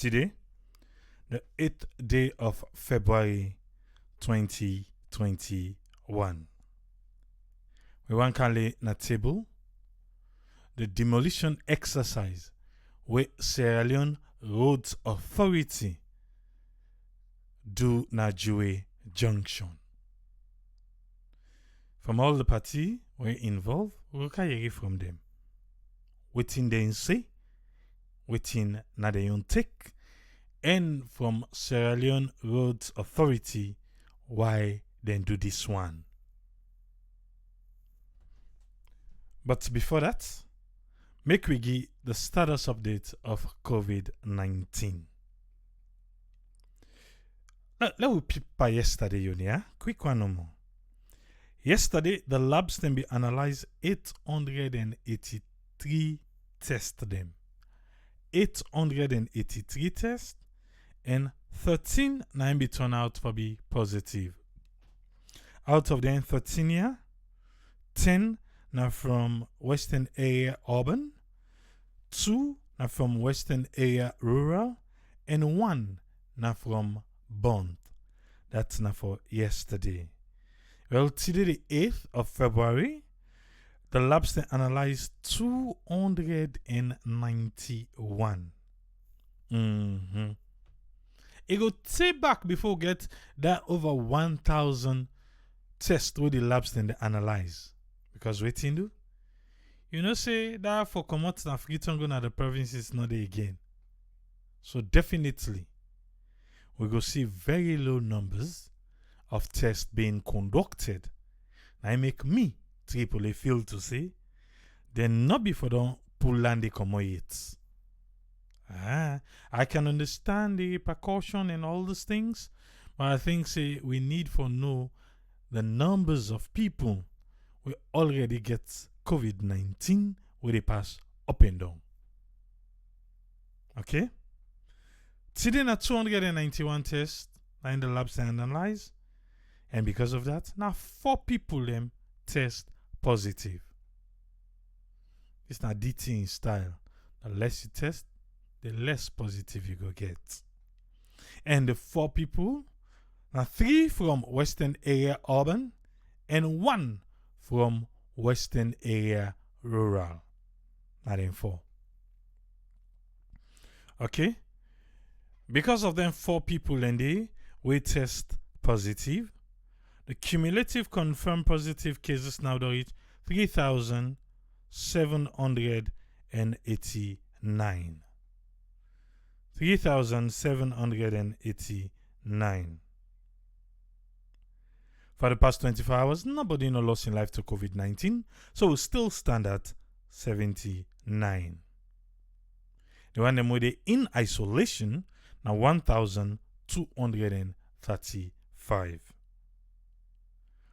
Today, the 8th day of February 2021. We want to lay na table the demolition exercise with Sierra Leone Roads Authority do na Junction. From all the parties were involved, we can hear from them. Waiting they say, waiting na they take, and from Sierra Leone Roads Authority why they do this one. But before that, make we give the status update of COVID-19. Let we peep by yesterday, Yonia. Quick one no more. Yesterday, the labs then be analyzed 883 tests them. 883 tests and 13 now be turned out to be positive. Out of them 13 here, 10 now from Western area urban, 2 now from Western area rural, and 1 now from Bond. That's now for yesterday. Well, today the 8th of February, the labs then analyzed 291. It go take back before get that over 1,000 tests with the labs then they analyze. Because waiting do? You know say that for commodities and African go na the provinces not there again. So definitely we go see very low numbers of tests being conducted. Now it make me Tripoli feel to say then not before don't pull land the commodities. I can understand the repercussion and all these things, but I think say we need for know the numbers of people we already get COVID-19 where they pass up and down. Okay? Today na 291 tests in the labs they analyze, and because of that, now 4 people them test positive. It's not DT in style. The less you test, the less positive you go get. And the 4 people, now 3 from Western area urban and 1 from Western area rural. Not in 4. Okay? Because of them 4 people and they we test positive, the cumulative confirmed positive cases now do reach 3,789. 3,789. For the past 24 hours, nobody no lost in life to COVID-19, so we still stand at 79. The one them with in isolation, now 1,235.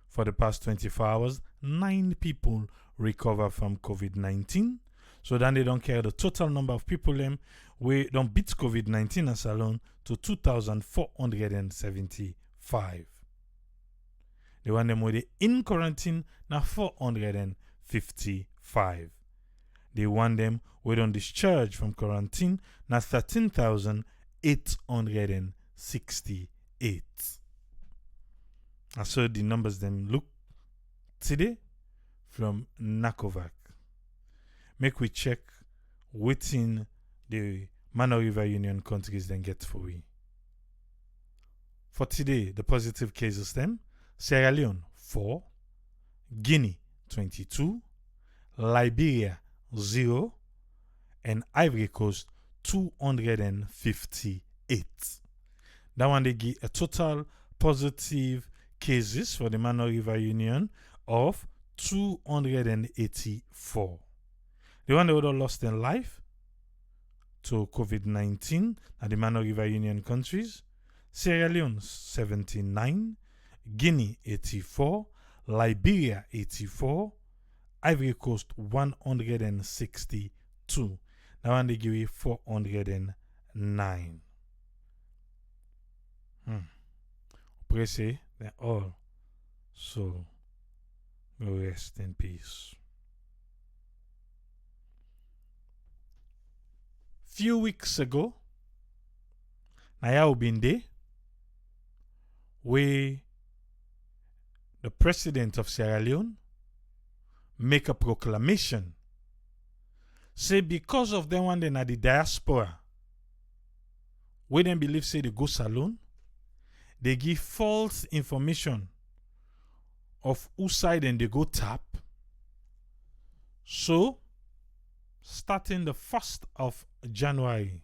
For the past 24 hours, 9 people recover from COVID-19. So then they don't care the total number of people them we don't beat COVID-19 as alone to 2,475. The one them with in quarantine now 455. The one them we don't discharge from quarantine now 13,868. And so the numbers them look today from Nakovac. Make we check within the Mano River Union countries then get for we. For today, the positive cases them Sierra Leone 4, Guinea 22, Liberia 0, and Ivory Coast 258. That one they give a total positive cases for the Mano River Union of 284. The one that would have lost their life to COVID-19 at the Mano River Union countries, Sierra Leone 79, Guinea 84, Liberia 84, Ivory Coast 162. That one they give you 409. Pray say they all so rest in peace. Few weeks ago, Naya Obinde, where the president of Sierra Leone make a proclamation, say because of them one day na the diaspora, we then believe say they go saloon, they give false information of whose side and they go tap. So, starting the 1st of January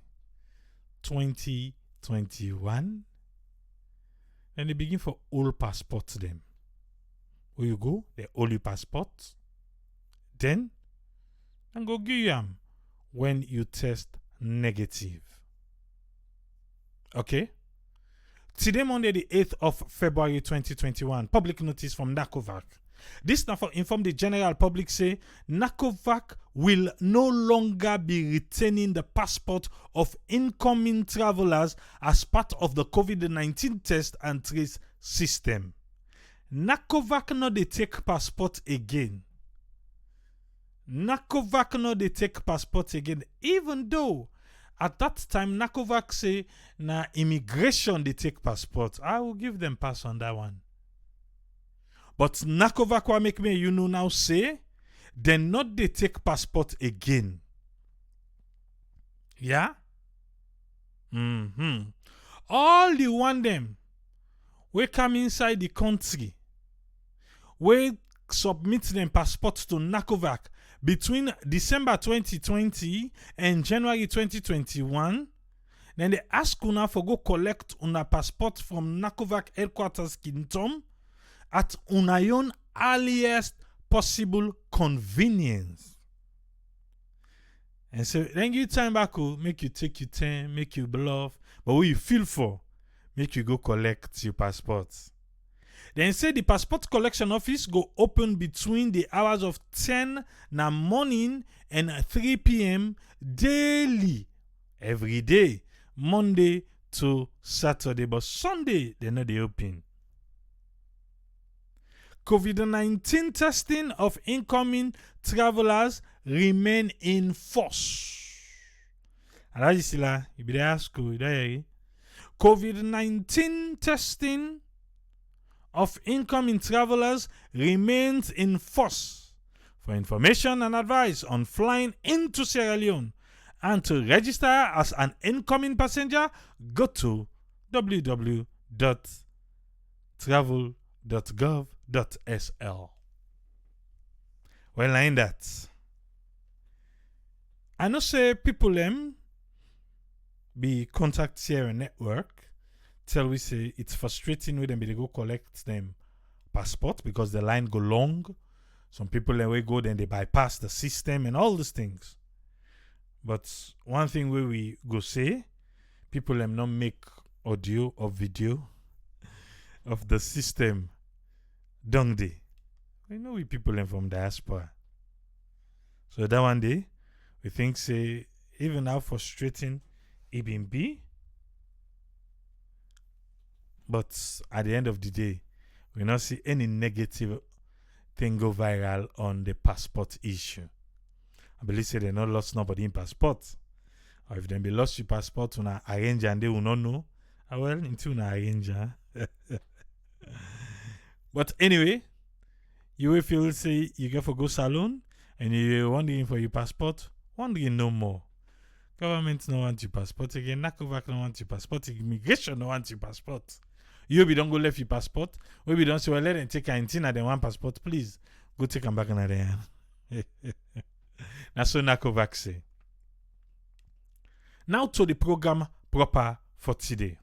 2021, then they begin for all passports them. Where you go, they all your passports. Then, and go give them when you test negative. Okay? Today, Monday, the 8th of February 2021, public notice from NACOVAC. This now for inform the general public say NACOVAC will no longer be retaining the passport of incoming travelers as part of the COVID-19 test and trace system. NACOVAC no they take passport again. NACOVAC no they take passport again, even though at that time NACOVAC say na immigration they take passport. I will give them pass on that one. But NACOVAC will make me you know now say they not they take passport again. Yeah? All the one them we come inside the country, we submit them passport to NACOVAC between December 2020 and January 2021. Then they ask una for go collect una passport from NACOVAC headquarters Kingdom at una own earliest possible convenience. And so then you time back, make you take your time, make you bluff, but what you feel for, make you go collect your passports. Then say the passport collection office go open between the hours of 10 na morning and 3 p.m. daily, every day, Monday to Saturday, but Sunday they not they open. COVID-19 testing of incoming travelers remain in force. Alajisila, you be ask COVID-19 testing of incoming travelers remains in force. For information and advice on flying into Sierra Leone and to register as an incoming passenger, go to www.travel.gov.sl. Well, like that, I know say people be contact Sierra Network. Tell we say it's frustrating when they go collect them passport because the line go long. Some people we go then they bypass the system and all these things. But one thing where we go say, people not make audio or video of the system. Don't they? We know we people from diaspora. So that one day we think say even how frustrating it been be. But at the end of the day, we not see any negative thing go viral on the passport issue. I believe say they not lost nobody in passport. Or if they be lost your passport, una arrange and they will not know. Well, until una arrange. But anyway, you will feel say you get for go salon and you're wondering for your passport, wondering no more. Government no want your passport again. NACOVAC no want your passport. Immigration no want your passport. You be don't go left your passport. We be don't say, well, let them take a intina then one passport, please. Go take them back in the hand. That's what NACOVAC say. Now to the program proper for today.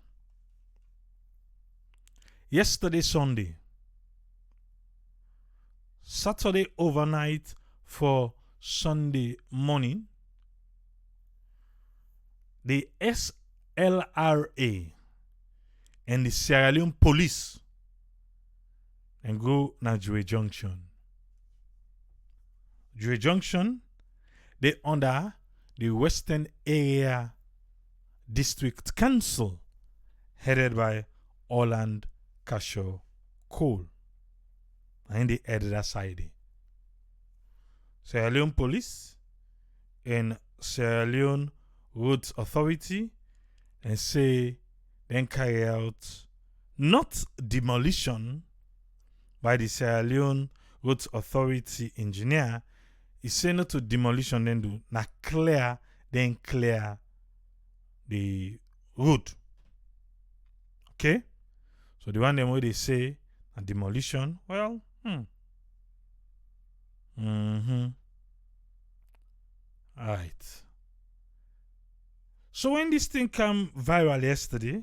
Yesterday, Sunday. Saturday overnight for Sunday morning. The SLRA and the Sierra Leone police and go na Junction. Junction, they under the Western Area District Council headed by Orland Casho Cole. And they headed that side. Sierra Leone police and Sierra Leone Roads Authority and say then carry out not demolition by the Sierra Leone Roads Authority engineer. He say no to demolition, then do na clear, then clear the road. Okay? So the one them where they say a demolition, well, Alright. So when this thing came viral yesterday,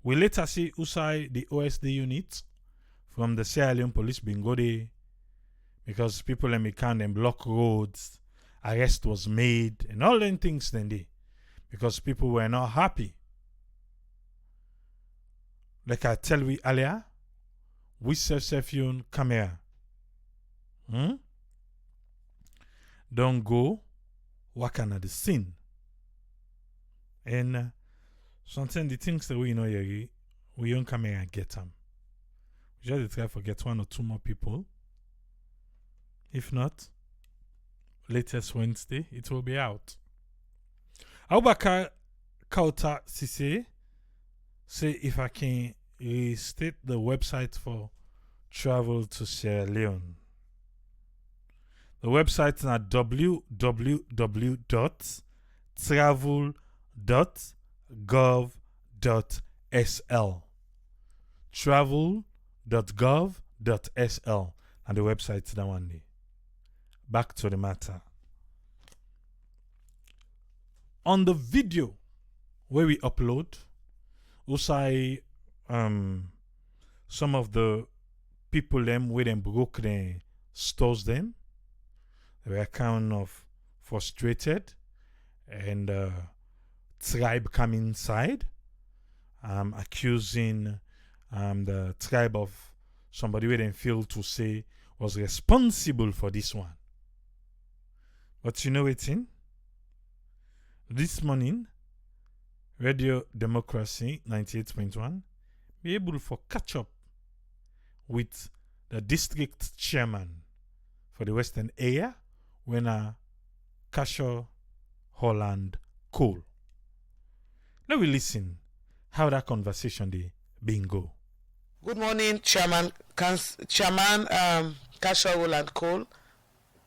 we later see Usai, the OSD unit from the Sierra Leone police been go there because people in Mekan and block roads, arrest was made, and all them things then they because people were not happy. Like I tell we earlier, we self-phone camera. Don't go work on the scene. And sometimes the things that we know here, we don't come here and get them. We just try to get one or two more people. If not, latest Wednesday, it will be out. Abubakar Kauta Sise say if I can restate the website for travel to Sierra Leone. The website is at www.travel.gov.sl. Travel.gov.sl. And the website is that one day. Back to the matter. On the video where we upload, also some of the people them where them broke the stores them. They were kind of frustrated, and tribe come inside, accusing the tribe of somebody where they feel to say was responsible for this one. But you know what's in? This morning, Radio Democracy 98.1 be able to catch up with the district chairman for the Western area when Casher Holland Cole. Let me listen how that conversation they bingo. Good morning, Chairman Casher Holland Cole.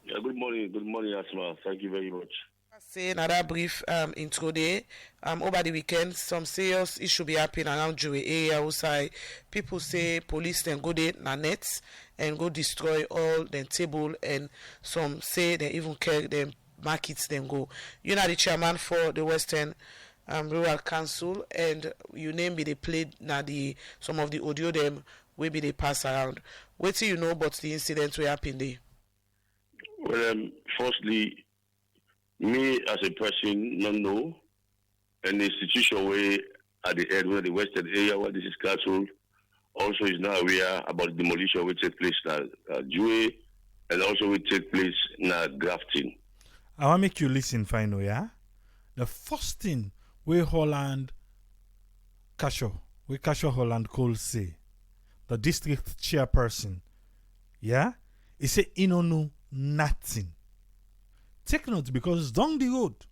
Yeah, good morning, Asma. Thank you very much. Say another brief intro there. Over the weekend, some serious issue be happening around Jure area outside. People say police then go there na nets and go destroy all the table, and some say they even carry them markets then go. You know the chairman for the Western Rural Council, and you name be they played na the some of the audio them will be they pass around. What do you know about the incident we happened there? Well, firstly, me as a person don't know an institution where at the head where the Western area where this is castle also is now aware about the demolition which take place at Jue, and also will take place in grafting. I want to make you listen final, yeah? The first thing where Casher Holland Cole say, the district chairperson, yeah? He say he don't know nothing. Take note, because down the road,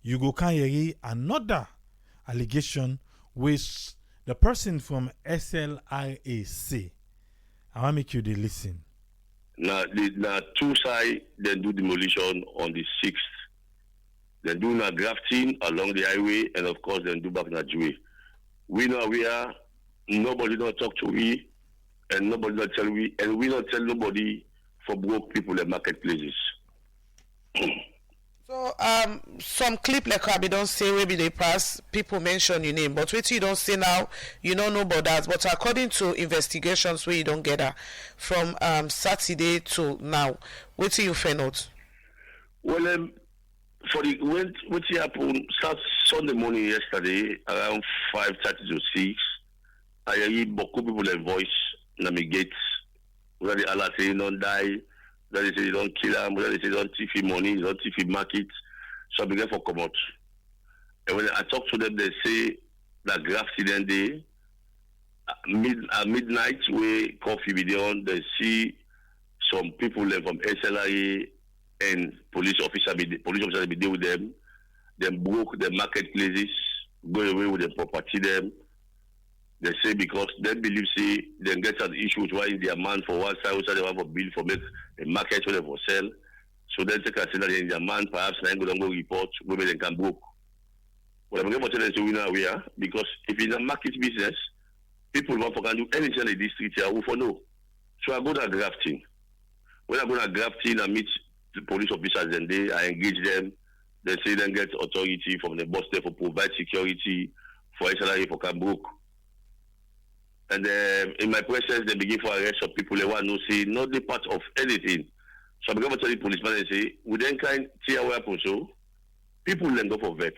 you go carry another allegation with the person from SLRA say. I want to make you the listen. Now, two sides, they do demolition on the 6th. They do na grafting along the highway, and of course, they do back na Jue. We know we are, nobody don't talk to we, and nobody don't tell we, and we don't tell nobody for broke people at marketplaces. So some clip like Rabi don't say maybe they pass, people mention your name, but what you don't say now, you don't know about that. But according to investigations where you don't get that from Saturday to now, what do you find out? Well, for the what happened Sunday morning yesterday around 5:30 to 6, I hear beaucoup people a voice na me gates where the Allah say don't die. That they say they don't kill them, that they say they don't thief money, they don't thief market. So I began for come out. And when I talk to them, they say that graffiti then they at midnight where coffee be on, they see some people from SLRA and police officers be there with them. They broke the marketplaces go away with the property them. They say because they believe say they get an issue with why in their man for one side, also they have a bill for make a market where they for sell. So then they can say that in their man perhaps they go down go report women they can broke. Well, I'm going to tell them we know we are because if in a market business, people want to can do anything in the district here, who for no. So I go to grafting. When I go to grafting, I meet the police officers and I engage them. They say then get authority from the boss there for provide security for SLRA for Cambrook. And in my presence, they begin for arrest of people they want to say not the part of anything. So I'm going to tell the policeman and say, we then kind see what happens. So people then go for vex.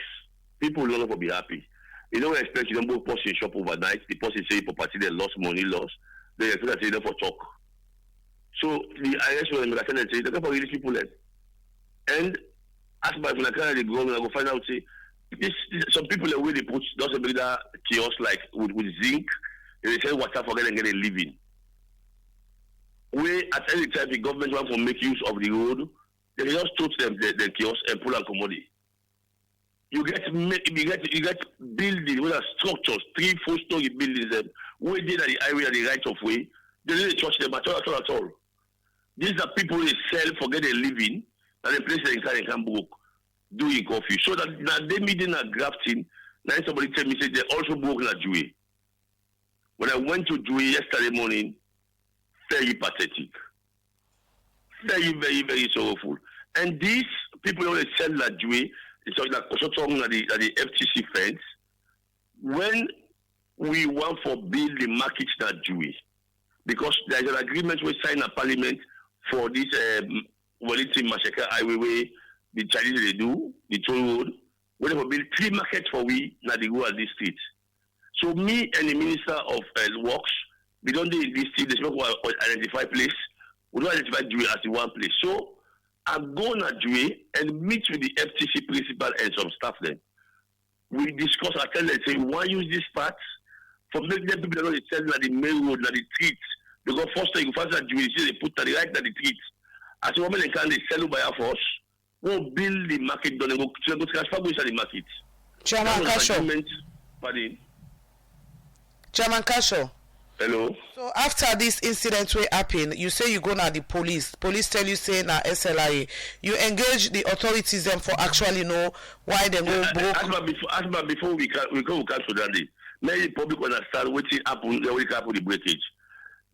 People don't go for be happy. You don't expect you don't go post in shop overnight. The person say property they lost money lost. They expect that they for talk. So the arrest will say they go for release people then. And as by when I carry the ground, I go find out say this some people the way they put doesn't bring that kiosk like with zinc. They say water for and get a living. Where at any time the government want to make use of the road, they just tote them the kiosk and pull and commodity. You get buildings with structures, 3-4 story buildings them where they at the highway at the right of way. They didn't touch them at all. These are people they sell for get a living and the place they can broke doing coffee. So that now they meeting a grafting. Now somebody tell me say they also broke a Dewey. When I went to Dewey yesterday morning, very pathetic. Very, very, very sorrowful. And these people always sell that Dewey, it's like also talking at the FTC fence. When we want for build the market that Dewey, because there's an agreement we sign at Parliament for this Wellington Massacre Highway where the Chinese they do, the toll road, we will build 3 markets for we now they go at this street. So me and the Minister of Works, we don't do this thing, they identify place, we don't identify Dewey as the one place. So I go to Dewey and meet with the FTC principal and some staff then. We discuss, I tell them, say, we want to use this part for make them people that know they sell at the main road, at the street. Because first time you find that Dewey, they put at the right at the street. As a woman, they can they sell by our force, we'll build the market, don't go transfer goods at the market. Chairman Kasho. Chairman Kasho. Hello. So after this incident will happen, you say you go na the police. Police tell you say na SLRA. You engage the authorities them for actually know why they go broke. Asma before we go cancel that day. May the public understand what happen. They will happen the breakage.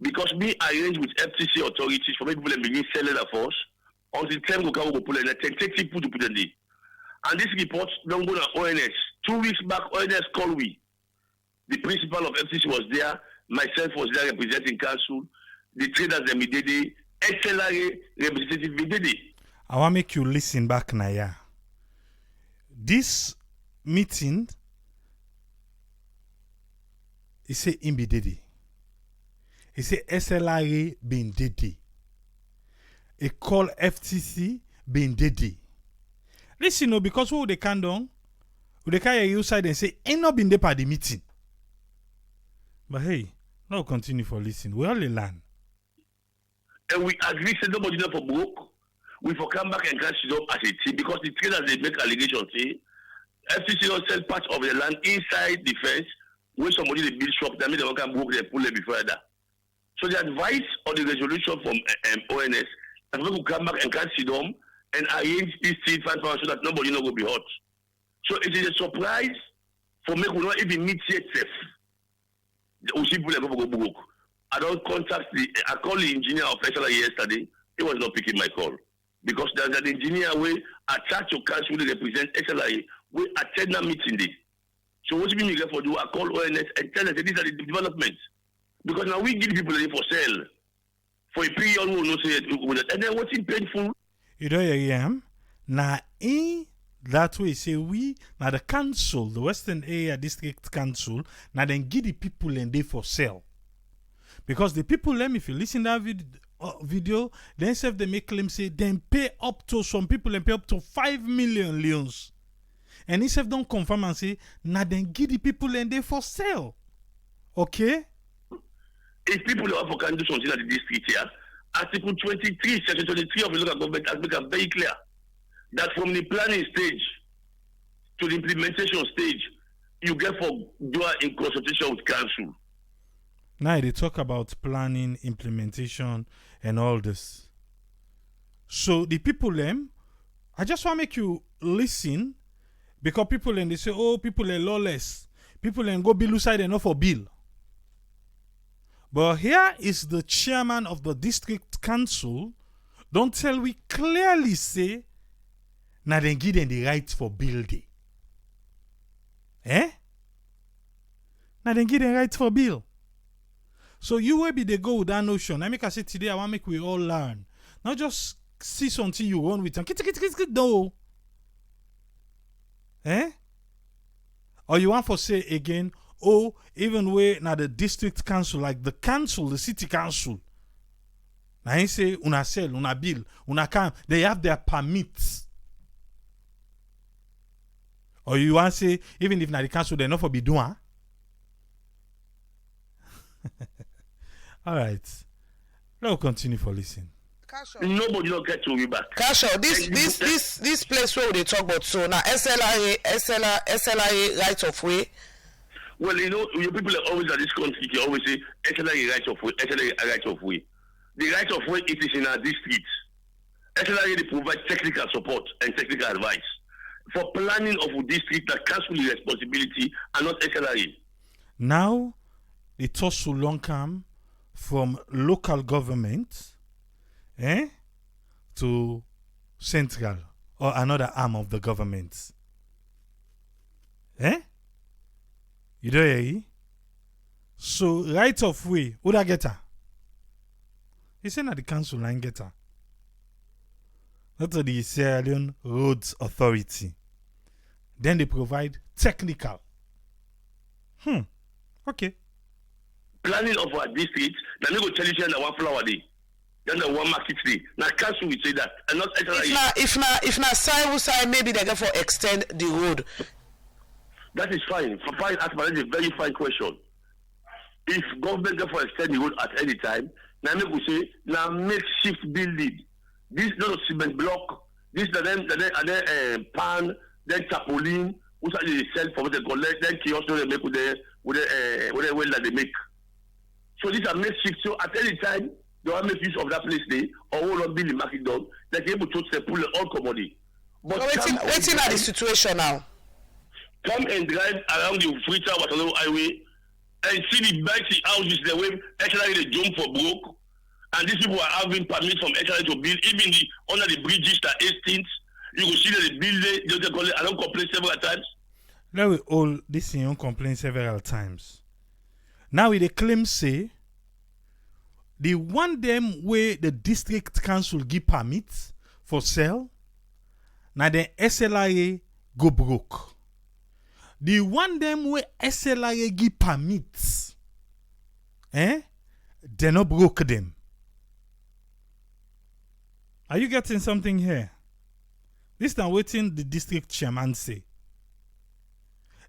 Because me arrange with FTC authorities for people to begin selling the force until time go come go pull and tentative put to put in there. And this report don't go to ONS. 2 weeks back, ONS called we. The principal of FTC was there. Myself was there representing council. The traders them did it. SLRA representative did it. I want to make you listen back now. Yeah. This meeting, he say Imbi Didi. He say SLRA been Didi. He call FTC been Didi. Listen, no, because who they can do, they can you side and say ain't not been there by the meeting. But hey, now continue for listening. We only learn. And we agree say nobody not for broke. We for come back and catch it up as a team because the traders they make allegations say FTC don't sell part of the land inside the fence where somebody they build shop that means they can broke they pull it before that. So the advice or the resolution from ONS that we will come back and catch it up and arrange this thing so that nobody not go be hurt. So it is a surprise for me we not even meet yet safe. I don't contact I called the engineer of SLRA yesterday. He was not picking my call. Because there's an engineer where attached to council will represent SLRA will attend that meeting day. So what you mean you for do? I call ONS and tell them that these are the developments. Because now we give people for sale. For a period we will not say it. And then what's painful? You know him? Now in that way, say we, now the council, the Western Area District Council, now then give the people and they for sale. Because the people, if you listen to that video, then say they make claim, say, then pay up to, some people and pay up to 5 million leons. And if don't confirm and say, now then give the people and they for sale. Okay? If people want to can do something at the district here, Article 23, Section 23 of the local government has become very clear. That from the planning stage to the implementation stage, you get for do in consultation with council. Now they talk about planning, implementation, and all this. So the people them, I just want to make you listen, because people them they say, oh, people are lawless. People them go bill side and not for bill. But here is the chairman of the district council. Don't tell we clearly say, now they give them the right for building. Eh? Now they give them right for bill. So you will be the go with that notion. I make I say today I want to make we all learn. Not just see something you run with them. No. Eh? Or you want to say again, oh, even where now the district council, like the council, the city council. Now I say una sell, una bill, una come, they have their permits. Or you want to say, even if now the council they're not for be doing. All right. Let's continue for listening. Nobody don't get to be back. Kasho, this place where they talk about so now SLRA right of way. Well, you know, your people are always at this country, they always say SLRA right of way, SLRA right of way. The right of way it is in our district. SLRA they provide technical support and technical advice. For planning of a district that council responsibility and not SLRA. Now they toss so long come from local government to central or another arm of the government. You don't hear? So right of way, who that get her? He said that the council line get her. That's the Sierra Leone Roads Authority. Then they provide technical. Okay. Planning of our district, then they go tell you that one flower day. Then the one market day. Now council will say that. And not if na side maybe they go for extend the road. That is fine. For fine, that's a very fine question. If government go for extend the road at any time, now they will say, now makeshift building. This not a cement block. This then pan, then tarpaulin, which they sell for what they collect, then kiosk they make with the well that they make. So these are makeshift. So at any time, they want to make use of that place there, or will not build the market down, they can able to pull all commodity. But waiting at the situation now. Come and drive around the Freetown Waterloo Highway and see the bikes houses the way actually they jump for broke. And these people are having permits from HRA to build, even under the bridges that 18th, you will see that they build it, they call it, I don't complain several times. Now we all this thing complain several times. Now with the claim say they want them where the district council give permits for sale. Now the SLRA go broke. They want them where SLRA give permits. They not broke them. Are you getting something here? This time waiting the district chairman say.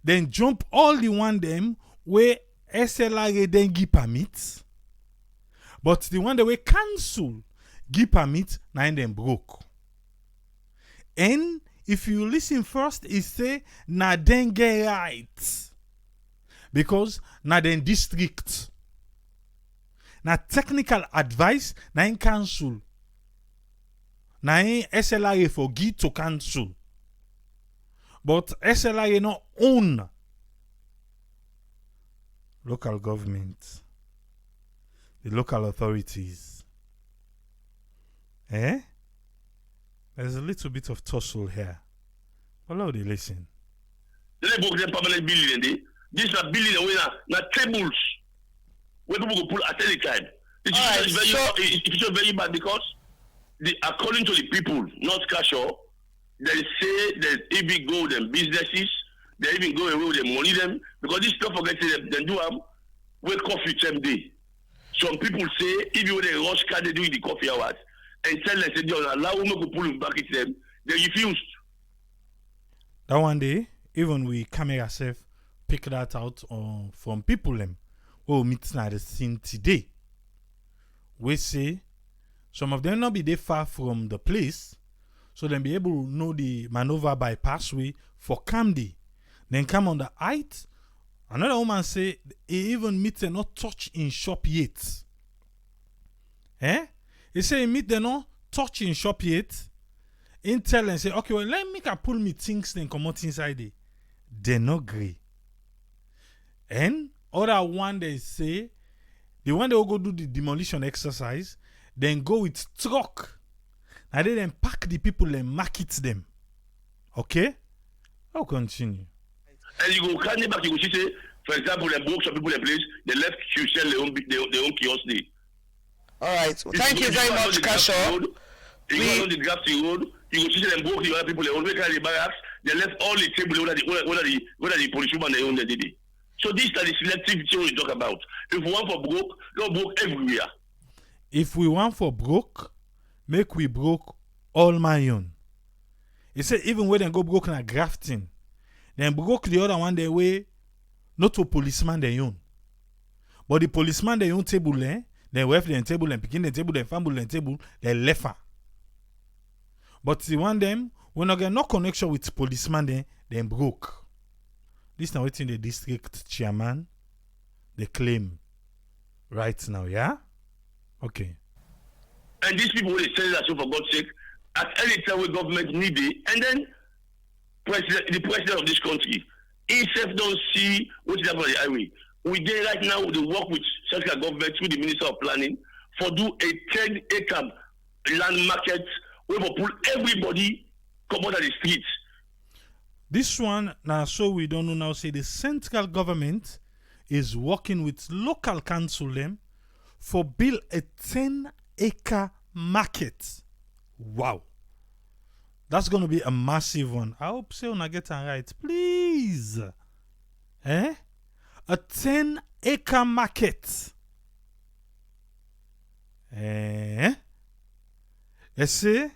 Then jump all the one them where SLRA then give permits. But the one that way council give permits, now them broke. And if you listen first, it say na then get right. Because na then district. Na technical advice, na in council. Na in SLRA for give to council. But SLRA not own local government. The local authorities. There's a little bit of tussle here. Follow the listen. They broke them permanent building. These are building away now tables where people go pull at any time. It's very bad because according to the people, not casual, they say that even go with them businesses, they even go away with them money them because this stuff forgetting them, they do wake coffee same day. Some people say if you they rush car they do in the coffee hours and tell them say they allow women to pull them back at them, they refused. That one day, even we camera ourselves pick that out from people them who meet at the scene today. We say some of them not be there far from the place, so then be able to know the maneuver bypass way for Camdy. Then come on the height. Another woman say he even meet them not touch in shop yet. He say he meet them not touch in shop yet. In tell and say, okay, well, let me can pull me things then come out inside it. They no agree. And other one they say, the one they will go do the demolition exercise, then go with truck. And they then pack the people and market them. Okay? I'll continue. And you go carry back, you go see, say, for example, they broke some people in place, they left Junction, their own kiosk there. All right. Well, thank you very much, Kasho. You go on the grassy road, you go see them broke the other people, they own the barracks, they left all the table whether the policewoman they own the day. So this is the selectivity we talk about. If we want for broke, no broke everywhere. If we want for broke, make we broke all my own. He said even when they go broke na grafting, then broke the other one the way not to policeman they own. But the policeman they own table they wave the table and picking the table, they fumble the table, they left her. But the one them, when I get no connection with policeman, then broke. This now waiting the district chairman, they claim right now, yeah? Okay. And these people will say that, so for God's sake, at any time where government need it, and then the president of this country, himself don't see what is happening on the highway. We did right now they work with central government through the Minister of Planning for do a 10-acre land market where we pull everybody come out of the streets. This one now, so we don't know now. Say the central government is working with local council them for build a 10-acre market. Wow, that's gonna be a massive one. I hope so. When I get it right, please. A 10-acre market. They say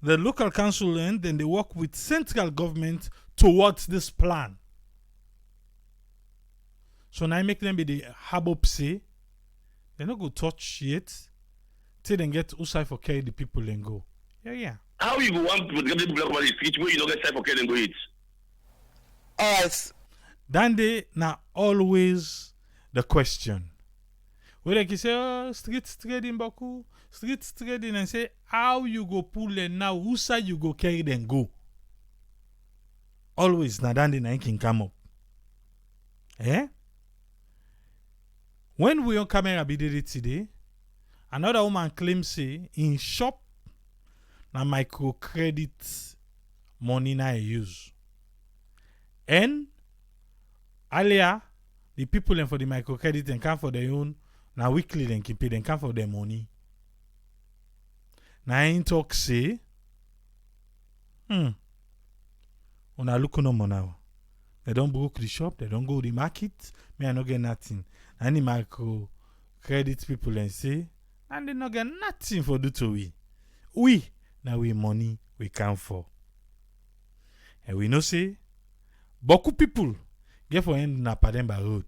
the local council and then they work with central government towards this plan. So now I make them be the habop say they not go touch yet till they get usai for carry the people and go. Yeah. How you go want to get the people over the street where you don't get time for carry and go eat? All right. Then they now always the question. Where they can say, oh, street trading Baku, street trading, and say, how you go pull them now? Who side you go carry them go? Always, now then the can come up. When we on camera be did it today, another woman claims say, in shop, na microcredit money na I use. And earlier, the people for the microcredit and come for their own. Now weekly then keep it and come for their money. Now I talk say, Una look no more now. They don't broke the shop, they don't go to the market, me I no get nothing. And the micro credit people and say, and they no get nothing for do to we. We now we money we come for. And we know say, beaucoup people get for end na Pademba road.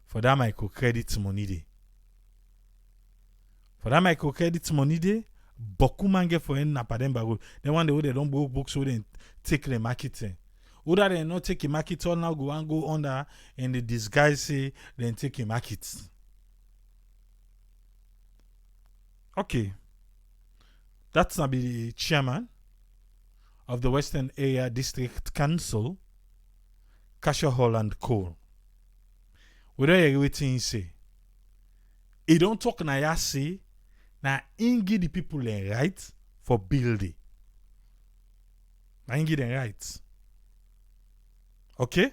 For that microcredit money day. For that microcredit money day, beaucoup man get for end na Pademba road. Then one day they don't broke books so they take the marketing. Other than not take a market all now go and go under and the disguise say then take a market. Okay. That's not be the chairman of the Western Area District Council, Kasha Holland Cole. Whether you waiting say, he don't talk na ya say, na ingi the people a right for building. Na ingi the rights. Okay?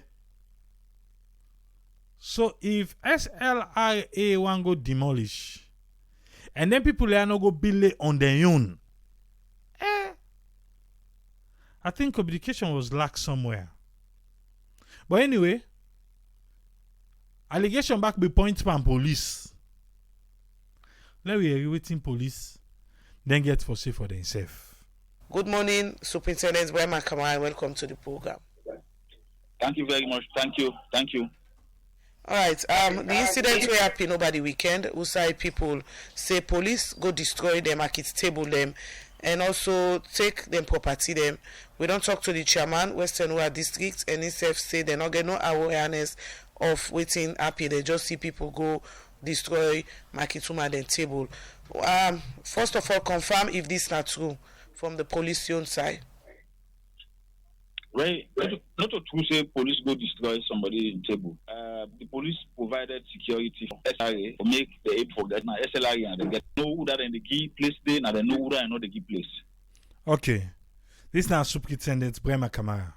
So if SLRA want go demolish, and then people are not go build it on their own, I think communication was lack somewhere. But anyway, allegation back be point pan police. Let we waiting police, then get for safe for themselves. Good morning, Superintendent Wema Kamai. Welcome to the program. Thank you very much. Thank you. All right. The incident will happen over the weekend. Usai people say police go destroy them, market table them. and also take them property them. We don't talk to the chairman Western Ward District, and himself say they not get no awareness of waiting happy. They just see people go destroy Makituma then table. First of all, confirm if this not true from the police side. Right, not to true say police go destroy somebody in table. The police provided security for SLRA to make the aid for that. Now SLRA and they get know who that in the key place they now they know who that in the key place. Okay, this now Superintendent Brema Kamara,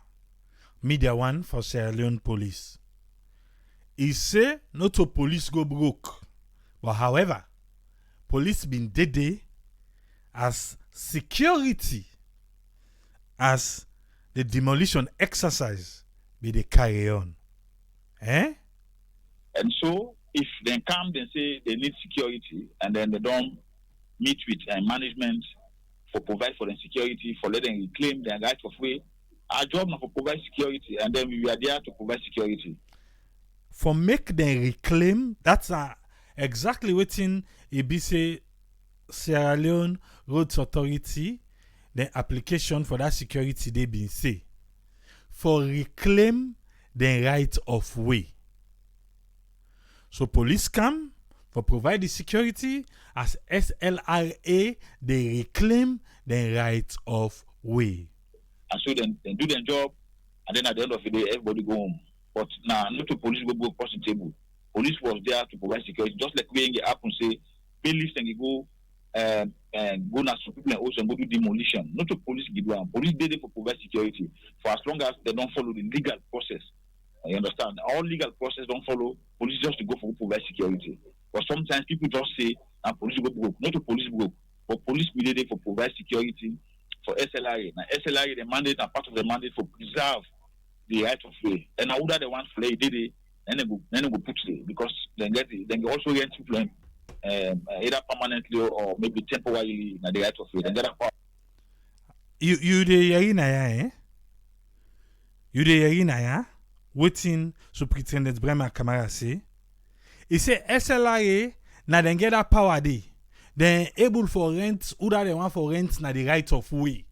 Media One for Sierra Leone Police. He say not to police go broke, but however, police been dead as security as the demolition exercise be they carry on. Eh? And so if they come and say they need security and then they don't meet with management for provide for the security, for letting reclaim their right of way, our job now for provide security and then we are there to provide security. For make them reclaim, that's exactly what in say Sierra Leone Roads Authority, the application for that security they been say. For reclaim the right of way. So police come for provide the security as SLRA they reclaim the right of way. And so then do their job and then at the end of the day everybody go home. But now not to police go across the table. Police was there to provide security, just like when it happen say police and go and go now to people and also go do demolition. Not to police give one. Police did it for provide security for as long as they don't follow the legal process. You understand? All legal process don't follow. Police just to go for provide security. But sometimes people just say, police go broke. Not to police broke, but police we did it for provide security for SLRA. Now SLRA the mandate and part of the mandate for preserve the right of way. And now that they want to play did it, then they go put it because then they also get people either permanently or maybe temporarily in the right of way. Then get a power. You the yarina, eh? You the yarina, yeah? Waiting Superintendent Brema Kamara say. He say SLRA na then get that power day. Then able for rent, who that they want for rent na the right of way.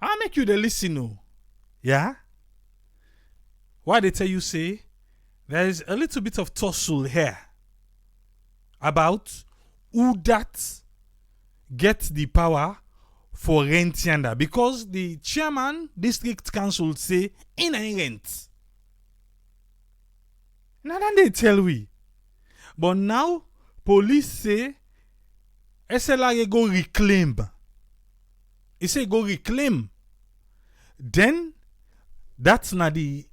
I'll make you the listen, no. Yeah? Why they tell you say there is a little bit of tussle here about who that get the power for rent yonder because the chairman district council say in a rent. Now then they tell we. But now police say SLRA go reclaim. He say go reclaim. Then that's not the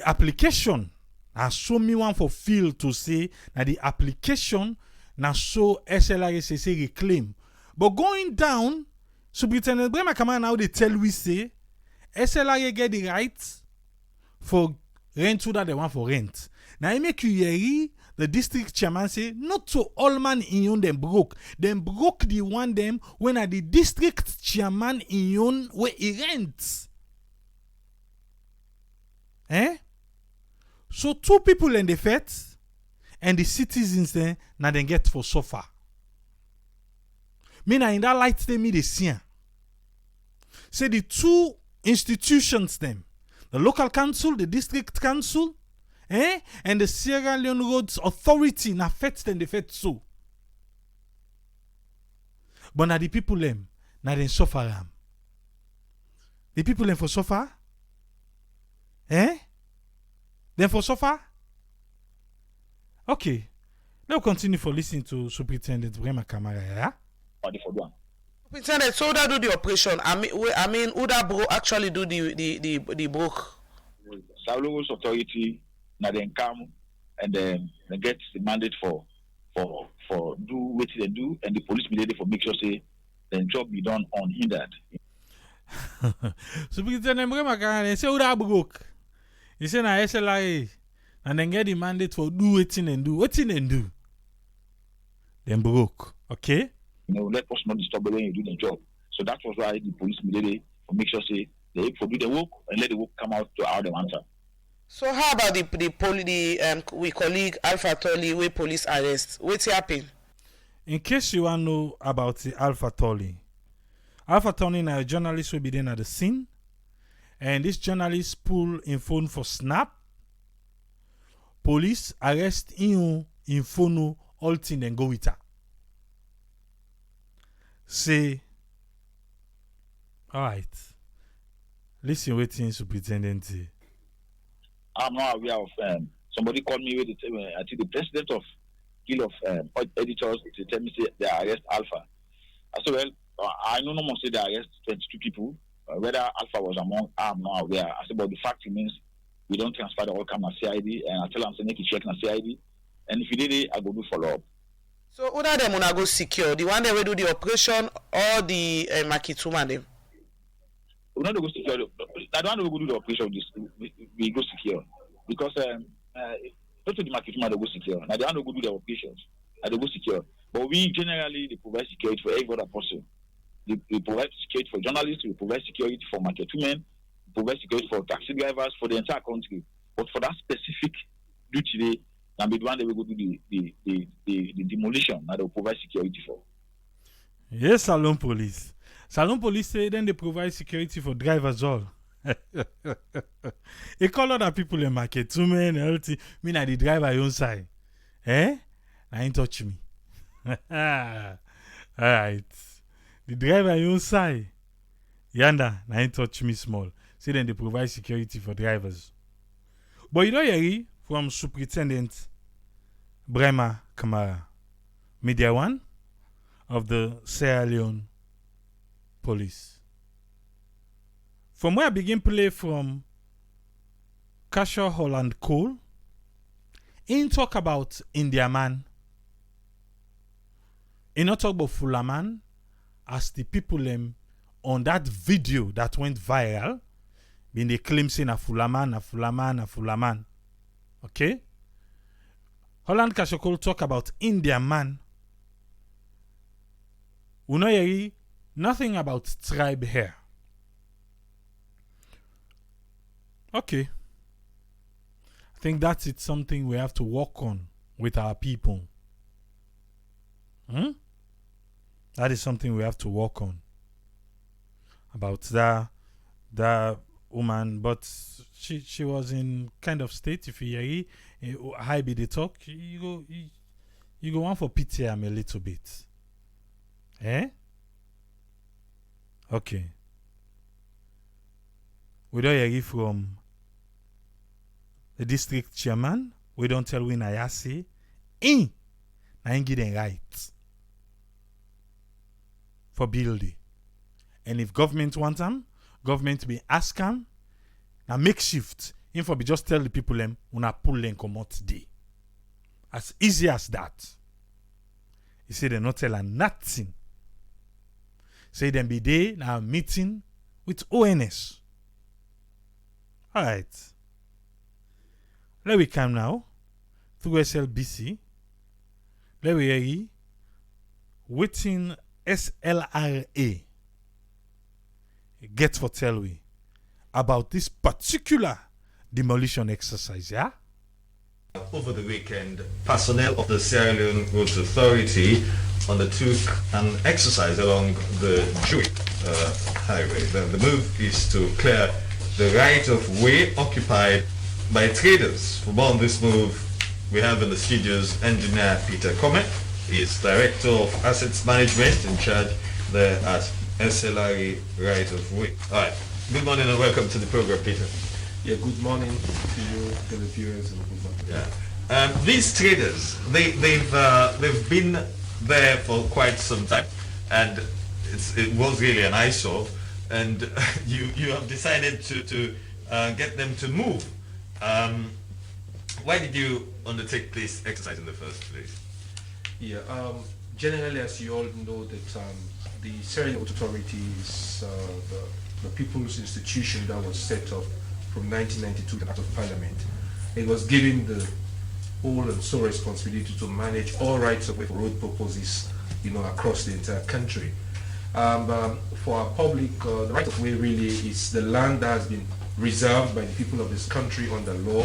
application. I show me one for field to say that the application now so SLRA say reclaim. But going down, Superintendent Brema Kamara now they tell we say SLRA get the right for rent to that they want for rent. Now I make you hear the district chairman say not to all man in yon them broke. Them broke the one them when at the district chairman in yon where he rents. Eh? So two people in the fete and the citizens then now they get for suffer. Me na in that light they me the see. Say the two institutions them, the local council, the district council, and the Sierra Leone Roads Authority na fete then the fete so. But na the people them na they suffer am. The people them for suffer? Then for suffer? Okay. Now continue for listening to Superintendent Brema Kamara, yeah? Superintendent, so that do the operation. I mean, who that actually do the broke? Sierra Leone Authority, now then come and then they get the mandate for do what they do, and the police be ready for make sure say the job be done unhindered. Superintendent Brema Kamara say who that broke? He say na SLRA and then get the mandate for do wetin and do. Wetin and do? Then broke. Okay? Let us not disturb when you do the job. So that was why the police immediately for make sure say they for do the work and let the work come out to how they answer. So how about we colleague Alpha Tolly where police arrest? What's happen? in case you want to know about the Alpha Tolly is a journalist will be there at the scene, and this journalist pull in phone for snap. Police arrest him in phone, all thing and go with her. Say, all right, listen, waiting superintendent. I'm not aware of somebody called me with I think the president of Guild of Editors to tell me say they arrest Alpha. I said, well, I know no more say they arrest 22 people. Whether Alpha was among, I'm not aware. I said, but the fact remains, we don't transfer the whole camera CID, and I tell them, say, make you check na CID, and if you did it, I go do follow up. So, who them wanna go secure? The one that will do the operation or the Makituma them? We don't go secure. I don't want to go do the operation. We go secure because not to the Makituma they go secure. Now they want to go do the operations. They go secure. But we generally they provide security for every other person. They provide security for journalists. We provide security for market women. We provide security for taxi drivers for the entire country. But for that specific duty, and be the one that we go do the demolition. Now they provide security for. Yes, Salon Police. Salon Police say then they provide security for drivers all. They call other people in market two men everything. Me na the driver your own side. Eh? I ain't touch me. Alright. The driver your own side. Yanda, I ain't touch me small. Say then they provide security for drivers. But you know Yeri from Superintendent Brema Kamara, Media One of the Sierra Leone Police. From where I begin play from Casher Holland Cole, in talk about India man. In not talk about Fulaman as the people on that video that went viral, been they claim saying a Fulaman. Okay? Holland Casher Cole talk about India man. We know yeri nothing about tribe here. Okay. I think that's it, something we have to work on with our people. That is something we have to work on. About that woman, but she was in kind of state. If you hear high be the talk, you go on for pity a little bit. Eh? Okay. We don't hear from the district chairman. We don't tell when I say, I ain't getting right for building. And if government want them, government be ask them, now makeshift. Info be just tell the people them, una pull them come out today. As easy as that. He say they not tell her nothing. Say them be there now meeting with ONS. Alright. Let we come now through SLBC. Let we hear waiting SLRA get for tell we about this particular demolition exercise, yeah? Over the weekend, personnel of the Sierra Leone Roads Authority undertook an exercise along the Jewett highway. The move is to clear the right of way occupied by traders. For more on this move, we have in the studios engineer Peter Comet. He is Director of Assets Management in charge there at SLRA Right of Way. All right. Good morning and welcome to the program, Peter. Yeah, good morning to you, televiewers, and good morning. Yeah. These traders, they've been there for quite some time, and it was really an eyesore. And you have decided to get them to move. Why did you undertake this exercise in the first place? Yeah, generally, as you all know, that the Sierra Leone Authority is the people's institution that was set up from 1992 in the Act of Parliament. It was given the whole and sole responsibility to manage all rights of way for road purposes, across the entire country. For our public, the right of way really is the land that has been reserved by the people of this country under law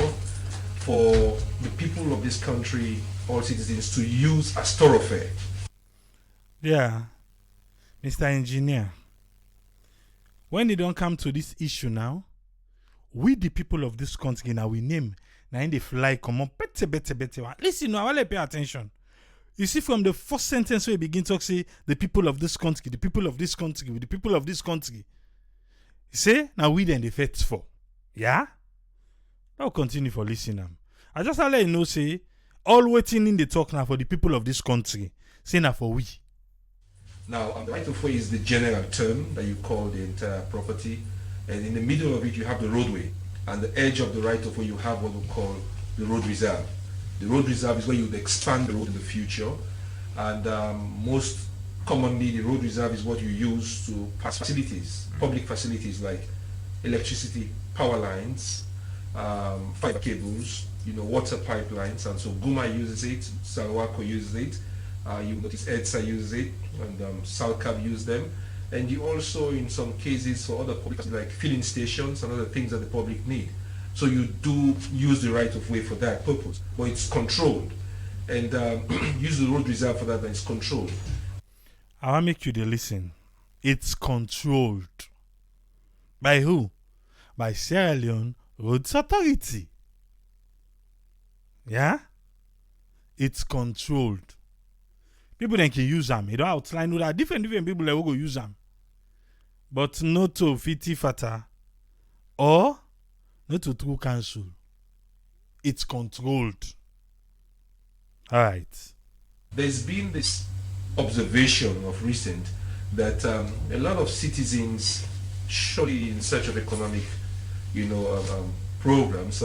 for the people of this country, all citizens, to use as thoroughfare. Yeah, Mr. Engineer. When it don't come to this issue now, we the people of this country now we name now in the fly come on better one. Listen, now I will pay attention. You see, from the first sentence we begin to say the people of this country, the people of this country, the people of this country. You say now we then the fight for. Yeah? I'll continue for listening. I just let you know say all waiting in the talk now for the people of this country. Say now for we. Now, the right of way is the general term that you call the entire property, and in the middle of it you have the roadway, and the edge of the right of way you have what we call the road reserve. The road reserve is where you would expand the road in the future, and most commonly the road reserve is what you use to pass facilities, public facilities like electricity, power lines, fiber cables, water pipelines, and so Guma uses it, Salwako uses it. You notice EDSA uses it, and Salcab use them, and you also, in some cases, for other public like filling stations and other things that the public need. So you do use the right of way for that purpose, but it's controlled, and use the road reserve for that, and it's controlled. I want to make you to listen. It's controlled by who? By Sierra Leone Roads Authority. Yeah, it's controlled. People then can use them. You don't outline that different people that will go use them. But not to fiti fata or not to true council. It's controlled. Alright. There's been this observation of recent that a lot of citizens, surely in search of economic, programs,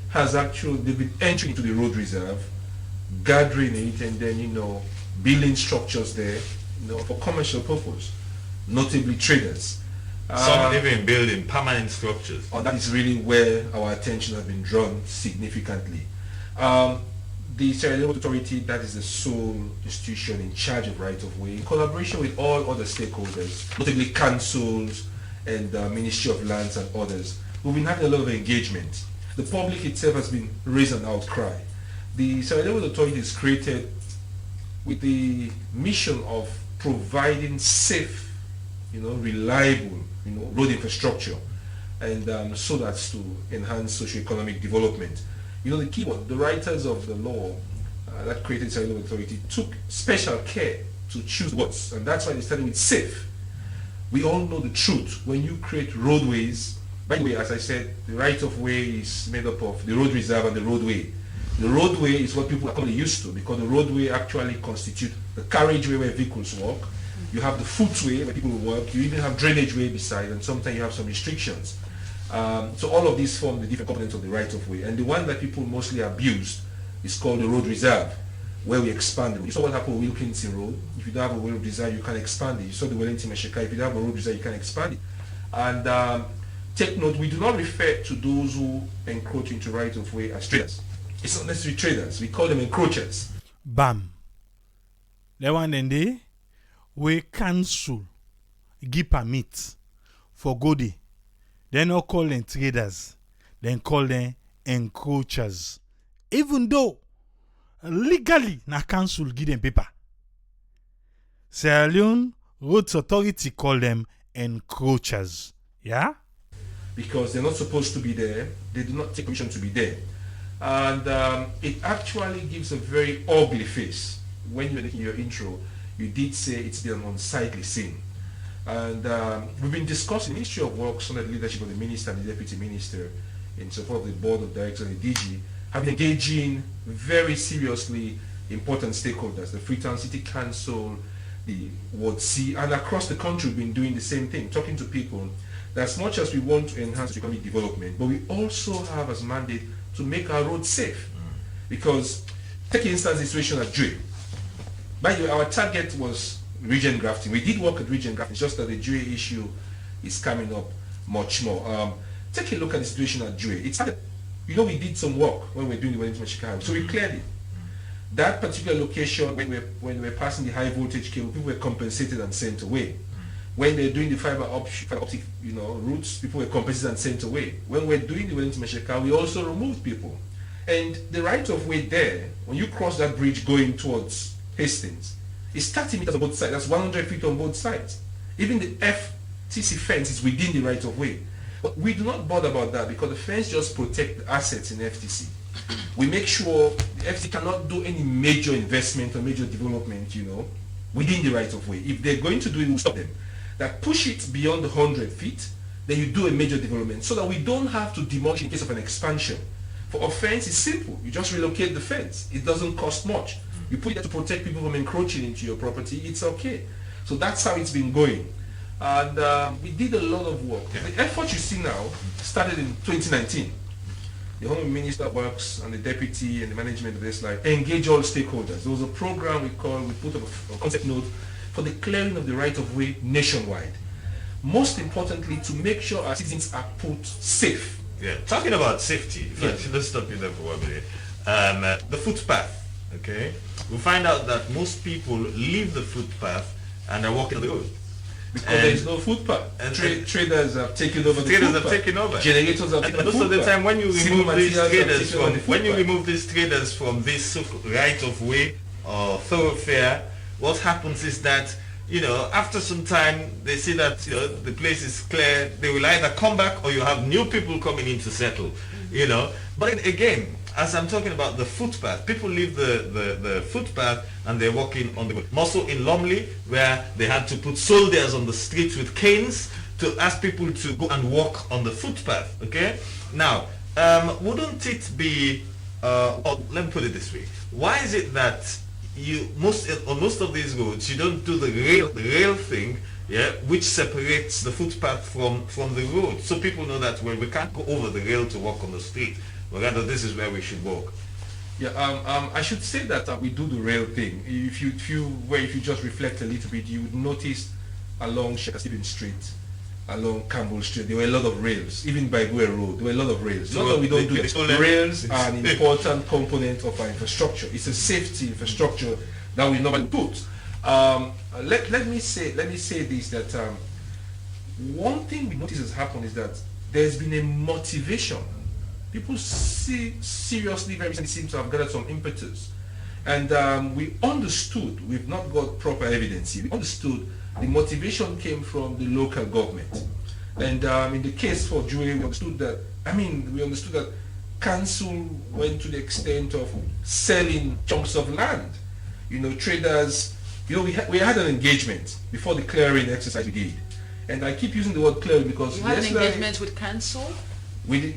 has actually, they've been entering into the road reserve, gathering it, and then, building structures there, for commercial purpose, notably traders. Some even building permanent structures. That is really where our attention has been drawn significantly. The Sierra Leone Authority, that is the sole institution in charge of right-of-way, in collaboration with all other stakeholders, notably councils and Ministry of Lands and others. We've been having a lot of engagement. The public itself has been raising an outcry. The Sierra Leone Authority is created with the mission of providing safe, reliable, road infrastructure, and so that's to enhance socio-economic development. The keyword, the writers of the law that created the Sierra Leone Authority took special care to choose words, and that's why they started with safe. We all know the truth. When you create roadways, by the way, as I said, the right-of-way is made up of the road reserve and the roadway. The roadway is what people are probably used to, because the roadway actually constitutes the carriageway where vehicles walk. You have the footway where people walk. You even have drainage way beside, and sometimes you have some restrictions. So all of these form the different components of the right-of-way. And the one that people mostly abuse is called the road reserve, where we expand it. You saw what happened with Wilkinson Road. If you don't have a road reserve, you can expand it. You saw the Wellington Mesheka. If you don't have a road reserve, you can expand it. And take note, we do not refer to those who encroach into right-of-way as traders. It's not necessarily traders. We call them encroachers. Bam. The one then they we cancel give permit for Godi. They not call them traders. Then call them encroachers. Even though legally na council give them paper. Sierra Leone Roads Authority call them encroachers. Yeah? Because they're not supposed to be there. They do not take permission to be there. And it actually gives a very ugly face. When you were making your intro, you did say it's been an unsightly scene. And we've been discussing the Ministry of Works under the leadership of the Minister and the Deputy Minister in support of the Board of Directors and the DG, have been engaging very seriously important stakeholders, the Freetown City Council, the Ward C, and across the country we've been doing the same thing, talking to people that as much as we want to enhance economic development, but we also have as mandate to make our roads safe. Because, take instance the situation at Dre. By the way, our target was region grafting. We did work at region grafting, it's just that the Dre issue is coming up much more. Take a look at the situation at Dre. It started, we did some work when we were doing the Wellington Chicago, so we cleared it. That particular location, when we were passing the high voltage cable, people were compensated and sent away. When they're doing the fiber optic, routes, people were compensated and sent away. When we're doing the Wellington Mesheka, we also removed people. And the right of way there, when you cross that bridge going towards Hastings, It's 30 meters on both sides. That's 100 feet on both sides. Even the FTC fence is within the right of way. But we do not bother about that because the fence just protects the assets in FTC. We make sure the FTC cannot do any major investment or major development, within the right of way. If they're going to do it, we'll stop them. That push it beyond the 100 feet, then you do a major development so that we don't have to demolish in case of an expansion. For a fence, it's simple. You just relocate the fence. It doesn't cost much. You put it there to protect people from encroaching into your property. It's okay. So that's how it's been going. And we did a lot of work. Yeah. The effort you see now started in 2019. The Home Minister works and the Deputy and the management of this engage all stakeholders. There was a program we put up a concept note for the clearing of the right of way nationwide. Most importantly, to make sure our citizens are put safe. Yeah, talking about safety, let's stop you there for 1 minute. The footpath, okay? We find out that most people leave the footpath and are walking on the road. Because there is no footpath. And traders have taken over the footpath. Traders have taken over. Generators have taken over. Most of the time when you remove these traders from this right of way or thoroughfare, what happens is that after some time they see that the place is clear, they will either come back or you have new people coming in to settle. But again, as I'm talking about the footpath, people leave the footpath and they're walking on the road. Also in Lumley, where they had to put soldiers on the streets with canes to ask people to go and walk on the footpath. Okay, now wouldn't it be let me put it this way, why is it that on most of these roads you don't do the rail thing, which separates the footpath from the road, so people know that we can't go over the rail to walk on the street, but rather this is where we should walk? I should say that we do the rail thing. If you just reflect a little bit, you would notice along Shakasibin Street, along Campbell Street, there were a lot of rails. Even by Guer Road, there were a lot of rails. So not that we don't do it. Rails are an important component of our infrastructure. It's a safety infrastructure that we normally put. Let me say this, that one thing we notice has happened is that there's been a motivation. People seriously very recently seem to have gathered some impetus. And we understood, we've not got proper evidence here, we understood the motivation came from the local government. And in the case for Jue, we understood that council went to the extent of selling chunks of land. Traders, we had an engagement before the clearing exercise we did. And I keep using the word clearing because you had an engagement with council? We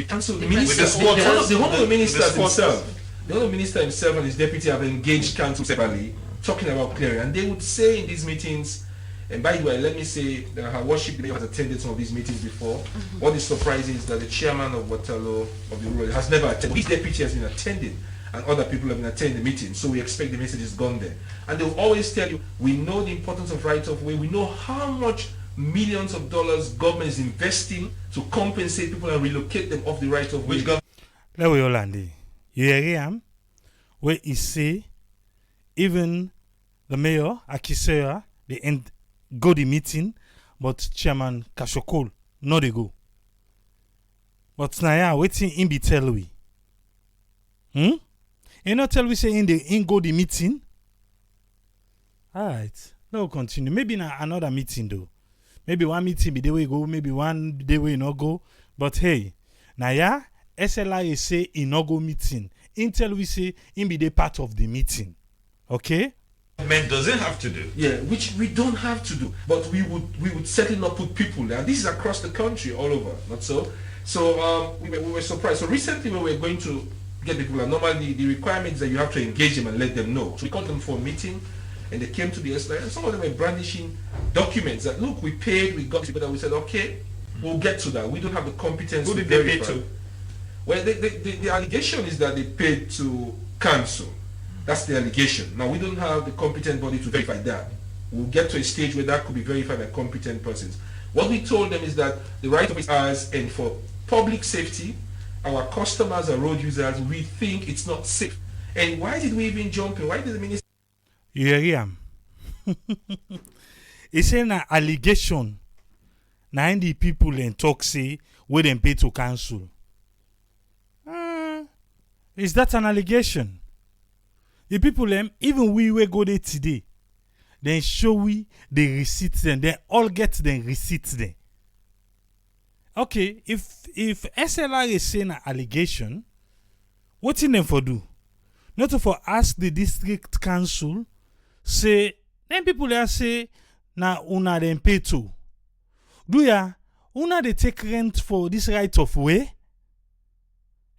council, the minister, the honourable minister himself. The honourable minister himself and his deputy have engaged council separately, talking about clearing, and they would say in these meetings, and by the way, let me say that Her Worship has attended some of these meetings before. What is surprising is that the chairman of Waterloo of the rural has never attended. His deputy has been attending, and other people have been attending the meetings, so we expect the message is gone there. And they will always tell you, we know the importance of right of way, we know how much millions of dollars government is investing to compensate people and relocate them off the right of way. Let we all you hear him, where he say, even the mayor, Akisera, they go the meeting, but Chairman Kashokol, no they go. But now, waiting in be tell we. You not tell we say in go the meeting? Alright, let's continue. Maybe another meeting though. Maybe one meeting be the way go, maybe one the way not go. But hey, now SLRA say in no go meeting. Until we say in be the part of the meeting. Okay? Government doesn't have to do. Yeah, which we don't have to do. But we would certainly not put people there. This is across the country, all over, not so? So we were surprised. So recently when we were going to get people, and normally the requirement is that you have to engage them and let them know. So we called them for a meeting, and they came to the SLRA, and some of them were brandishing documents that, look, we paid, we got people, that we said, okay, we'll get to that. We don't have the competence. Who did they pay to? Well, the allegation is that they paid to council. That's the allegation. Now, we don't have the competent body to verify that. We'll get to a stage where that could be verified by competent persons. What we told them is that the right of it is ours, and for public safety, our customers and road users, we think it's not safe. And why did we even jump in? Why did the minister... You hear him? It's an allegation. Now, the people in talk say, where them pay to council. Is that an allegation? The people them, even we go there today, then show we the receipts then. They all get the receipts then. Okay, if SLRA is saying an allegation, what in them for do? Not to for ask the district council, say, then people there say, na una dem pay too. Do ya? Una they take rent for this right of way?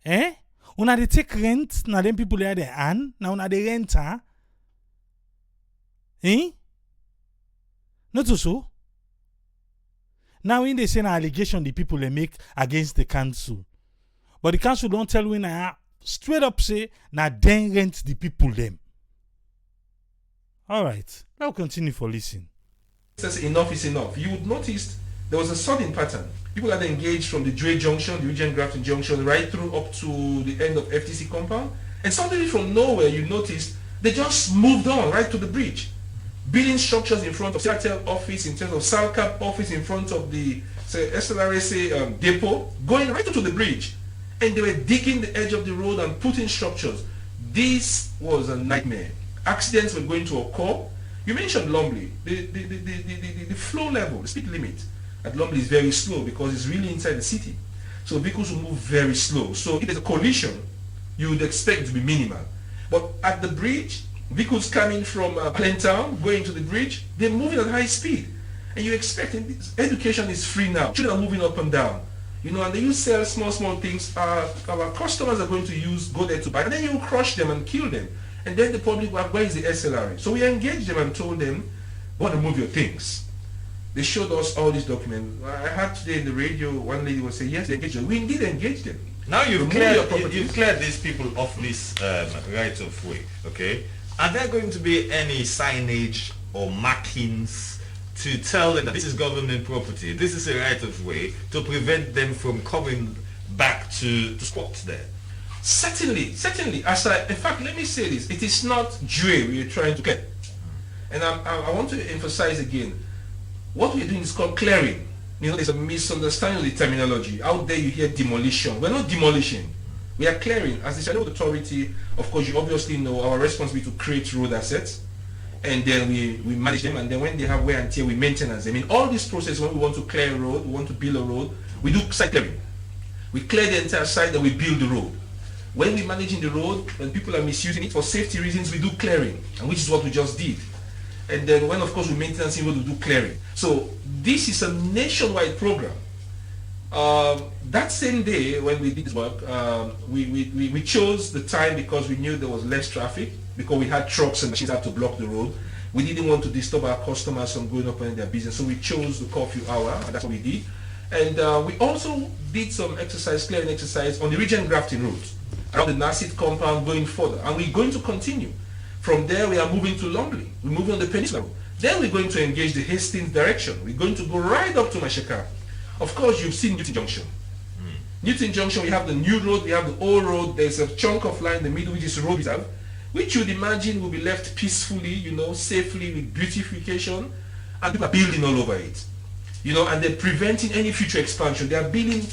Eh? Una they take rent, na them people there they earn, na una they rent, huh? Eh? Not so. Now when they say an allegation the people they make against the council. But the council don't tell we na straight up say na then rent the people them. Alright, now continue for listening. Says enough is enough. You would notice there was a sudden pattern. People had engaged from the Dre Junction, the Region Grafton Junction, right through up to the end of FTC compound. And suddenly from nowhere, you noticed they just moved on right to the bridge. Building structures in front of Seattle office, in terms of Salcap office, in front of the SLRA depot, going right to the bridge. And they were digging the edge of the road and putting structures. This was a nightmare. Accidents were going to occur. You mentioned Lumley. The flow level, the speed limit at Lumley is very slow because it's really inside the city. So vehicles will move very slow. So if there's a collision, you would expect it to be minimal. But at the bridge, vehicles coming from Town going to the bridge, they're moving at high speed. And you expect education is free now. Children are moving up and down. You know, and they use sell small things. Our customers are going to go there to buy. And then you crush them and kill them. And then the public, where is the SLRA? So we engaged them and told them, want to move your things. They showed us all these documents. I heard today in the radio, one lady was saying, yes, they engaged them. We indeed engaged them. Now you've cleared these people off this right of way, okay? Are there going to be any signage or markings to tell them that this is government property, this is a right of way, to prevent them from coming back to squat there? Certainly. In fact, let me say this. It is not Dre we are trying to get. And I want to emphasize again, what we are doing is called clearing. You know, there's a misunderstanding of the terminology. Out there you hear demolition. We're not demolishing. We are clearing. As the Shadow Authority, of course, you obviously know our responsibility to create road assets. And then we manage them. And then when they have wear and tear, we maintenance them. In all this process, when we want to clear a road, we want to build a road, we do site clearing. We clear the entire site, then we build the road. When we're managing the road, when people are misusing it for safety reasons, we do clearing, and which is what we just did. And then when, of course, we maintenance the road, we do clearing. So this is a nationwide program. That same day when we did this work, we chose the time because we knew there was less traffic, because we had trucks and machines had to block the road. We didn't want to disturb our customers from going up in their business, so we chose the curfew hour, and that's what we did. And we also did some clearing exercise on the Region Grafton route, around the Nassit compound going further. And we're going to continue. From there, we are moving to Lumley. We're moving on the Peninsula Road. Then we're going to engage the Hastings direction. We're going to go right up to Mashaka. Of course, you've seen Newton Junction. Newton Junction, we have the new road, we have the old road. There's a chunk of line in the middle, which is road reserve, which you'd imagine will be left peacefully, you know, safely, with beautification. And people are building all over it. You know, and they're preventing any future expansion. They are building,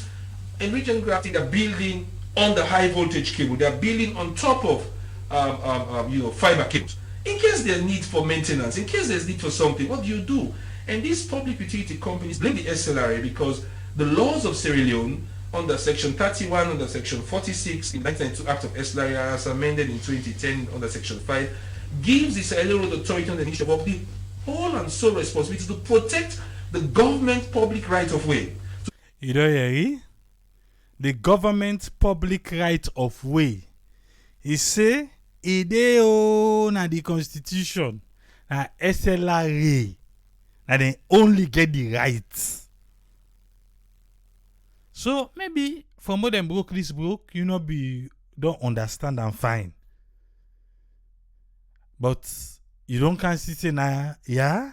in Region Grafton, they're building on the high voltage cable. They're building on top of fiber cables. In case there's need for maintenance, in case there's need for something, what do? And these public utility companies blame the SLRA because the laws of Sierra Leone under Section 31, under Section 46 in 1992 Act of SLRA as amended in 2010 under Section 5 gives the Sierra Leone Road Authority on the initiative of the whole and sole responsibility to protect the government public right of way. You know, Yeri? The government public right of way. He say, ideo na the constitution, na SLRA, na they only get the rights. So maybe for more than broke this broke, you know, don't understand and fine. But you don't consider na yeah?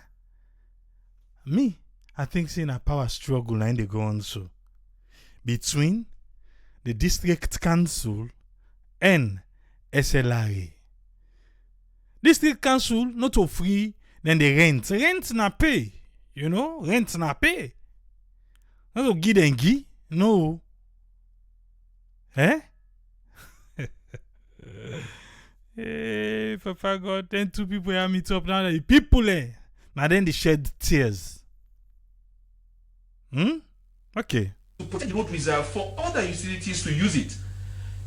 Me, I think saying a power struggle line they go on so between the district council and SLRA. District council not to free, then the rent. Rent na pay. You know, rent na pay. Not to give and give. No. Eh? Hey, Papa God, then 2 people here meet up now. The people there. Now then they shed tears. Okay. To protect the road reserve for other utilities to use it.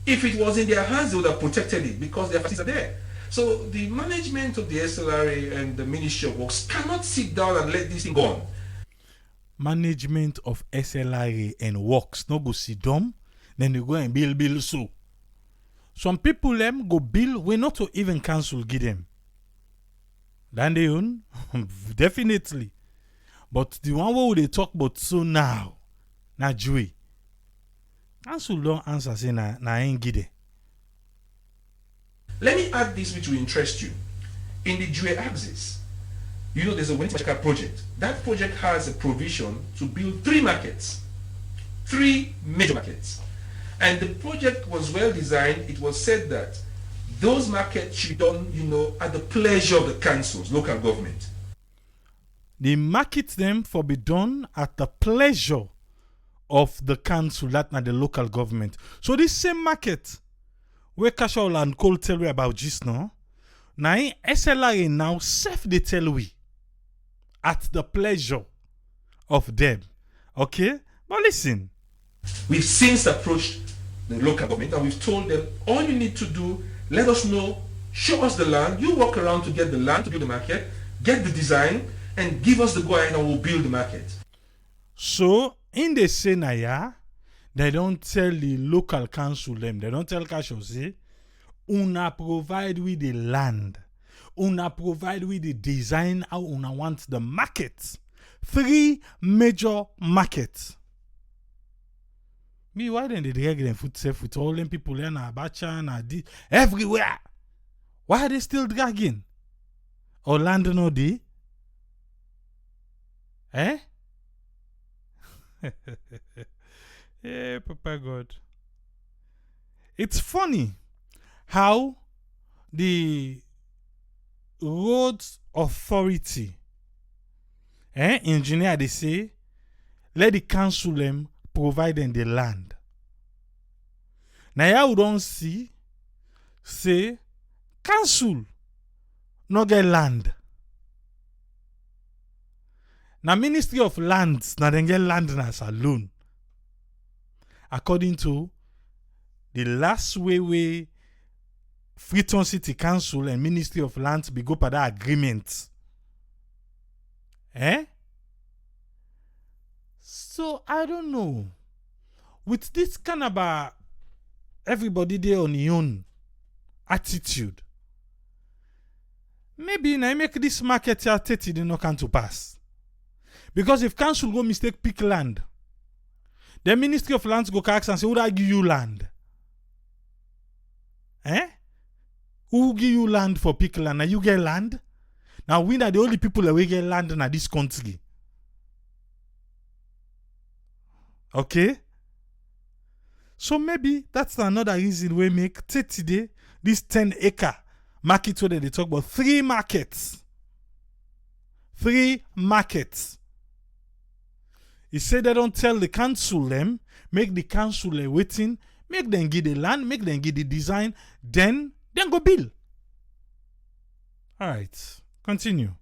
If it was in their hands, they would have protected it because their facilities are there. So the management of the SLRA and the Ministry of Works cannot sit down and let this thing go on. Management of SLRA and Works no go sit down, then they go and bill so. Some people them go bill we not to even council give them. Then they own definitely. But the one where they talk about so now Joey. Council don't answer say na ain't give them. Let me add this which will interest you. In the Jue axis, you know there's a Wentimachaka project. That project has a provision to build 3 markets. 3 major markets. And the project was well designed. It was said that those markets should be done, at the pleasure of the councils, local government. The market them for be done at the pleasure of the council, that not the local government. So this same market where Casual and Cole tell we about just now SLRA now self they tell we at the pleasure of them. Okay? But listen. We've since approached the local government and we've told them all you need to do, let us know, show us the land, you walk around to get the land to build the market, get the design, and give us the go ahead and we'll build the market. So in the scenario, they don't tell the local council them, they don't tell Casho, say, una provide with the land, una provide with the design how una want the market. 3 major markets. Me, why then they drag them foot safe with all them people there na Abacha na everywhere? Why are they still dragging? Orlando no di? Eh? Yeah, Papa God. It's funny how the roads authority, engineer, they say, let the council them provide them the land. Now, here we don't see, say, council no get land. Now, Ministry of Lands, now they get land as a loan. According to the last way Freetown City Council and Ministry of Lands be go by that agreement. So I don't know. With this kind of everybody there on your own attitude, maybe I make this market here 30 they no can to pass. Because if council go mistake pick land, the Ministry of Lands go ask and say, who give you land? Who give you land for pick land? Now you get land? Now we are the only people that will get land in this country. Okay? So maybe that's another reason we make 30 day, this 10-acre market where they talk about 3 markets. 3 markets. He said they don't tell the council them, make the council waiting, make them give the land, make them give the design, then go build. Alright, continue.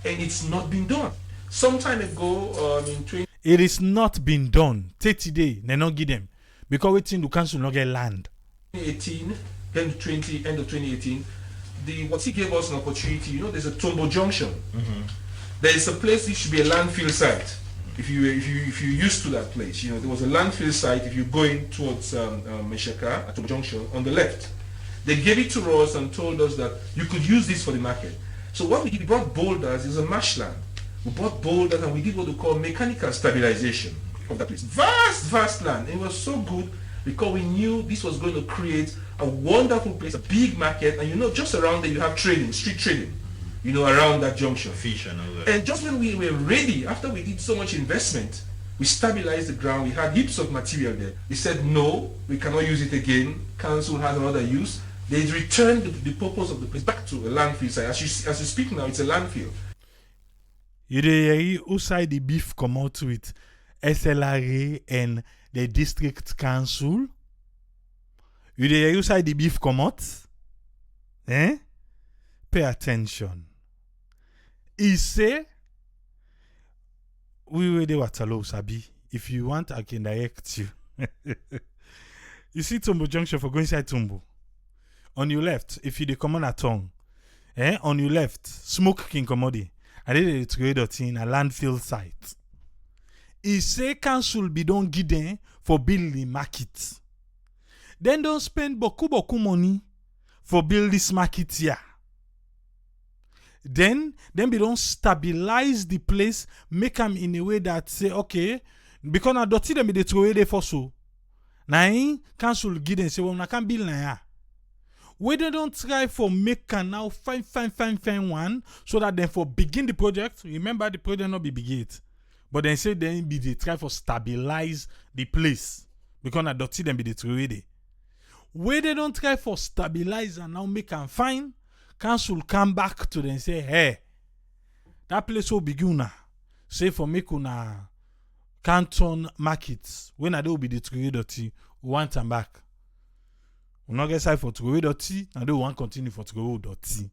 And it's not been done. Some time ago, in 20... It is not been done. 30 days, they not give them. Because waiting the council not get land. 2018, end of 2018, what he gave us an opportunity, there's a Tombo Junction. Mm-hmm. There is a place that should be a landfill site. If you used to that place, there was a landfill site. If you're going towards Meshaka at Tombo Junction on the left, they gave it to us and told us that you could use this for the market. So what we did, we brought boulders. It's a marshland. We bought boulders and we did what we call mechanical stabilization of that place. Vast land. It was so good because we knew this was going to create a wonderful place, a big market, and just around there you have trading, street trading, around that junction. Fish and all that. And just when we were ready, after we did so much investment, we stabilized the ground. We had heaps of material there. We said no, we cannot use it again. Council has another use. They returned the purpose of the place back to a landfill site. As you speak now, it's a landfill. You hear who side the beef come out with SLRA and the district council? You hear who side the beef come out? pay attention. He say, we de Watalo Sabi. If you want, I can direct you. You see Tumbo Junction for going inside Tumbo. On your left, if you dey come at tongue, on your left, smoke king commodity. I did it in a landfill site. He say council be don't give them for build the market. Then don't spend boku money for build this market here. Then we don't stabilize the place, make them in a way that say, okay, because na dirty them be they throw away there for so. Now, council give them say, well, I can't build now. Where they don't try for make now find one, so that then for begin the project, remember the project not be begin, but then say then be they try for stabilize the place, because na dirty them be they throw away there. Where they don't try for stabilize and now make and find, council come back to them and say, hey, that place will begin now. Say for make una canton markets, when I do be the tree dirty, we want them back. We not get side for tree dirty, and they want continue for tree dirty.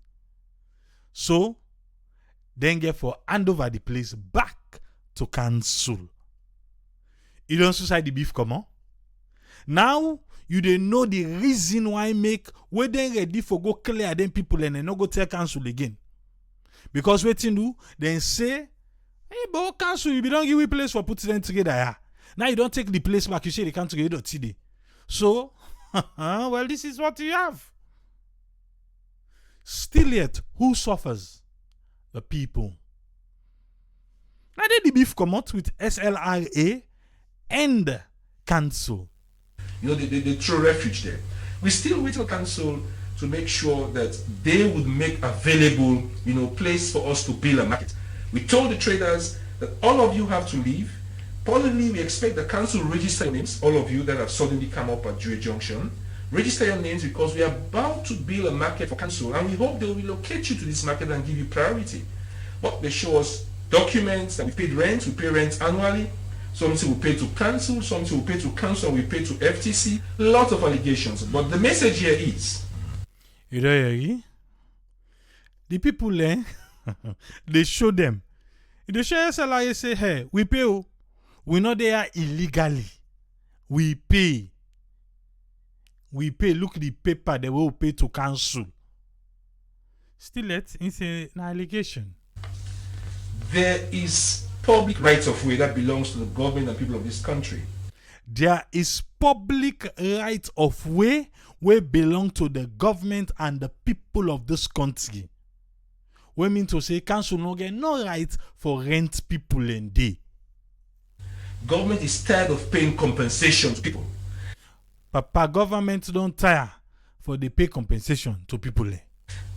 So, then get for hand over the place back to council. You don't decide the beef come on. Now, you don't know the reason why make we then ready for go clear them people and then not go tell council again. Because waiting do, then say, hey, but council, you don't give me place for putting them together. Yeah. Now you don't take the place back, you say they can't together today. So, well, this is what you have. Still yet, who suffers? The people. Now then the beef come out with SLRA and council. You know, they throw refuge there. We still wait for council to make sure that they would make available, place for us to build a market. We told the traders that all of you have to leave. Probably we expect the council register your names, all of you that have suddenly come up at Junction. Register your names because we are about to build a market for council and we hope they will relocate you to this market and give you priority. But they show us documents that we paid rent, we pay rent annually. Something we pay to council, something we pay to council, we pay to FTC. Lots of allegations. But the message here is, you know, the people they show them. They show SLRA say, hey, we pay. We're not there illegally. We pay. We pay. Look at the paper they will pay to council. Still, it's an allegation. There is public rights of way that belongs to the government and people of this country. There is public right of way where belong to the government and the people of this country. We mean to say council no get no right for rent people in day. Government is tired of paying compensation to people. Papa, government don't tire for the pay compensation to people.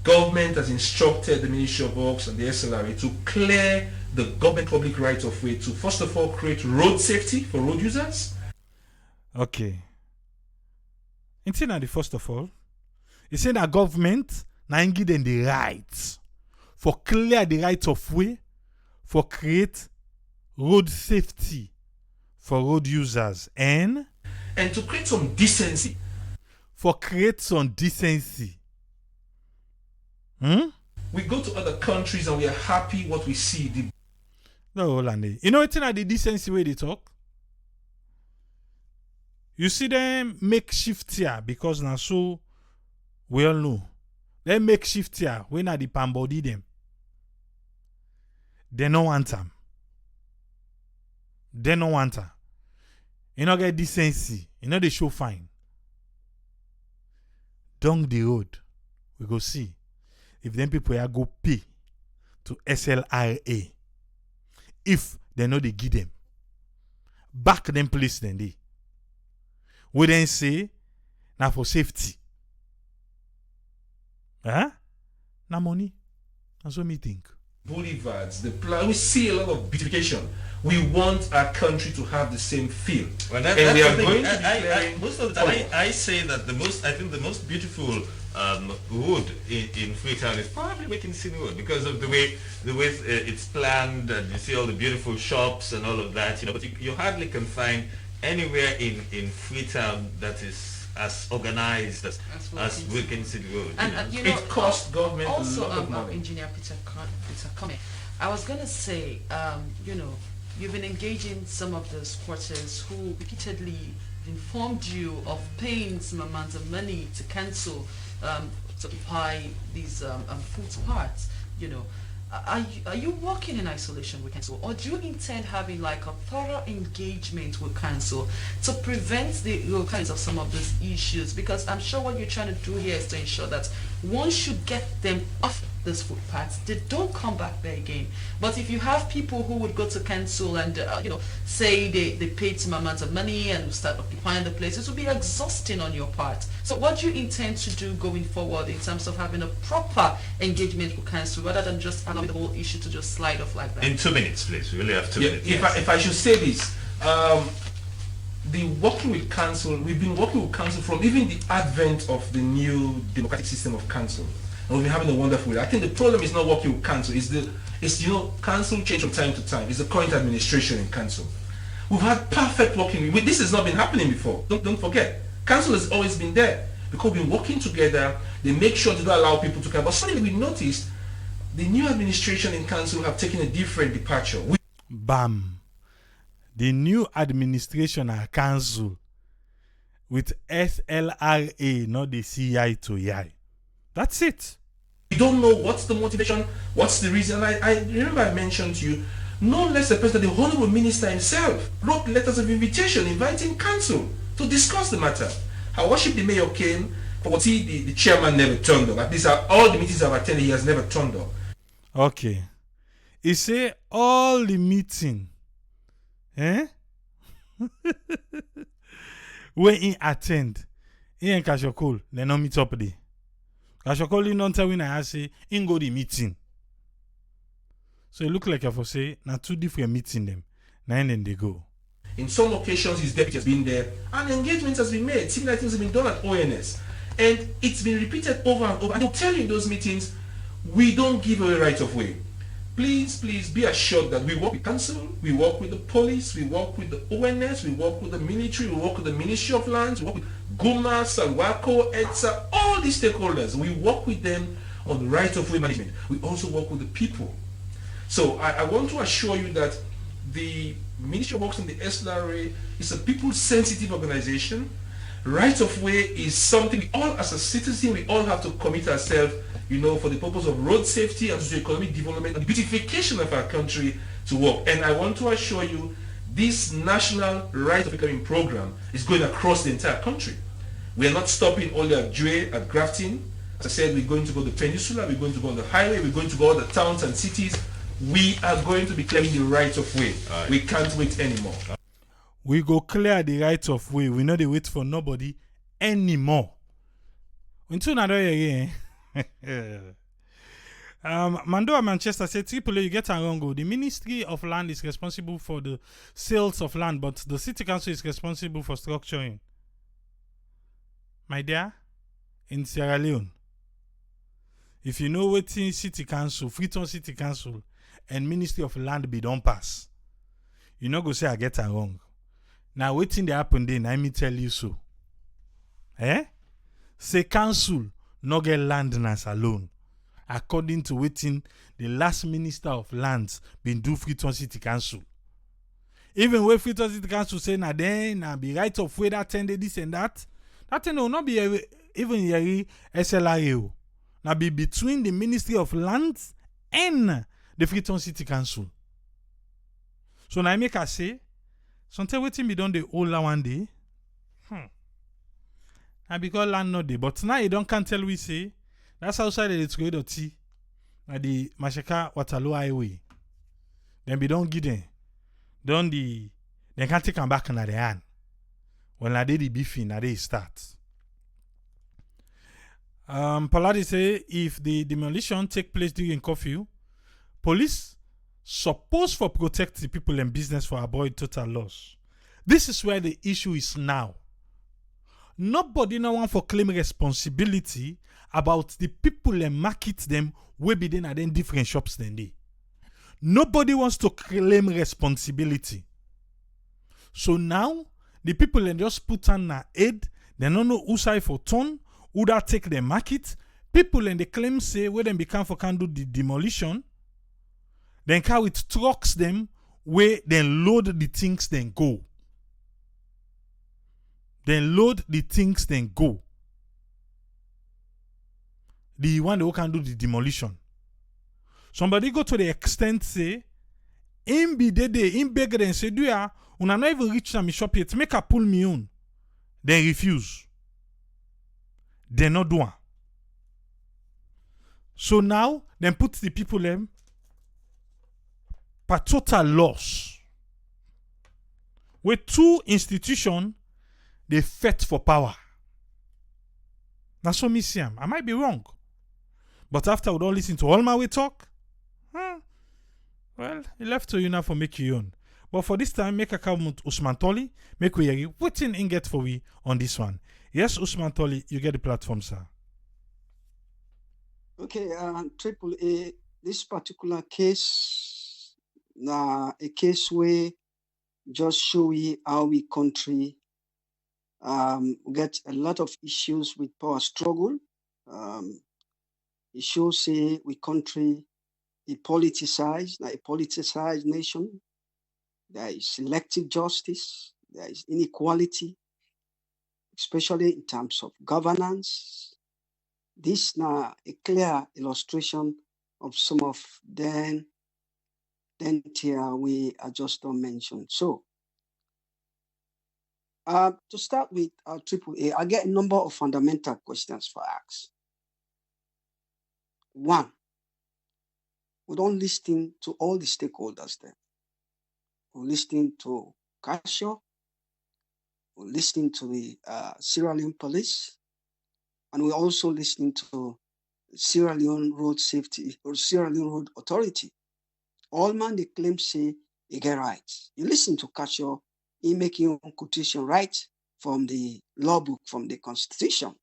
Government has instructed the Ministry of Works and the SLRA to clear the government public right of way to first of all create road safety for road users. Okay. It's in the first of all, it's in that government now give them the rights for clear the right of way for create road safety for road users and to create some decency. For create some decency. We go to other countries and we are happy what we see. No, Holland. You know it's in the decency way they talk? You see them make shift here because now so we all know. They make shift here when are the pambody them. They no want them. They no want her. You know get decency. You know they show fine. Down the road, we go see if them people are go pay to SLRA. If they know they give them. Back them place then they. We then say now for safety. Huh? Now money. That's what me think. Boulevards, the plan. We see a lot of beautification. We want our country to have the same feel. Well, and we are going to be clearing. Most of the time, I say that the most beautiful road in Freetown is probably Wickinson Road because of the way it's planned, and you see all the beautiful shops and all of that. But you hardly can find anywhere in Freetown that is as organized as Wilkin City Road. And it costs government also, a lot of money. Engineer Peter Kome, I was going to say, you've been engaging some of the squatters who repeatedly informed you of paying some amounts of money to cancel to buy these footpaths. Are you working in isolation with council, or do you intend having like a thorough engagement with council to prevent the recurrence of some of these issues? Because I'm sure what you're trying to do here is to ensure that once you get them off these footpaths, they don't come back there again. But if you have people who would go to council and say they paid some amount of money and start occupying the place, it will be exhausting on your part. So what do you intend to do going forward in terms of having a proper engagement with council rather than just allowing the whole issue to just slide off like that? In 2 minutes, please. We really have 2 minutes. If I should say this, the working with council, we've been working with council from even the advent of the new democratic system of council. And we've been having a wonderful way. I think the problem is not working with council. Council change from time to time. It's the current administration in council. We've had perfect working. This has not been happening before. Don't forget. Council has always been there because we've been working together. They make sure they don't allow people to come. But suddenly we noticed the new administration in council have taken a different departure. Bam. The new administration at council with SLRA, not the CI to YI. That's it. We don't know what's the motivation, what's the reason. I remember I mentioned to you, no less the person, the Honorable Minister himself wrote letters of invitation inviting council to discuss the matter. Her Worship the Mayor came, but the chairman never turned up. At least all the meetings I've attended, he has never turned up. Okay. He say all the meeting, when he attend, he and Kashokol, they don't meet up there. Kashokol don't tell when I say, he go the meeting. So it look like I for say, now 2 different meeting them. Now and then they go. In some occasions, his deputy has been there, and engagement has been made. Similar things have been done at ONS. And it's been repeated over and over. And I'll tell you in those meetings, we don't give away right of way. Please be assured that we work with council, we work with the police, we work with the ONS, we work with the military, we work with the Ministry of Lands, we work with Guma, Salwako, ETSA, all these stakeholders. We work with them on the right of way management. We also work with the people. So I want to assure you that the Ministry of Works and the SLRA is a people-sensitive organization. Right of way is something we all, as a citizen, we all have to commit ourselves, for the purpose of road safety and socio-economic development and beautification of our country to work. And I want to assure you, this national right of way program is going across the entire country. We are not stopping only at Jue, at Grafton. As I said, we're going to go to the peninsula, we're going to go on the highway, we're going to go all the towns and cities. We are going to be clearing the right of way. Right. We can't wait anymore. We go clear the right of way. We not wait for nobody anymore. Until another year. Mando of Manchester said, Triple, you get it wrong. The Ministry of Land is responsible for the sales of land, but the City Council is responsible for structuring. My dear, in Sierra Leone, if you know what City Council, Freetown City Council, and Ministry of Land be don't pass, you not go say I get it wrong. Now waiting they happen then, I me tell you so. Say council no get landness alone. According to waiting the last Minister of Lands been do Freetown City Council. Even when Freetown City Council say na then na be right of way that tended this and that thing will not be even here SLRA. Now be between the Ministry of Lands and the Freetown City Council. So now I make her say, something waiting be done the older one day. And because land not there. But now you can't tell we say, that's outside of the Tsugoidoti, at the Mashaka Waterloo Highway. Then be don't give them. They can't take them back in the hand. When I did the beefing, I did start. Paladi say, if the demolition take place during curfew, police supposed for protect the people and business for avoid total loss. This is where the issue is now. Nobody no want for claim responsibility about the people and market them way be then at them different shops than they. Nobody wants to claim responsibility. So now the people and just put on a aid, They don't know who side for turn, who that take the market. People and they claim say where them become for can do the demolition. Then car with trucks them where then load the things then go. Then load the things then go. The one who can do the demolition. Somebody go to the extent say, him be him beg and say, do ya, una not even reach me shop yet, make a pull me on. Then refuse. They not do one. So now, then put the people them per total loss. With two institutions, they fight for power. That's what me see. I might be wrong. But after we don't listen to all my way talk, well, it left to you now for make you own. But for this time, make a come with Usman Toli, make we hear what in get for we on this one. Yes, Usman Toli, you get the platform, sir. Okay, Triple A, this particular case, a case where just show we how we country get a lot of issues with power struggle. It shows say we country a politicized nation. There is selective justice. There is inequality, especially in terms of governance. This now a clear illustration of some of them here we are just don't mention. So, to start with Triple A, I get a number of fundamental questions for ask. One, we don't listen to all the stakeholders there. We listen to Casio, we listen to the Sierra Leone police, and we also listen to Sierra Leone Road Safety or Sierra Leone Road Authority. All man they claim say they get rights. You listen to Casio, he making quotation right from the law book, from the constitution.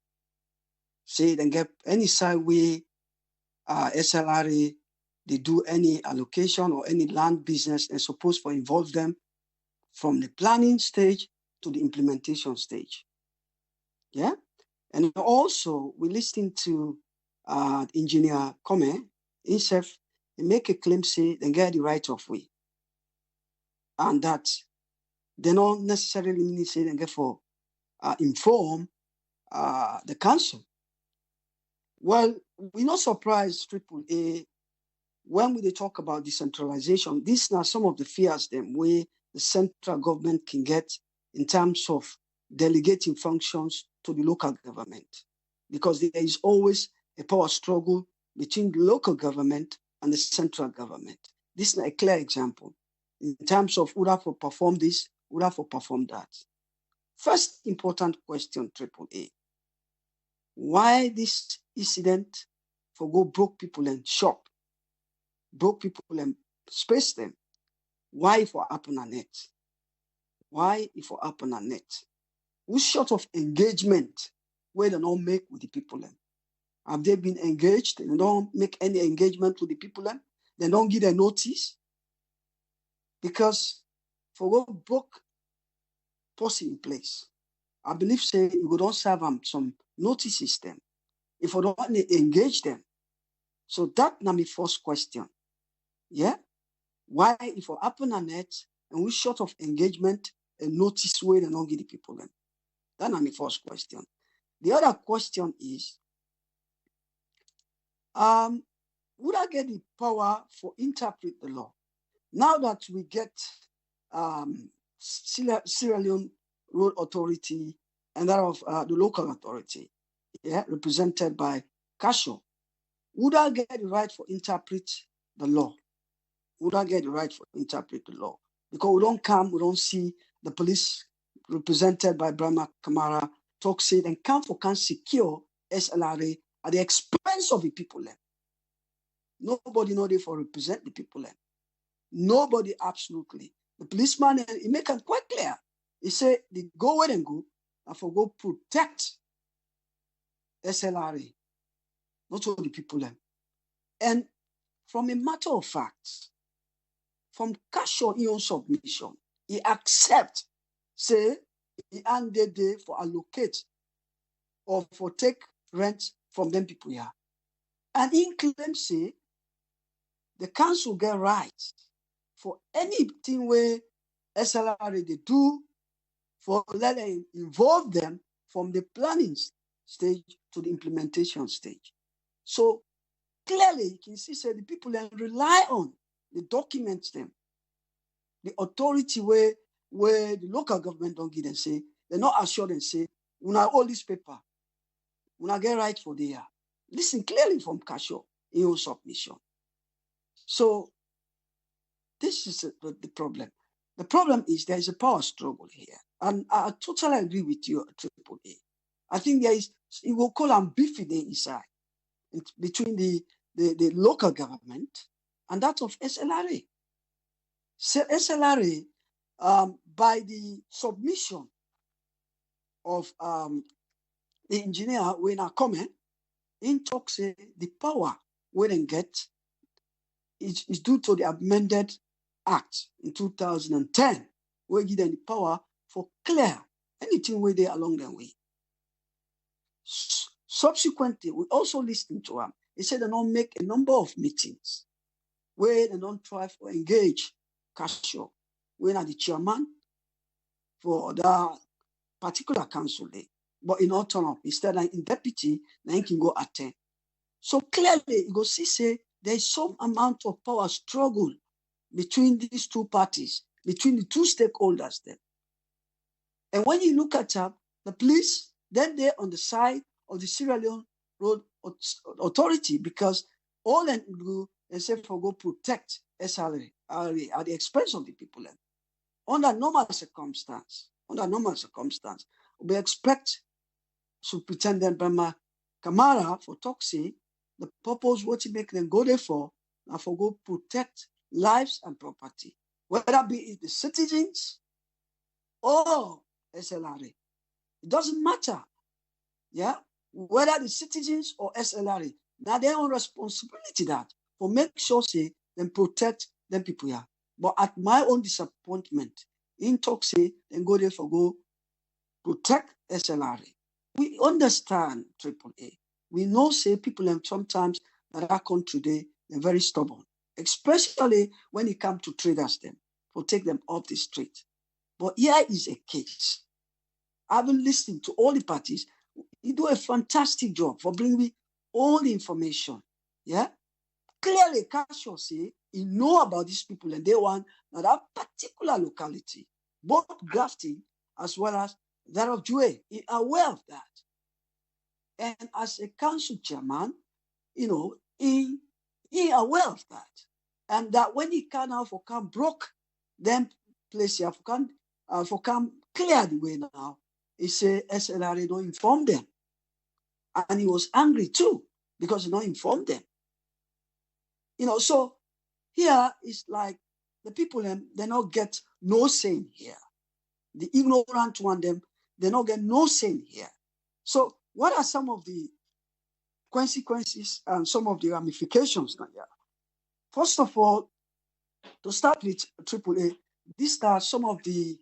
Say they get any side way SLRA, they do any allocation or any land business and supposed to involve them from the planning stage to the implementation stage. Yeah? And also, we listen to Engineer Come, himself, he make a claim, say, they get the right of way. And that they don't necessarily mean say they get for inform the council. Well, we're not surprised, Triple A, when we talk about decentralization, these are some of the fears them where the central government can get in terms of delegating functions to the local government. Because there is always a power struggle between the local government and the central government. This is a clear example in terms of who have to perform this, who have to perform that. First important question, Triple A. Why this incident for go broke people and shop, broke people and space them? Why if for happen on net? Why if for happen on net? What sort of engagement where they don't make with the people them? Have they been engaged? They don't make any engagement with the people them? They don't give a notice? Because for what broke policy in place, I believe say you don't serve them some notice system. If you don't engage them. So that na my first question. Yeah? Why if you happen on net and we sort of engagement and notice where they don't give the people them? That's my first question. The other question is, would I get the power for interpret the law? Now that we get Sierra Leone Road Authority and that of the local authority, yeah, represented by Casio, would I get the right for interpret the law? Would I get the right for interpret the law? Because we don't see the police represented by Brahma Kamara talk say and can secure SLRA at the expense of the people. Nobody know they for represent the people. Nobody absolutely. The policeman, he make it quite clear. He say they go where and go and for go protect SLRA, not all the people. And from a matter of fact, from Casio in own submission, he accept, say, he handed there for allocate or for take rent from them people here. And in claim say the council get rights for anything where SLRA they do for let them involve them from the planning stage to the implementation stage. So clearly you can see say the people then rely on the documents them, the authority where the local government don't give them say, they're not assured and say, when I all this paper, when I get right for the year. Listen clearly from Casio in your submission. So this is the problem. The problem is there is a power struggle here. And I totally agree with you, AAA. I think there is, you will call them beefy there inside between the local government and that of SLRA. So SLRA, by the submission of the engineer when I comment, in talks the power we then get is due to the amended act in 2010, where give them the power for clear anything where they along the way. Subsequently, we also listened to them. He said they don't make a number of meetings where they don't try to engage Casio, when are the chairman for the particular council day, but in all turn up. Instead, in deputy, then he can go attend. So clearly, you go see say there is some amount of power struggle between these two parties, between the two stakeholders there. And when you look at the police, then they're on the side of the Sierra Leone Road Authority, because all they do is say for go protect SLRA at the expense of the people. Under normal circumstance, we expect Superintendent Bama Kamara for Toxi, the purpose what he make them go there for, and for go protect lives and property, whether be it the citizens or SLRA. It doesn't matter, yeah, whether the citizens or SLRA. Now their own responsibility that for make sure say them protect them people here. But at my own disappointment, in talk say then go there for go protect SLRA. We understand AAA. We know say people and sometimes that our country they're very stubborn, especially when it comes to traders them, for take them off the street. But here is a case. I've been listening to all the parties. You do a fantastic job for bringing me all the information. Yeah? Clearly, Casio say he know about these people and they want that particular locality, both grafting as well as that of Jue. He aware of that. And as a council chairman, you know, he aware of that. And that when he can now for come broke them place here, for come clear the way now, he say SLRA don't inform them. And he was angry too, because he don't inform them. You know, so here is like the people they not get no say here. The ignorant one them, they not get no say here. So what are some of the consequences and some of the ramifications now here? First of all, to start with AAA, these are some of the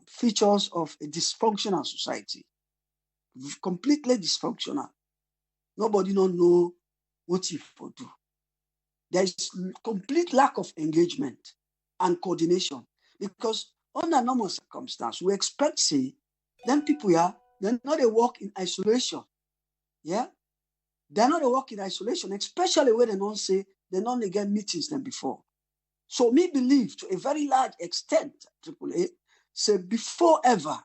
features of a dysfunctional society. Completely dysfunctional. Nobody don't know what you for do. There is complete lack of engagement and coordination, because under normal circumstances, we expect say them people here, they're not a work in isolation. Yeah? They're not a work in isolation, especially when they don't say they don't get meetings than before. So me believe to a very large extent, AAA, say before ever,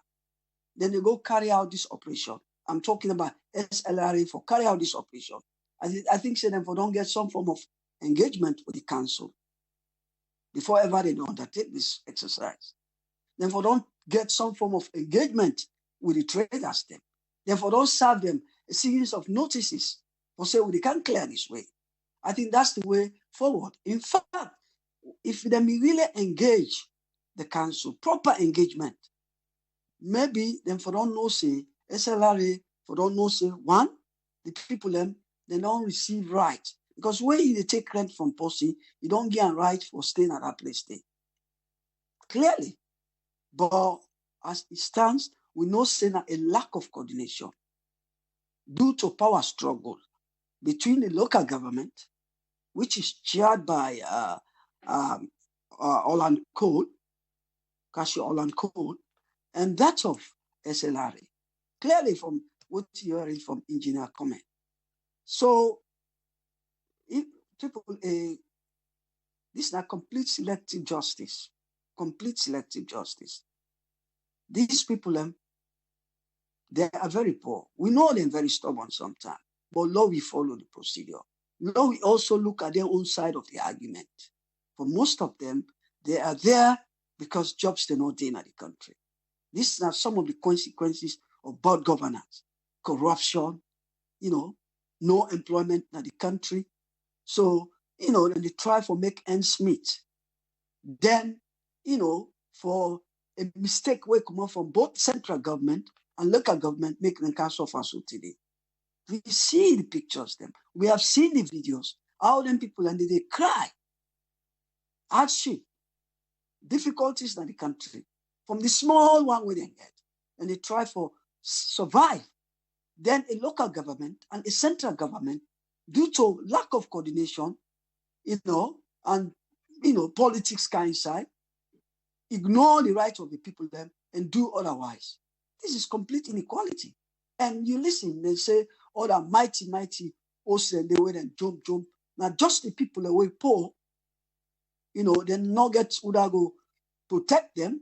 then they go carry out this operation. I'm talking about SLRA for carry out this operation. I think say them for don't get some form of engagement with the council before ever they don't undertake this exercise. Then for don't get some form of engagement with the traders them. Therefore don't serve them a series of notices for say, well, they can't clear this way. I think that's the way forward. In fact, if they really engage the council, proper engagement, maybe them for don't know say SLRA for don't know say one, the people them they don't receive right. Because when you take rent from Posse, you don't get a right for staying at that place there. Clearly. But as it stands, we know say a lack of coordination due to power struggle between the local government, which is chaired by Olan Cole, Cashew Olan Cole, and that of SLRA. Clearly from what you're hearing from Engineer Comment. So, if people, this is not complete selective justice. Complete selective justice. These people, they are very poor. We know they're very stubborn sometimes, but Lord, we follow the procedure. Lord, we also look at their own side of the argument. For most of them, they are there because jobs they're not in the country. These are some of the consequences of bad governance, corruption, no employment in the country. So, and they try for make ends meet. Then, for a mistake will come out from both central government and local government, make them can't suffer so today. We see the pictures them. We have seen the videos. How them people and they cry. Hardship, difficulties in the country. From the small one we didn't get. And they try for survive. Then a local government and a central government, due to lack of coordination, and politics kind side, ignore the rights of the people then and do otherwise. This is complete inequality. And you listen, they say, oh, that mighty, also they went and jump. Now just the people that were poor, the nuggets would go protect them,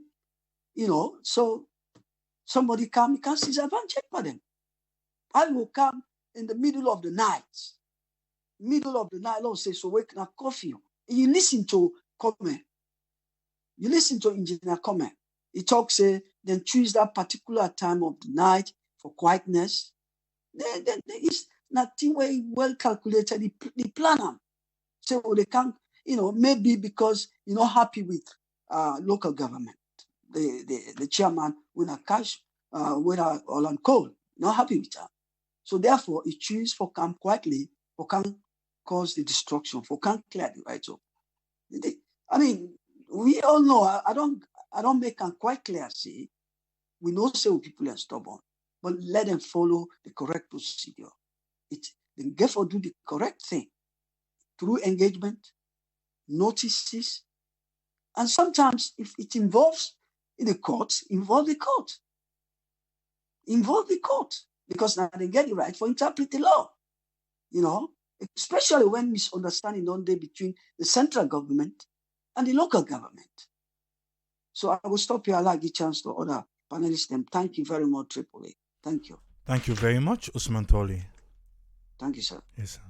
so somebody come, you can't seize advantage for them. I will come in the middle of the night. Lord say, so wake up coffee. And you listen to comment. You listen to Engineer comment. He talks, then choose that particular time of the night for quietness. Then there is nothing very well calculated. The plan them. So they can't, maybe because you're not happy with local government. The chairman with a cash, with a Olan Cole, not happy with that. So therefore, he choose for come quietly, for can cause the destruction, for can clear the right up. I mean, we all know. I don't make them quite clear. See, we know say people are stubborn, but let them follow the correct procedure. Then therefore do the correct thing through engagement, notices, and sometimes if it involves in the courts, involve the court. Because now they get it right for interpret the law. Especially when misunderstanding don't there between the central government and the local government. So I will stop here. I'll give a chance to other panelists. Thank you very much, AAA. Thank you. Thank you very much, Usman Toli. Thank you, sir. Yes, sir.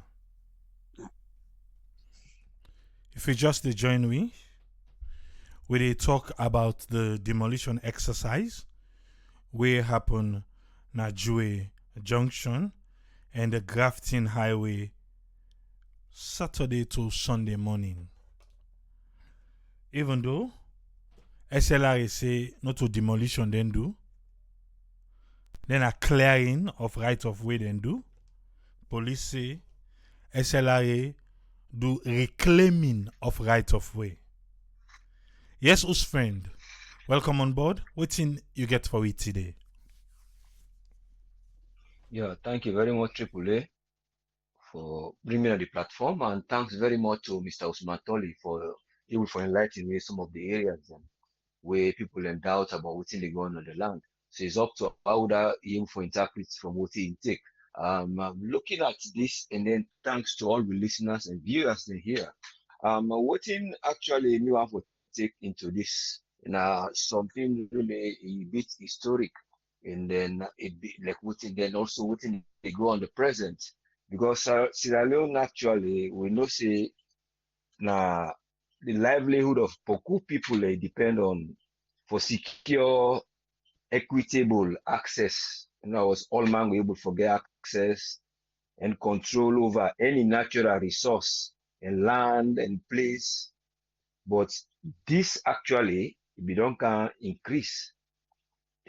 Yeah. If you just join me, we talk about the demolition exercise where happen na Junction and the Grafton Highway Saturday to Sunday morning. Even though SLRA say not to demolition then do, then a clearing of right of way then do. Police say SLRA do reclaiming of right of way. Yes, us friend, welcome on board. What's in you get for it today? Yeah, thank you very much, AAA, for bringing me on the platform, and thanks very much to Mr. Usman Toli for enlightening me some of the areas where people in doubt about what's in the going on the land. So it's up to how that able for interpret from what he take. I'm looking at this, and then thanks to all the listeners and viewers in here. What in actually you have to take into this, something really a bit historic. And then it be like then also within they go on the present, because Sierra Leone actually we know say now the livelihood of Poku people depend on for secure equitable access. Was all man were able to get access and control over any natural resource and land and place, but this actually we don't can increase.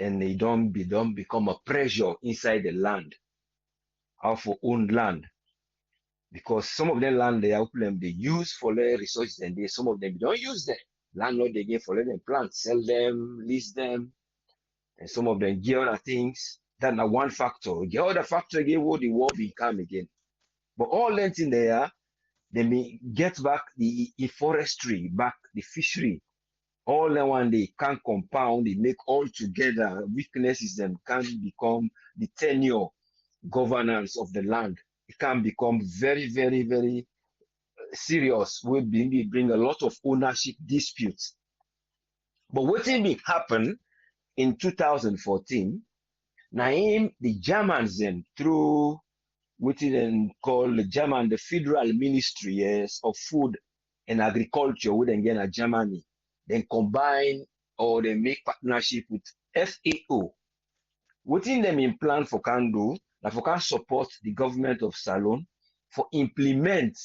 And they don't become a pressure inside the land, or for owned land, because some of the land they use for their resources, and some of them don't use them. Landlord they get for them plant, sell them, lease them, and some of them get other things. That's not one factor. The other factor again, what the war become again. But all that in there, they may get back the forestry, back the fishery. All that one they can compound, they make all together weaknesses them can become the tenure governance of the land. It can become very, very, very serious. Will bring a lot of ownership disputes. But what did happen in 2014? Naim the Germans then through what they call the Federal Ministry, yes, of Food and Agriculture, we then get Germany, then combine or they make partnership with FAO. What in them in plan for can do, that for can support the government of Salon for implement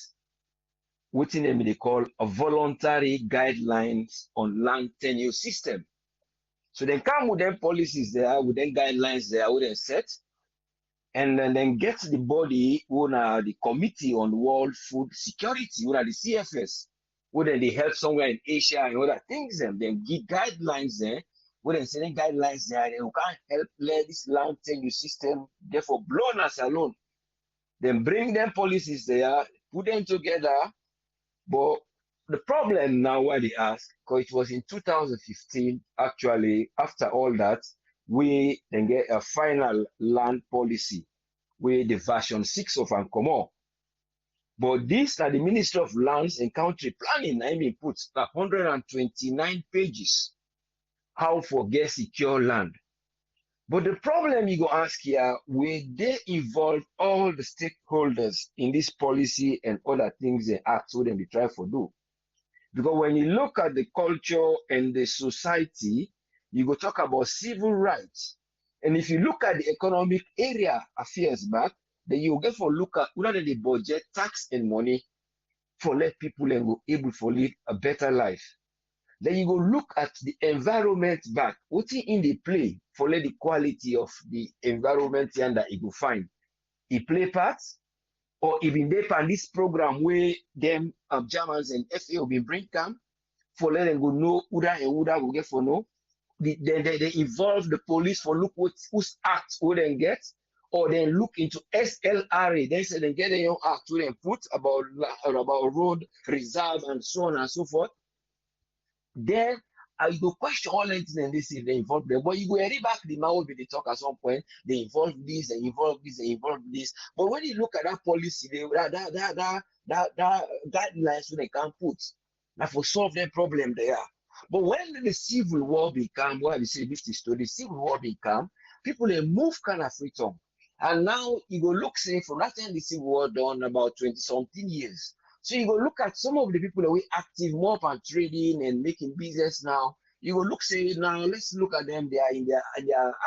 what in them they call a voluntary guidelines on land tenure system. So they come with them policies there, with them guidelines there, with them set, and then get the body, the Committee on World Food Security, the CFS, where they help somewhere in Asia and other things, and then give guidelines there, where they send guidelines there, and who can't help let this land tenure system, therefore blown us alone. Then bring them policies there, put them together, but the problem now why they ask, because it was in 2015, actually, after all that, we then get a final land policy with the version 6 of Ancomo. But this that the Ministry of Lands and Country Planning, I mean, puts 129 pages, how for get secure land. But the problem you go ask here, will they involve all the stakeholders in this policy and other things they act so then they try to do? Because when you look at the culture and the society, you go talk about civil rights. And if you look at the economic area affairs back, then you get for look at whether the budget, tax and money for let people and go able to live a better life. Then you go look at the environment back. What's in the play for let the quality of the environment and that you go find. It play parts. Or even they plan this program where them Germans and FAO will bring come for let them go know Uda and Uda will get for no. They involve the police for look whose act will then get, or then look into SLRA. Then say they get a young act to then put about road reserve and so on and so forth. Then I go question all things and this if they involve them. But you go read back the man will be the talk at some point. They involve this, they involve this, they involve this. But when you look at that policy, that guidelines they can put now for solve their problem there. But when the civil war become, what we say this story, the civil war become, people they move kind of freedom. And now you go look say from that time the civil war done about 20-something years. So you go look at some of the people that we active more on trading and making business now. You go look say now let's look at them. They are in their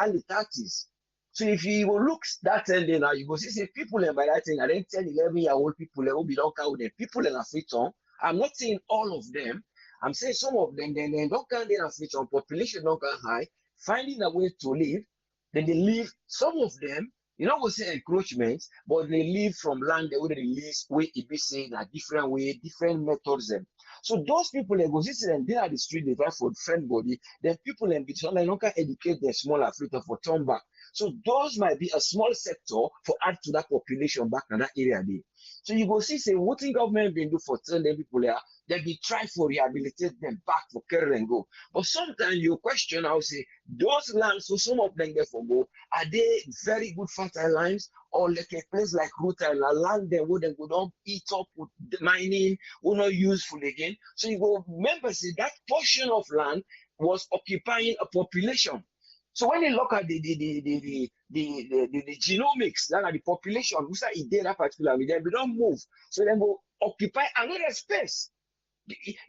early 30s. So if you go look that time now you go see people and by that thing I then 10, 11-year-old people that will be don't count them people in Africa. I'm not saying all of them. I'm saying some of them they don't count in Africa. Population don't count high. Finding a way to live. Then they live. Some of them. You know, we say encroachment, but they live from land they already lease, way it be saying a different way, different methods. Them. So those people they go see them, they are the street, they try for friend body, then people and be they don't can educate their small Africa for turn back. So those might be a small sector for add to that population back in that area there. So you go see say what the government been do for turn them people there, they be try for rehabilitate them back for carry and go. But sometimes you question, I'll say, those lands, so some of them therefore go, are they very good fertile lands or like a place like Ruta and land there where they go don't eat up with the mining, will not useful again. So you go remember say that portion of land was occupying a population. So when you look at the genomics, that are the population, who say it did that particular, they don't move. So they will occupy another space.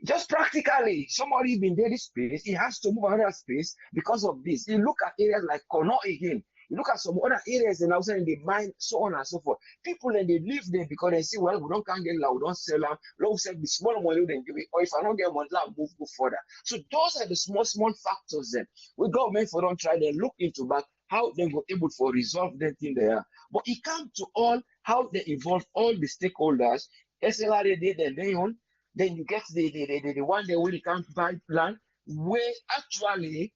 Just practically, somebody been there this space, he has to move another space because of this. You look at areas like Kono again. You look at some other areas and outside in the mine, so on and so forth. People and they live there because they say, well, we don't can't get land, we don't sell them. Long said the small money then give it, or if I don't get money, I'll move go further. So those are the small factors then. We government for don't try then look into back how they were able to resolve that thing there. But it comes to all how they involve all the stakeholders. SLRA did and Leone. Then you get the one that really can't buy land, where actually,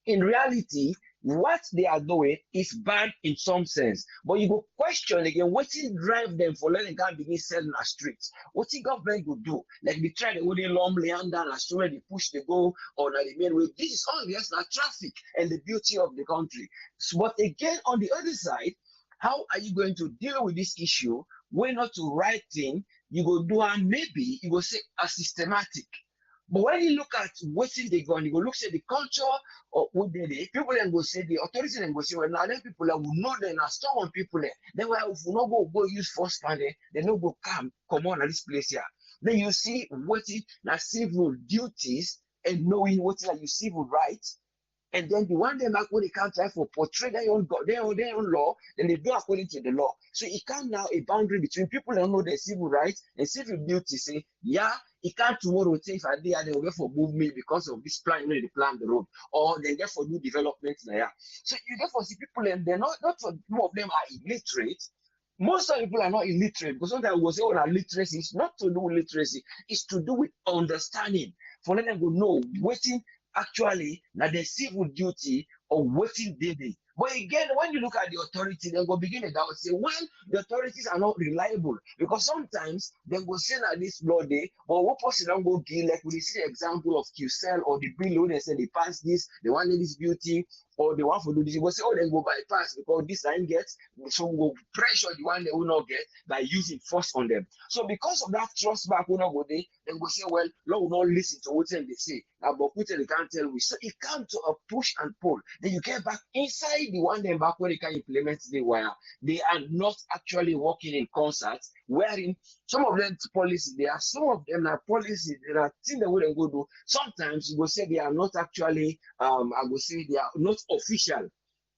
in reality, what they are doing is bad in some sense. But you go question again, what will drive them for letting them begin selling the streets? What the government will do? Like they try to hold a long land down as soon as they push the go on the main way. This is all just not traffic and the beauty of the country. So, but again, on the other side, how are you going to deal with this issue? When not to right thing, you go do and maybe you go say a systematic. But when you look at what's they go, you go look at the culture of what they do, people then go say, the authorities then go say, well, now then people that will know them are strong on people there. Then if we not go use force pan there, they no go come on at this place here. Then you see what is civil duties and knowing what is your civil rights. And then the one them back when they can't try for portray their own law, then they do according to the law. So it can't now a boundary between people that know their civil rights and civil duties. Say, yeah, it can't tomorrow say if I did they will get for move me because of this plan, they plan the road, or they get for new development there. So you get for see people and they're not for some of them are illiterate. Most of the people are not illiterate because sometimes we say, oh, literacy is not to do with literacy, it's to do with understanding. For let them go know waiting. Actually, now the civil duty of waiting daily. But again, when you look at the authority, they go begin that would say, well, the authorities are not reliable because sometimes they go say that this law day, but what person don't go give, like we see the example of QCell or the bill, they say they pass this, they want this beauty, or they want to do this, you go say, oh, they go bypass because this line gets, so we go pressure the one they will not get by using force on them. So because of that trust back will not go there, they go say, well, law will not listen to what they say. Now, but they can't tell we. So it comes to a push and pull. Then you get back inside the one them back where they can implement the wire. They are not actually working in concert, wherein some of them policy, there are some of them are policy, there are things that we don't go do. Sometimes you go say they are not actually, I go say they are not official.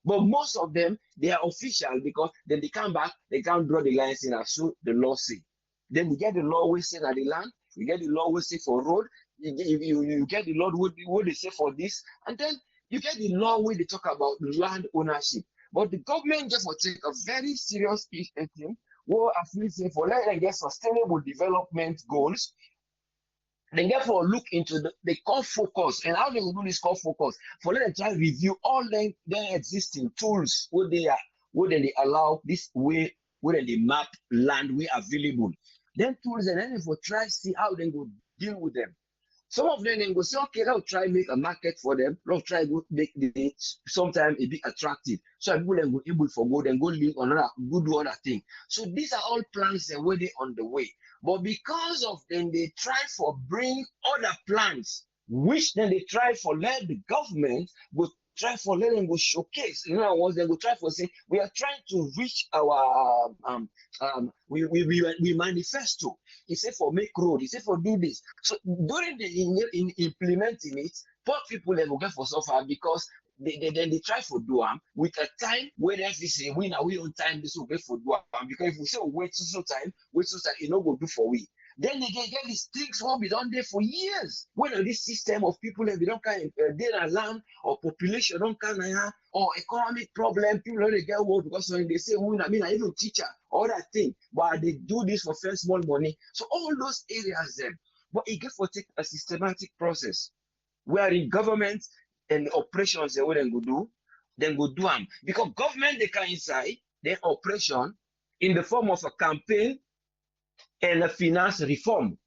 But most of them, they are official because then they come back, they can't draw the lines in as so the law say. Then we get the law we say at the land, we get the law we say for road, you get the law what they say for this, and then you get the law where they talk about land ownership. But the government just will take a very serious thing, where as we say for let them get sustainable development goals. Then therefore look into the core focus and how they will do this core focus. For let them try to review all their existing tools where they allow this way, where they map land way available. Then tools and then for try to see how they will deal with them. Some of them then go say, okay, let's try make a market for them. Let's try to make the sometimes a bit attractive. So people then go able for go, then go live on another good do other thing. So these are all plans that were they on the way. But because of them, they try for bring other plans, which then they try for let the government go try for let them go showcase. In other words, they go try for say we are trying to reach our we manifesto. He said for make road, he said for do this. So during the in implementing it, poor people they will get for suffer because they try for do with a time where they say we now we on time this will get for do because if we say wait so time, it no go do for we. Then they get these things won't be done there for years. When this system of people they don't kind data land or population don't kind or economic problem, people don't get work because when they say I mean I even teacher all that thing, but they do this for first small money. So all those areas then, but it gets for take a systematic process wherein government and the operations they wouldn't go do, then go do them because government they can inside their operation in the form of a campaign and a finance reform.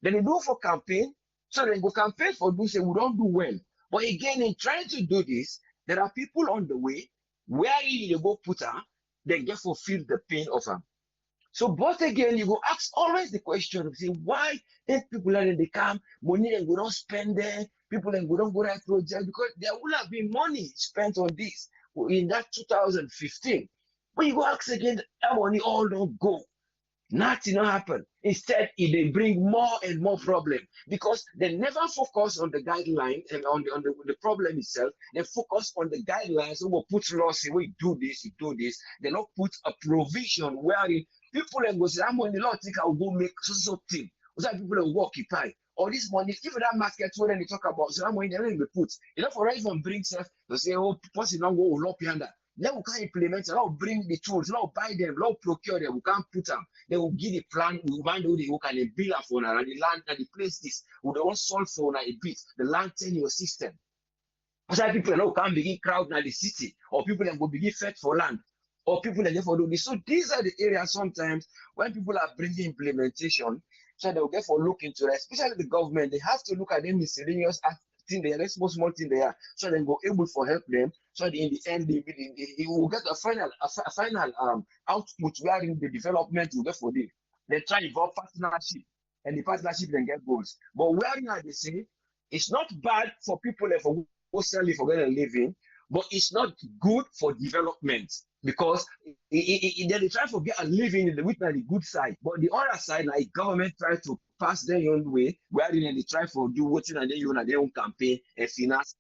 Then they do for campaign, so they go campaign for do say we don't do well. But again, in trying to do this, there are people on the way where you go put her, they get fulfill the pain of them. So, but again, you go ask always the question of say why then people are they come, money and we don't spend there, people and we don't go that project because there will have been money spent on this in that 2015. But you go ask again, that money all don't go. Nothing will happen. Instead, they bring more and more problem because they never focus on the guideline and on the problem itself. They focus on the guidelines. So we'll put laws, say, we do this, you do this. They don't put a provision where people and go say, I'm on the law, think I'll go make so thing. So people will occupy. Or this money, even that market where they talk about, so that money they don't even put. You know, for even bring stuff to say, oh, person don't go low yonder. Then we can implement it, now bring the tools, now buy them, now procure them, we can't put them. Then we'll give the plan, we'll find out who can build a phone and the land and the place this. We don't solve for a bit, the land tenure system. That's why people now can begin crowd in the city, or people that go begin fetch for land, or people that for do this. So these are the areas sometimes when people are bringing implementation, so they will get for look into it, especially the government. They have to look at them miscellaneous thing they are, small thing they are, so they go able for help them. So in the end, they will get a final output wherein the development will get for them. They try to involve partnership, and the partnership then get goals. But wherein they say it's not bad for people that for go sell it for get a living, but it's not good for development because they try to get a living in the with the good side, but the other side, like government try to pass their own way, wherein they try to do what in their own campaign and finance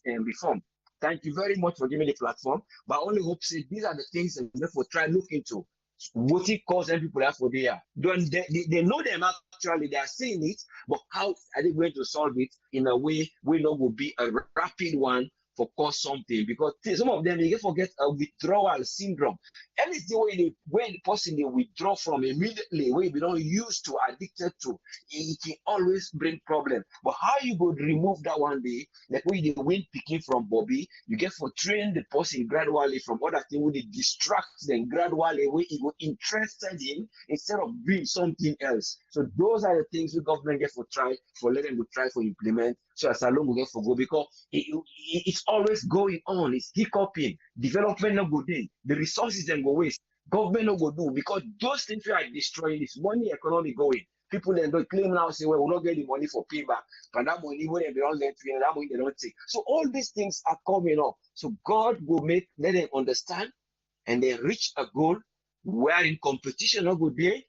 and reform. Thank you very much for giving me the platform. But I only hope say these are the things that we therefore try look into. What it causes them people have for there. They know them actually, they are seeing it, but how are they going to solve it in a way we know will be a rapid one for cause something? Because some of them they forget a withdrawal syndrome. Anything when the person they withdraw from immediately, where we don't used to addicted to, it can always bring problem. But how you go remove that one day, like when they win picking from Bobby, you get for train the person gradually from other things where they distract them gradually where he go interested in instead of doing something else. So those are the things the government get for try for let them go try for implement. So as long we get for go because it's always going on. It's hiccuping. Development no go in. The resources then go waste. Government no go do because those things we are destroying this money economy going. People then don't claim now say well we don't get the money for payback, but that money when they don't let you, that money they don't take. So all these things are coming up. So God will let them understand and they reach a goal where in competition no go there.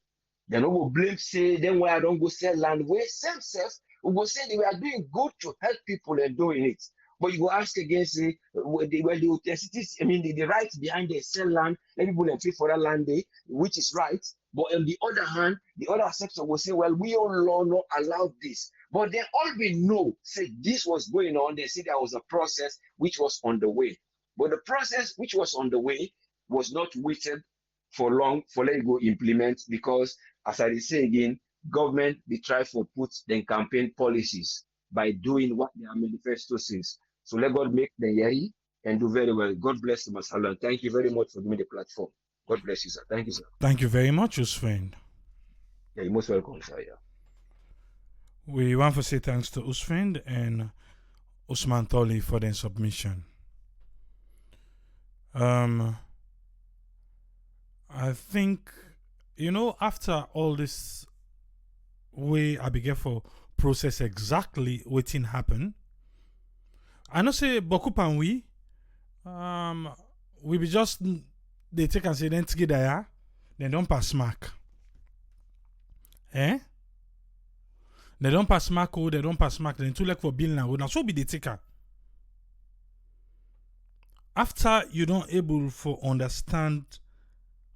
They no go blame say then why I don't go sell land where same self. We will say they are doing good to help people and doing it. But you go ask again, say, the authorities, I mean, the right behind the sell land, let people pay for that land day, which is right. But on the other hand, the other sector will say, well, we all law not allowed this. But they all we know, say this was going on. They say there was a process which was on the way. But the process which was on the way was not waited for long for let it go implement because, as I say again, government they try to put their campaign policies by doing what their manifesto says. So let God make them hear and do very well. God bless you, Masala. Thank you very much for giving me the platform. God bless you, sir. Thank you, sir. Thank you very much, Usfriend. Yeah, you're most welcome, sir. Yeah. We want to say thanks to Usfriend and Usman Toli for their submission. I think, after all this way I began for process exactly what happen. I know say Bokup and we be just they take and say then together, then don't pass mark. They don't pass mark, they don't pass mark, then too like for bill now. Now so be the taker. After you don't able for understand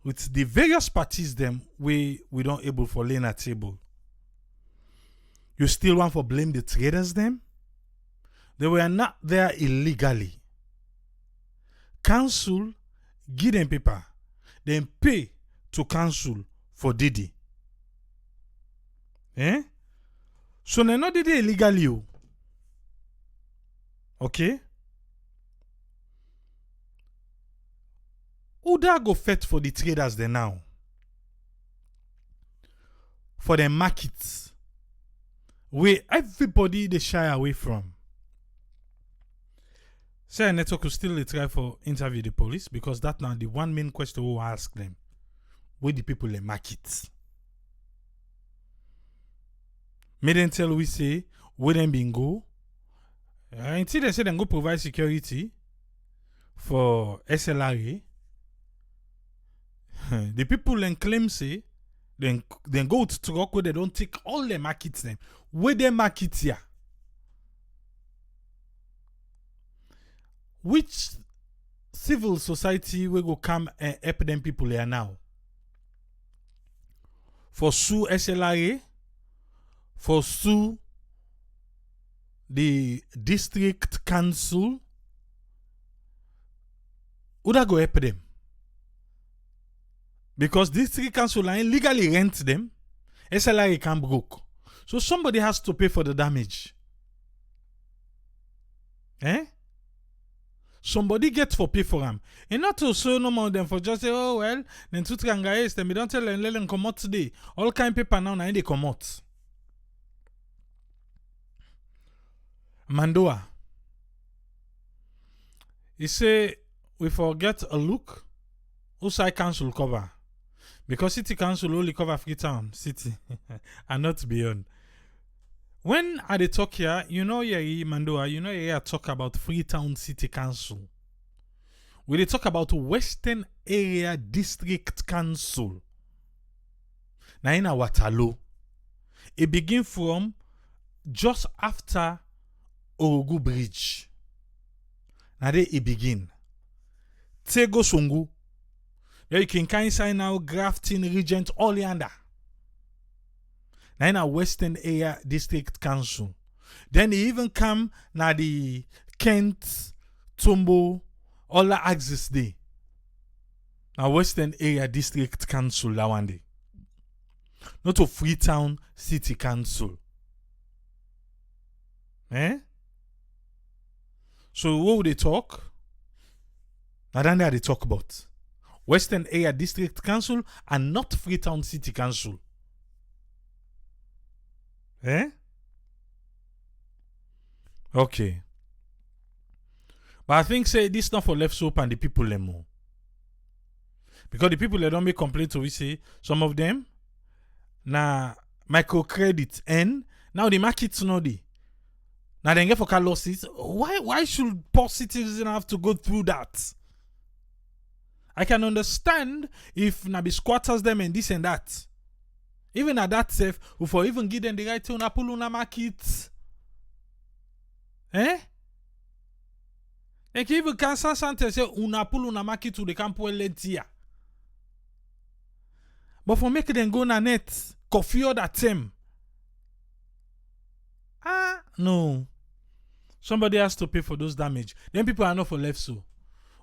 with the various parties them we don't able for laying a table. You still want to blame the traders them? They were not there illegally. Council give them paper. Then pay to council for Didi. So they not did it illegally. Okay? Who da go fet for the traders then now? For the markets. Where everybody they shy away from. Say network will still try for interview the police because that now the one main question we will ask them. Where the people they market? May them tell we say where them been go. Until they say they go provide security for SLRA. The people then claim say then go to Turoko, they don't take all the markets them. Where they market here? Which civil society will go come and help them people here now? For sue SLRA, for sue the district council, who that go help them? Because district council line legally rent them, SLRA can broke. So somebody has to pay for the damage. somebody get for pay for them. And not to so no more than for just say, oh well, then two guys, then we don't tell them let them come out today. All kind of paper now they come out. Mandoa. He say we forget a look. Outside council cover. Because city council only cover Freetown City and not beyond. When I talk here, you know, Mandoa, you know, I talk about Freetown City Council. We they talk about Western Area District Council. Now in Waterloo, it begin from just after Orugu Bridge. Now there it begin. Tego Songu. There you can kind sign now Grafton Regent Oleander. Now in a Western Area District Council. Then they even come na the Kent, Tombo, all the axis day. Now Western Area District Council that one day. Not to Freetown City Council. Eh? So what would they talk? Now then they talk about Western Area District Council and not Freetown City Council. Eh? Okay. But I think say this not for left soap and the people them more. Because the people that don't make complaint to we say some of them na microcredit and now the market's not there. Now they get for car losses. Why should poor citizens have to go through that? I can understand if na be squatters them and this and that. Even at that safe, we for even give them the right to pull on a market. Eh? They can even cancel something say una pull on a market to the camp well here. But for make them go na net, coffee or that them. No. Somebody has to pay for those damage. Then people are not for left so.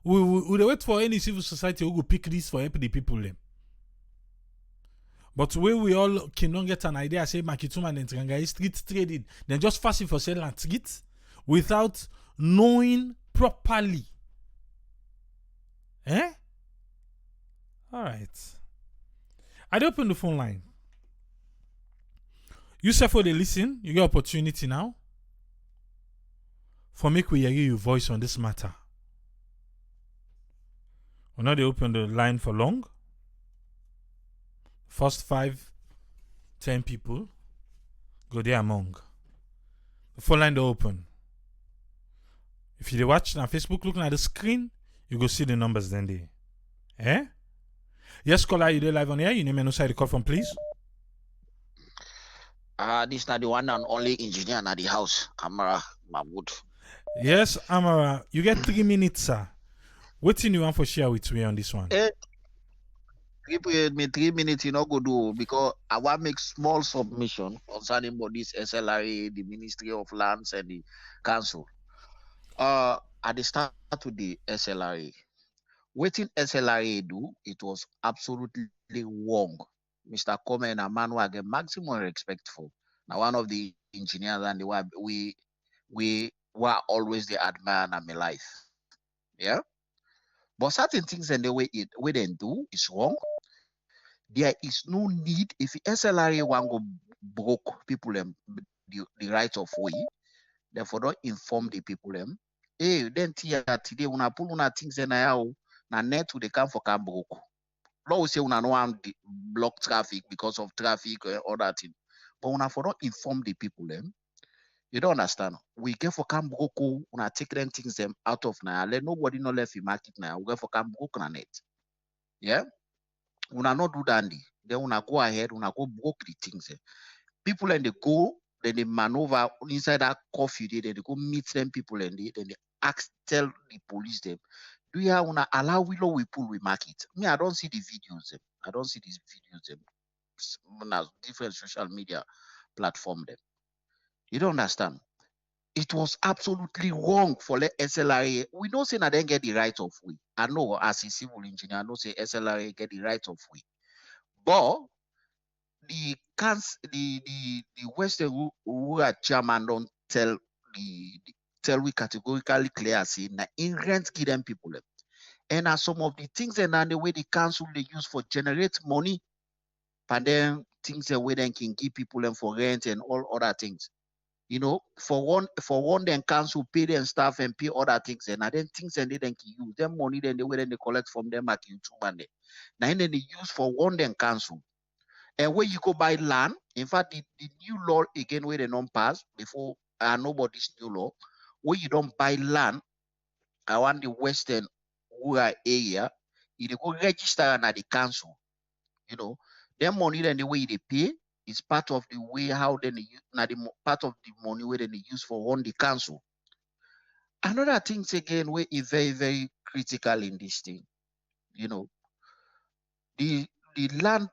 We wait for any civil society who will pick this for help the people them. But where we all cannot get an idea, say Makituma and Tranga is street trading, then just fast for sale and street without knowing properly. Eh? Alright. I'd open the phone line. You say for the listen, you get opportunity now. For make we hear your voice on this matter. We're not open the line for long. First 5-10 people go there among. The phone line door open. If you watch on Facebook looking at the screen, you go see the numbers then there. Eh? Yes, caller, you there live on air. You name and side the call from, please. This is not the one and only engineer at the house, Amara Mahmoud. Yes, Amara, you get 3 minutes, sir. What thing you want for share with me on this one? Give me 3 minutes, you know, go do because I want to make small submission concerning about this SLRA, the Ministry of Lands and the Council. At the start of the SLRA, what in SLRA do, it was absolutely wrong. Mr. Komen and man were maximum respectful. Now one of the engineers and we were always the admire in my life. Yeah. But certain things and the way they do is wrong. There is no need if SLRA want go broke people the right of way. Therefore, don't inform the people them. Hey, then today when I pull on things and na net to the come for can broke. Law say una no want block traffic because of traffic or that thing. But when I for don't inform the people them, you don't understand. We get for can broke una take them things them out of now. Let nobody no left in market now. We get for can broke na net. Yeah. Una not do that. Then una go ahead, una go broke the things. People and they go, then they maneuver inside that coffee, then they go meet them people and then they ask, tell the police them, do you wanna allow we pull we market? Me, I don't see the videos. I don't see these videos on different social media platform them. You don't understand. It was absolutely wrong for the SLRA. We don't say that they get the right of way. I know as a civil engineer, I know say SLRA get the right of way. But the Western rural chairman don't tell tell we categorically clear say na in rent give them people. And as some of the things and the way the council they use for generate money, and then things the way they can give people them for rent and all other things. You know, for one then council pay them staff and pay other things, and then things and they then can use them money then the way then they collect from them at you money. Now then they use for one then council. And where you go buy land, in fact, the new law again where they don't pass before nobody's new law, where you don't buy land around the western rural area, you dey go register at the council. You know, their money then the way they pay is part of the way how then they use part of the money where they use for run the council. Another things again where is very, very critical in this thing, you know, the land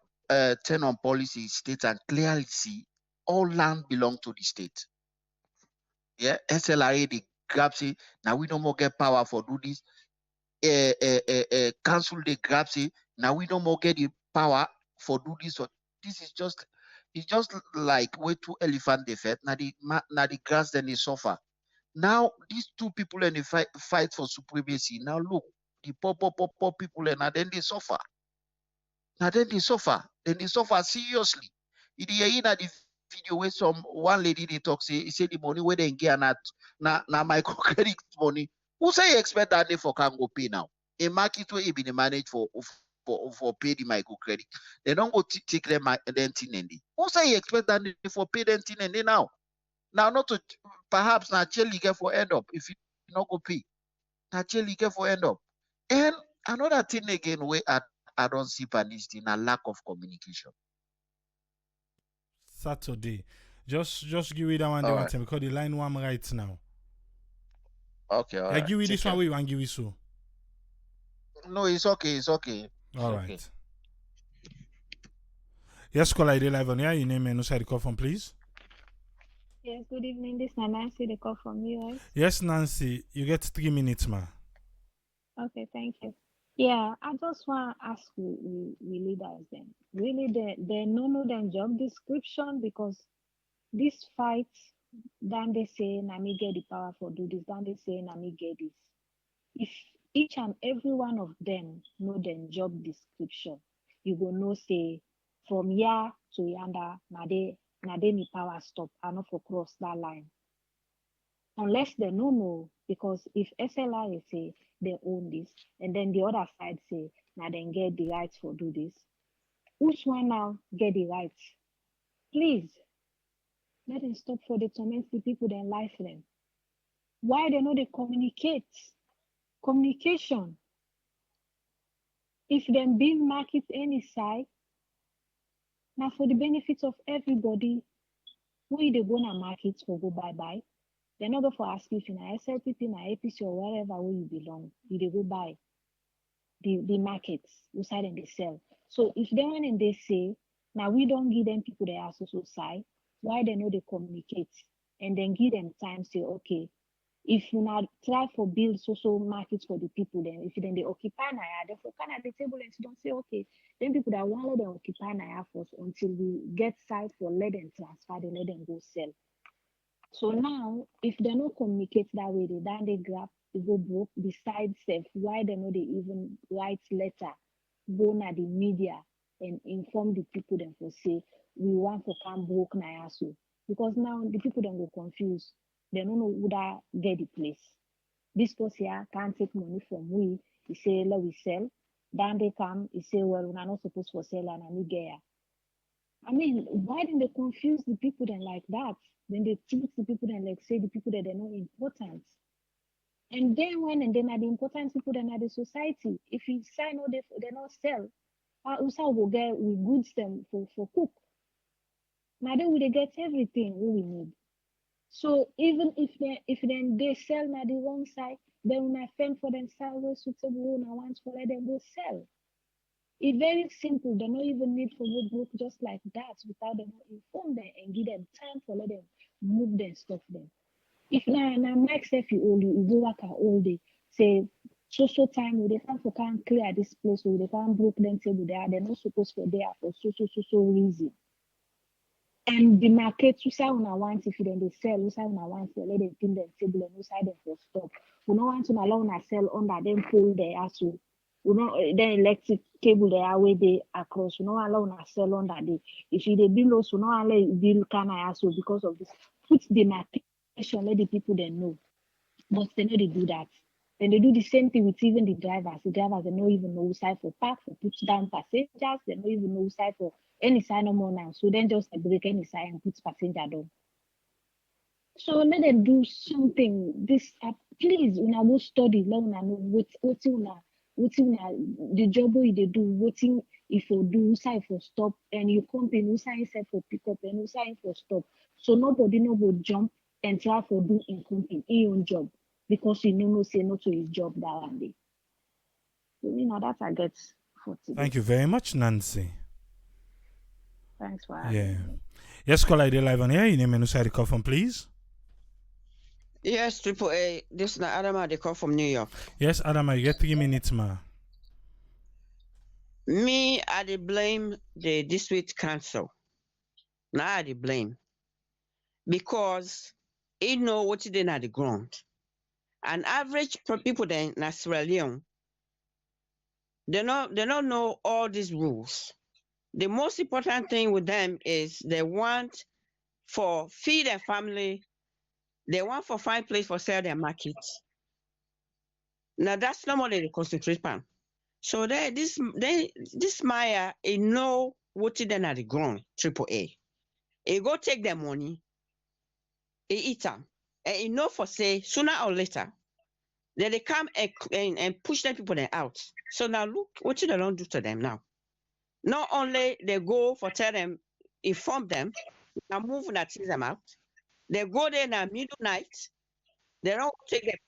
tenure policy states and clearly see all land belong to the state. Yeah, SLRA they grab say now we no more get power for do this. Council they grab say now we no more get the power for do this. Or this is just it's just like where two elephant they fed now the grass then they suffer. Now these two people and they fight for supremacy. Now look, the poor people and then they suffer. Now then they suffer. Then they suffer seriously. In the video where some one lady they talk say the money where they get na microcredit money. Who say you expect that they for can go pay now? A market where it be managed for pay the microcredit. They don't go take them then tinendy. Who say you expect that they for pay them tinendy now? Now not to perhaps now jelly get for end up if you not go pay. Now jelly get for end up. And another thing again where I don't see this thing a lack of communication. Saturday. Just give me that one day one time because the line one right now. Okay, all I right. give you this one where you want give you so. No, it's okay, it's okay. All right. Yes, call ID live on here. Your name and who call from, please. Yes, good evening. This is Nancy, the call from US. Yes, Nancy, you get 3 minutes, ma. Okay, thank you. Yeah, I just want to ask we leaders then. Really, they know their job description because this fight, then they say, na me get the power for do this, then they say, na me get this. If each and every one of them know their job description, you go know say from here to yonder, na they me power stop. I not for cross that line. Unless they know, because if SLRA say they own this, and then the other side say now they get the rights for do this, which one now get the rights? Please, let them stop for the torment the people then life them. Why they know they communicate? Communication. If them build market any side, now for the benefit of everybody, who they go na market for go bye. They're not going to ask you if you're SLPP, na APC, or wherever where you belong. You they go buy the markets, inside and they sell. So if they want and they say, now we don't give them people they are so side, why they know they communicate? And then give them time, say, okay, if you not try for build social markets for the people, then if then they occupy Naya, therefore can at the table and don't say, okay, then people that want let them occupy Naya first until we get site for let them transfer, they let them go sell. So now, if they don't communicate that way, they grab, they go broke. Besides, why they know they even write letter, go na the media and inform the people then for say we want to come broke na so because now the people then go confused. They don't know who that get the place. This person here can't take money from we. He say let we sell. Then they come. He say well we're not supposed to sell and we get. I mean, why didn't they confuse the people then like that? Then they treat the people then like say the people that they're not important. And then are the important people that are the society. If you sign all they not sell, also will get we goods them for cook. Now then we get everything we need. So even if they sell na the wrong side, they will not fend for themselves where suitable and want for let them go sell. It's very simple. They don't even need for good group just like that without them inform them and give them time for let them move them, stop them. If now Mike say if you go work all day, say so time they can't clear this place or they can't broke them table there, they're not supposed to there for so reason. and the market who say una want if then they sell, who say una want sell, let them pin them table and who say them for stop. We don't want to allow una sell under them pole there so we don't then electric cable there where they across. We don't allow una sell under the if you they bill us, we don't allow bill can I so because of this. Put the marcation, let the people then know. But they know they do that. Then they do the same thing with even the drivers. The drivers they don't even know who side for park for put down passengers. They don't even know who side for any sign no more now. So then just break any sign and put passenger down. So let them do something. This please, una go study. Let una know what the job wey they do. Wetin if you do who side for stop and you company who side for pick up and who side for stop. So nobody no go jump and try for do in company in own job because you know say no to his job that one day. So that I get for today. Thank you very much, Nancy. Thanks for having me. Yes, call ID live on here. Your name and who side the call from, please. Yes, AAA. This is Adama, they call from New York. Yes, Adama, you get 3 minutes, ma. Me, I dey blame the district council. Now I dey blame. Because he know what they at the ground. An average people then in Sierra Leone, they don't know all these rules. The most important thing with them is they want for feed their family. They want for find place for sell their market. Now that's not what they concentrate on. So this Maya, he know what they at the ground. AAA. He go take their money. He eat them, and he know for say sooner or later, then they come and push them people then out. So now look what they don't do to them now. Not only they go for tell them, inform them, now move and tease them out. They go there in the middle night. They don't take them.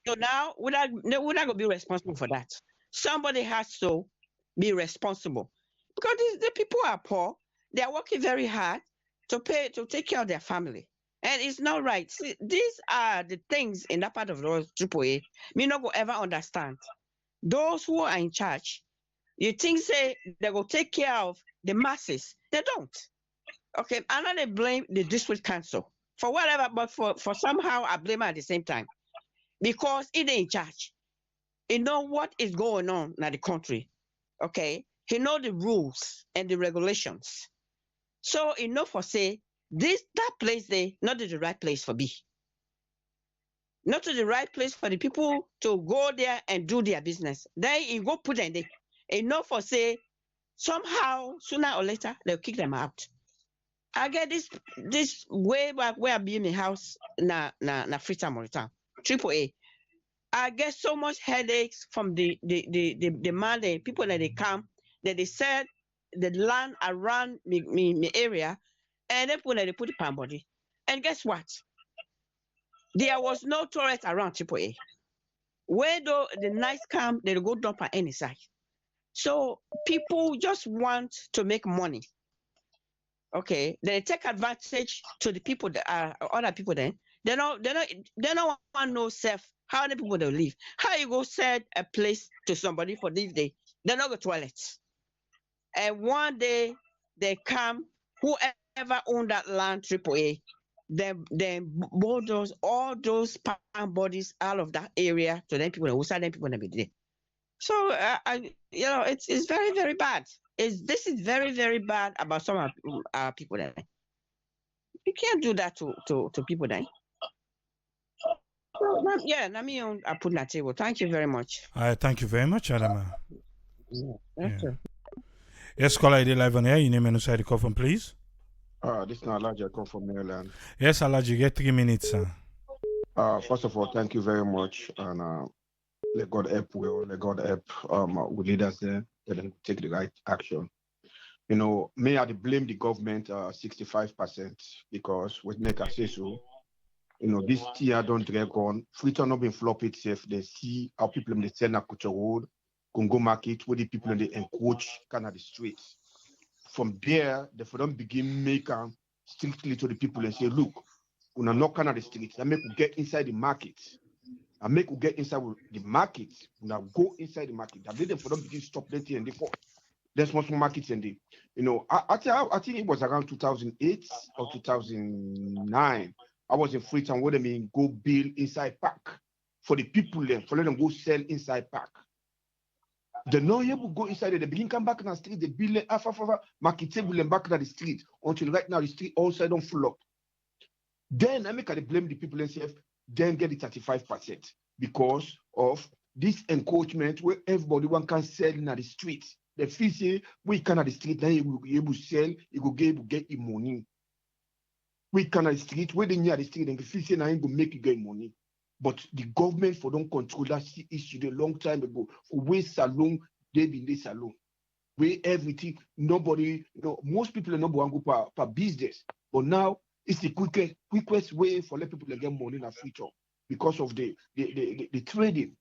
So now we're not gonna be responsible for that. Somebody has to be responsible because the people are poor. They are working very hard to take care of their family. And it's not right. See, these are the things in that part of the world, AAA, me not go ever understand. Those who are in charge, you think say they go take care of the masses. They don't. Okay, I'm not gonna blame the district council for whatever, but for somehow I blame her at the same time. Because he in charge. He know what is going on in the country. Okay? He know the rules and the regulations. So he know for say that place there not the right place for me. Not to the right place for the people to go there and do their business. Then he go put them there. He know for say somehow sooner or later they'll kick them out. I get this way back where I be in my house na Freetown, Mauritania. AAA. I get so much headaches from the man, the people that they come, that they said the land around me area, and then they put it on body. And guess what? There was no tourist around AAA. Where though the nights come, they go dump at any side. So people just want to make money. Okay, they take advantage to the people that are other people. Then they don't want no self. How the people they live? How you go set a place to somebody for this day? They don't go toilets. And one day they come, whoever own that land, AAA, then bulldoze all those palm bodies out of that area to them people who side them people that be there. So it's very very bad. This is very very bad about some of our people there. You can't do that to people there. Yeah, let me I put that table. Thank you very much. Thank you very much, Adama. Thank you. Yes, caller ID live on air. Your name and who side the call from, please. This is Alaji. I come from Maryland. Yes, Alaji, you get 3 minutes, sir. First of all, thank you very much, and let God help. Let God help with leaders there. Let them take the right action. You know, may I blame the government 65% because what make I say so. You know, this year don't drag on. Freetown not been flop itself. They see how people in the Sena Culture Road, Congo Market, where the people in the encroach kind of the streets. From there, they don't begin making strictly to the people and say, look, we're not kind of the streets. I make you get inside the market. I make you get inside the market. Now go inside the market. I let them for them begin stop that and they fall. There's small markets in the, you know, I think it was around 2008 or 2009. I was in Freetown where they mean go build inside park for the people there, for let them go sell inside park. The no able go inside there, they begin come back in the street, they build market table and back in the street until right now the street all side on full up. Then I make they blame the people themselves, then get the 35% because of this encouragement where everybody one can sell in the street. The fee say we can at the street, then you will be able to sell, you will be able to get your money. We can at the street, where they near the street, and the fee say now you go make you get money. But the government for don't control that issue a long time ago. For where salon, they be in the salon. Where everything, nobody, you know, most people are not going to go per business. But now it's the quickest way for let people to get money in the future because of the trading.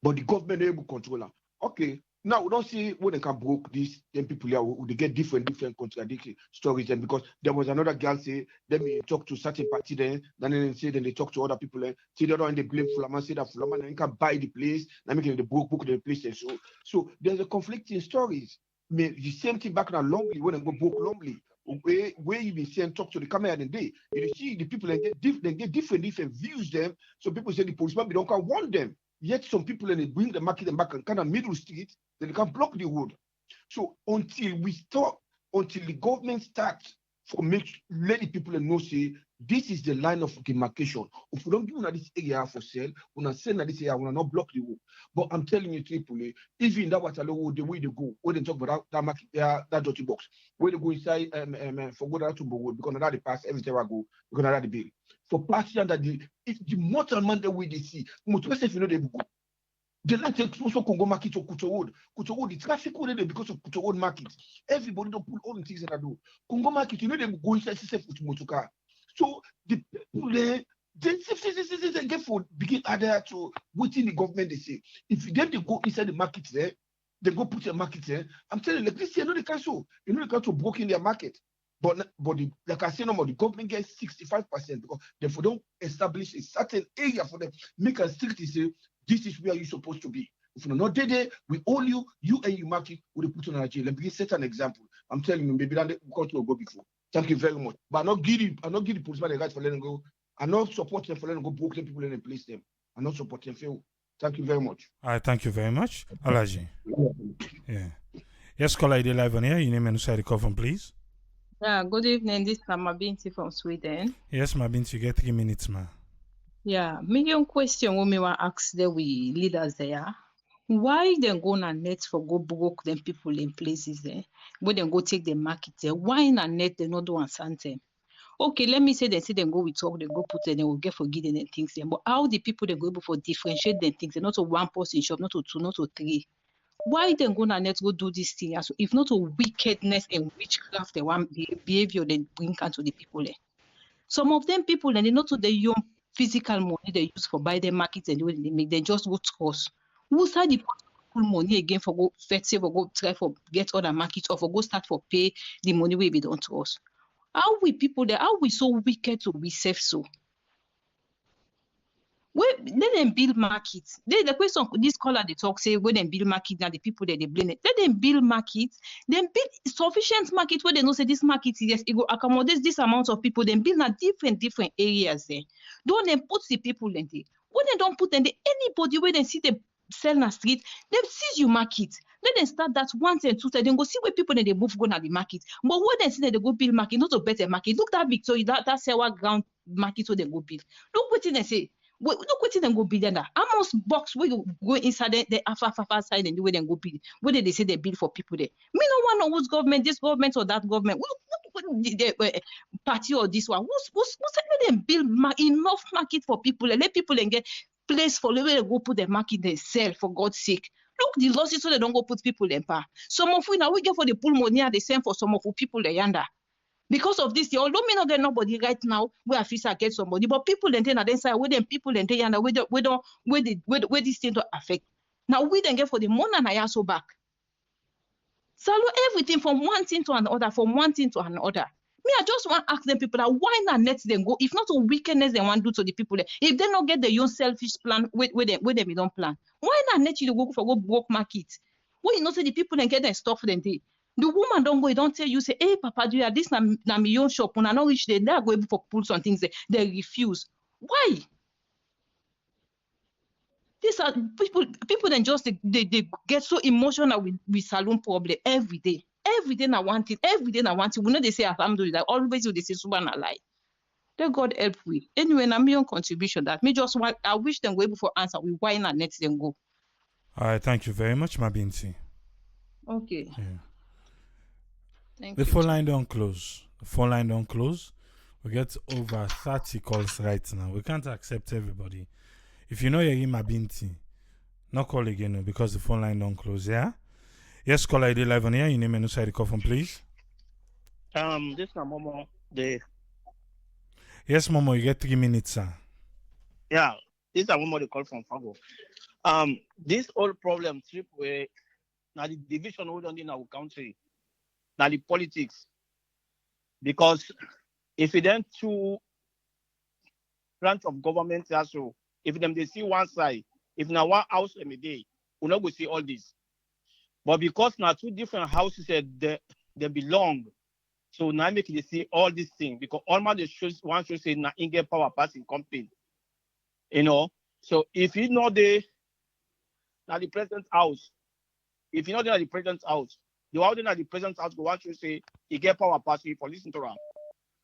But the government able to control them. Okay. Now we don't see when they can broke this, then people here they get different contradictory stories. And because there was another girl say, let me talk to certain party then they say then they talk to other people then see the other one they blame Fulama, say that Fulama then can buy the place, then make the book the place and so there's a conflicting stories. The same thing back now Longley when they go book Longley. Where you been saying talk to the camera and day, you see the people they get different views them. So people say the policeman don't can want them. Yet some people and they bring the market back and kind of middle street, then they can block the road. So until the government starts let the people know say this is the line of demarcation. If we don't give this area for sale, we not send this area, we will not block the road. But I'm telling you, Tripoli, even that Waterloo, the way they go, when they talk about that market, that dirty box, where they go inside for go down to Bowood, because now they pass every time I go, because now the bill. For passing that the mortal man the way they see, most if you know they go. They like to also Congo market or Kuto Road. Kuto Road, the traffic road there because of Kuto Road market. Everybody don't put all the things in that do. Congo market, you know they go inside with motor. So the people there, they get for begin adhere to what in the government they say. If then they go inside the market there, they go put a market there. I'm telling you, like this, you know they cancel. You know they cancel broke in their market. But like I say, no more, the government gets 65% because they don't establish a certain area for them. Make a strictly say, this is where you're supposed to be. If you're not there, we owe you and you market, we put on a jail. Let me set an example. I'm telling you, maybe that will go before. Thank you very much. But I'm not giving the policeman the right for letting go. I'm not supporting them for letting go broke them people and place them. I'm not supporting them. Thank you very much. All right, thank you very much. Alaji. Yeah. Yes, caller, ID live on here. Your name and who side call from, please. Yeah, good evening. This is Mabinti from Sweden. Yes, Mabinti, you get 3 minutes, ma. Yeah, million question when we want to ask the leaders there. Why they go on net for go broke them people in places there? When they go take the market there, why in a net they not do one something? Okay, let me say they go we talk, they go put it, they will get forgiven and things there. But how the people they go able for differentiate them things? They're not to one person shop, not to two, not to three. Why then go on net go do this thing? So if not a wickedness and witchcraft, they want behavior they bring into the people there. Some of them people and they not to the young physical money they use for buy their markets and the way they make, they just go trust. Who side the people money again for go save or go try for get other markets or for go start for pay the money we be don't trust? How we people there? How we so wicked to be safe so? Let them build markets. The question this caller they talk say when they build market now the people that they blame it. Let them build markets. Then build sufficient market where they know say this market yes it will accommodate this amount of people. Then build na different areas there. Don't then put the people in there. When they don't put in there, anybody where they see them sell na street, they seize your market. Let them start that once and two times. Then go see where people they move go na the market. But when they see that they go build market, not a better market. Look that Victoria, that Sewa ground market where they go build. Look what they say. Look what them go build there. Almost box where you go inside the far side and the way they go build. Where they say they build for people there. Me no one know whose government, this government or that government. What the party or this one? Who's let them build enough market for people? Let people get place for the way they go put the market they sell for God's sake. Look the losses so they don't go put people in power. Some of we now we get for the pool money are the same for some of the people they yonder. Because of this, although me not get nobody right now, where I feel I get somebody, but people then on the side, where them people then and where this thing to affect. Now we then get for the money and I also back. So everything from one thing to another, Me, I just want to ask them people that why not let them go? If not a wickedness they want to do to the people there, if they not get their own selfish plan where they don't plan, why not let you go for go broke market? When you know say the people then get them stuff then they. The woman don't go, he don't tell you, say, hey, Papa, do you have this na me own shop? When I not reach there, they are going for pull some things, they refuse. Why? These are people then just they get so emotional with saloon problem every day. Every day na one thing, every day na one thing. We know they say alhamdulillah, always they say subhanallah. Let God help we. Anyway, na me own contribution that me just want I wish them were able for answer we why not let them go. All right, thank you very much, Mabinti. Okay. Yeah. Thank The you. phone line don't close. The phone line don't close. We get over 30 calls right now. We can't accept everybody. If you know you're in Mabinti, not call again no, because the phone line don't close, yeah? Yes, call ID live on here. Your name and inside the phone, please. This is Momo. Yes, Momo, you get 3 minutes, sir. Yeah, this is Momo. They call from Fago. This whole problem trip where now the division hold on in our country, now the politics, because if it then two branch of government also, if them they see one side, if now one house every day, we not go see all this. But because now two different houses they belong, so now make they see all these things because almost the shows one should say now in get power passing campaign, you know. So if you know now the president's house, if you know they are the president's house, the one at the president's house go want to say he get power passing for listen to them.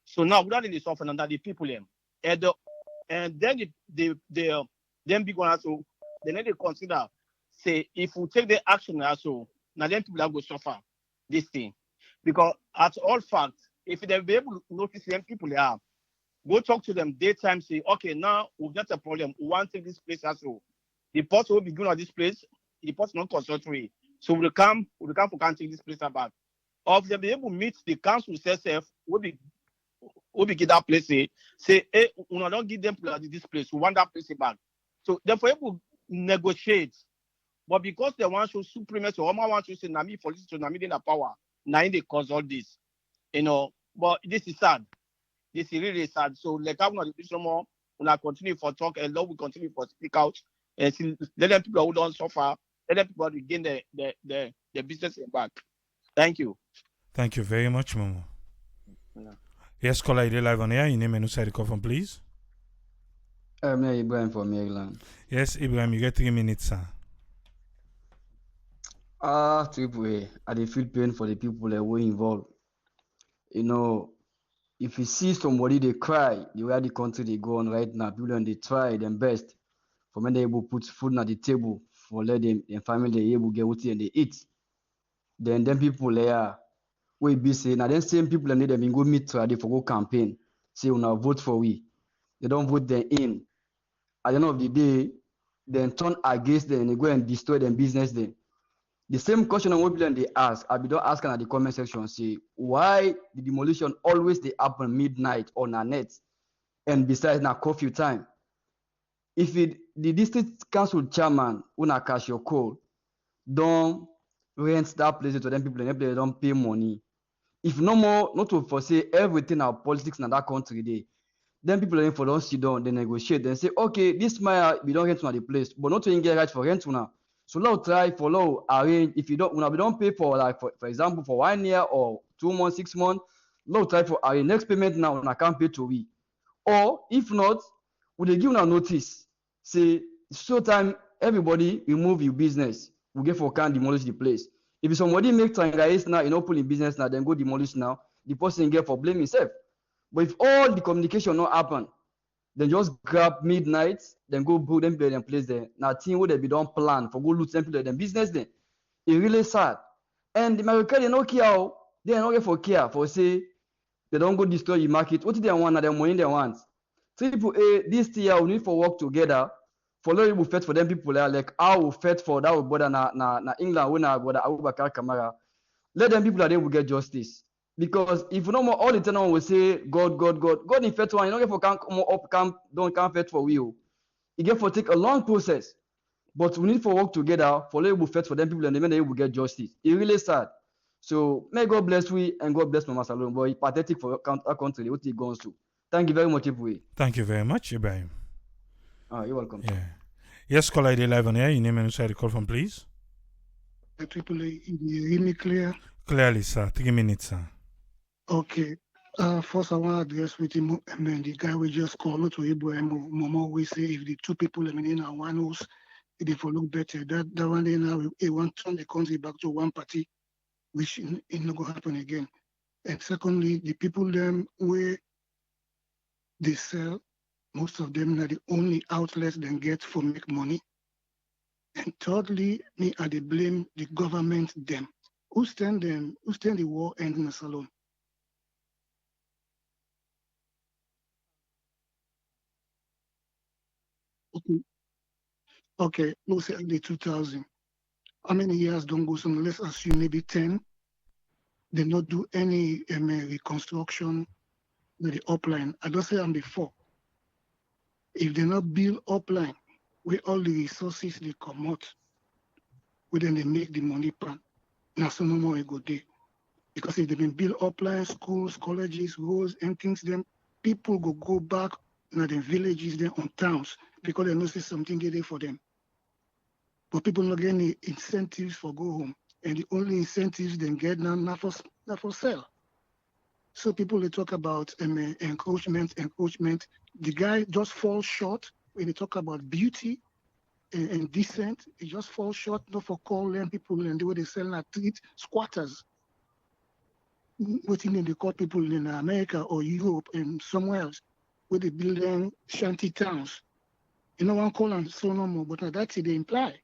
So now we don't really suffer under the people them. And then them big one also, then they consider say if we take the action also, now then people are going to suffer this thing. Because at all facts, if they be able to notice them people they are, go talk to them daytime, say, okay, now we've got a problem. We want to take this place also. The port will be going at this place, the port not consultatory. So we'll come for can't take this place back. Or if they be able to meet the council itself, we'll be get that place, say, hey, we don't give them this place, we want that place back. So therefore able to negotiate. But because they want to supremacy, or want to say Nami police to Nami in the power, now they cause all this. You know, but this is sad. This is really sad. So like I'm not do more, when continue for talk and Lord will continue for speak out and see, let them people who don't suffer, let them people regain the business back. Thank you. Thank you very much, Momo. Yeah. Yes, call ID live on air. Your name and inside the phone, please. I'm Ibrahim from Maryland. Yes, Ibrahim, you get 3 minutes, sir. Triple A, I dey feel pain for the people that were involved. You know, if you see somebody they cry, the way the country they go on right now, people they try their best for when they able to put food on the table for let them family they able to get what they eat. Then people there we be saying now then same people and them go meet to they for go campaign. Say una vote for we. They don't vote them in. At the end of the day, then turn against them and they go and destroy their business then. The same question on what people they ask, I be don't ask in the comment section, say why the demolition always they happen midnight on a net and besides now curfew time. If the district council chairman una cash your call, don't rent that place to them people and they don't pay money. If no more, not to foresee everything our politics in that country they, then people are for don't sit down, they negotiate, they say, okay, this my we don't rent to the place, but not to get right for rent now. So now try for now arrange if you don't when we don't pay for like for example for 1 year or 2 months, 6 months, now try for arrange next payment now and I can't pay to we. Or if not, we they give a notice. Say so time everybody remove your business. We get for can demolish the place. If somebody make triangulates now, you know, pull in business now, then go demolish now, the person get for blame himself. But if all the communication not happen, then just grab midnight, then go put them in place there. Now team would be done plan for go loot them people them business then. It really sad. And the American they no care, they don't get for care for say they don't go destroy the market. What do they want? Now the money they want. So people this year we need for work together. For law will fight for them people there, like how we fight for that brother na England when our brother Abubakar Kamara. Let them people that they will get justice. Because if no more all the time will say God in fact one, you don't get for come up don't fight for we. You get for take a long process. But we need for work together for labor fight for them people and then they will get justice. It really sad. So may God bless we and God bless Mama Salon. But it's pathetic for our country what it goes to. Thank you very much, Ibrahim. Thank you very much, Ibrahim. You're welcome. Yeah. Yes, call ID live on air. Your name and inside the call from please. Triple-A, you hear me clear? Clearly, sir. 3 minutes, sir. Okay. First, I want to address with him, the guy we just called, not to Ibrahim, Momo, we say if the two people, in one house, if they for look better, that one day now, he want to turn the country back to one party, which is not going to happen again. And secondly, the people them where they sell, most of them are the only outlets they get for make money. And thirdly, me I they blame the government them. Who stand the war end in the salon? Okay, let's say the 2000. How many years don't go? So let's assume maybe 10. They not do any reconstruction with the upline. I don't say I'm before. If they not build upline, where all the resources they come out, where then they make the money pan. Now so no more go there. Because if they been build upline, schools, colleges, roads, and things, then people go back in the villages, then on towns, because they know say something there for them. But people not getting the incentives for go home. And the only incentives they get now not for sell. So people they talk about encroachment. The guy just falls short when they talk about beauty and decent. It just falls short not for call them people and the way they sell and treat squatters. What they call people in America or Europe and somewhere else where they build them shanty towns. You know one call them so no more, but that's it they imply.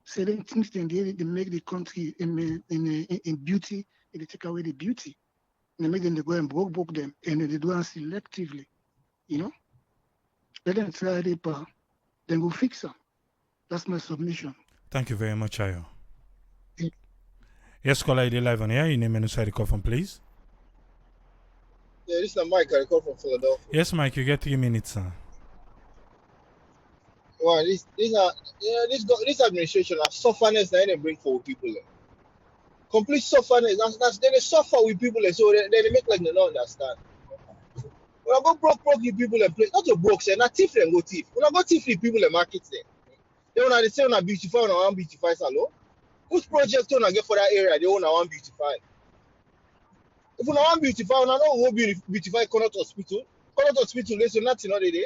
Certain things then they make the country in beauty, and they take away the beauty. And they make them they go and broke them, and they do it selectively. You know, let them try it, then go fix them. That's my submission. Thank you very much, Ayo. Yes, caller, you live on air. Your name and inside the call from, please. Yeah, this is Mike. I call from Philadelphia. Yes, Mike, you get 3 minutes, sir. Well, this administration has sufferness that they bring for people. Complete sufferness. Then they suffer with people, so they make like they don't understand. When I go broke the people and play, not to broke, say not thief and go thief. When I go thief the people and market there. They want to say on a beautify on one beautify salon. Which project on I get for that area? They want one beautify. If you want beautify, I know who beautify Connaught Hospital. Connaught Hospital, listen, nothing other day.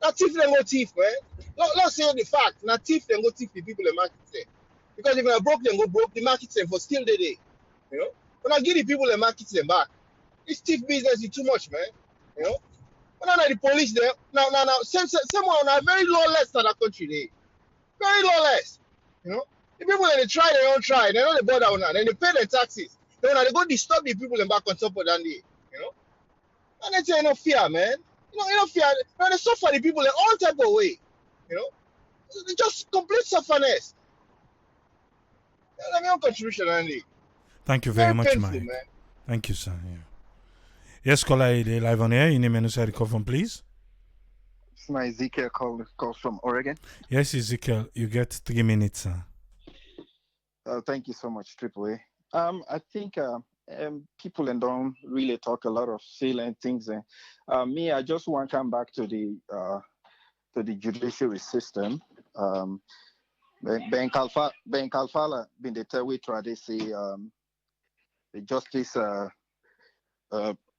Not thief and go thief, man. Let's say the fact. Not thief and go thief the people and market there. Because if I broke them, go broke the market them for still the day. You know? When I give the people and market them back, this thief business is too much, man. You know? When I the police there, now, same one are very lawless in that country there. Very lawless. You know? The people that they try, they don't try. They don't bother on that. Then they pay their taxes. Then when they go disturb the people and back on top of that day. You know? And they say no fear, man. You know fear. Now they suffer the people in all type of way. You know? They just complete sufferness. That's my own contribution, Andy. Thank you very much, painful, Mike. Man. Thank you, sir. Yeah. Yes, caller, you live on air. Your name and inside the call from, please. It's my Ezekiel calls from Oregon. Yes, Ezekiel, you get 3 minutes, sir. Thank you so much, Triple A. I think people don't really talk a lot of salient things. Me, I just want to come back to the judiciary system. Ben Kalfala been the tell we try to say the justice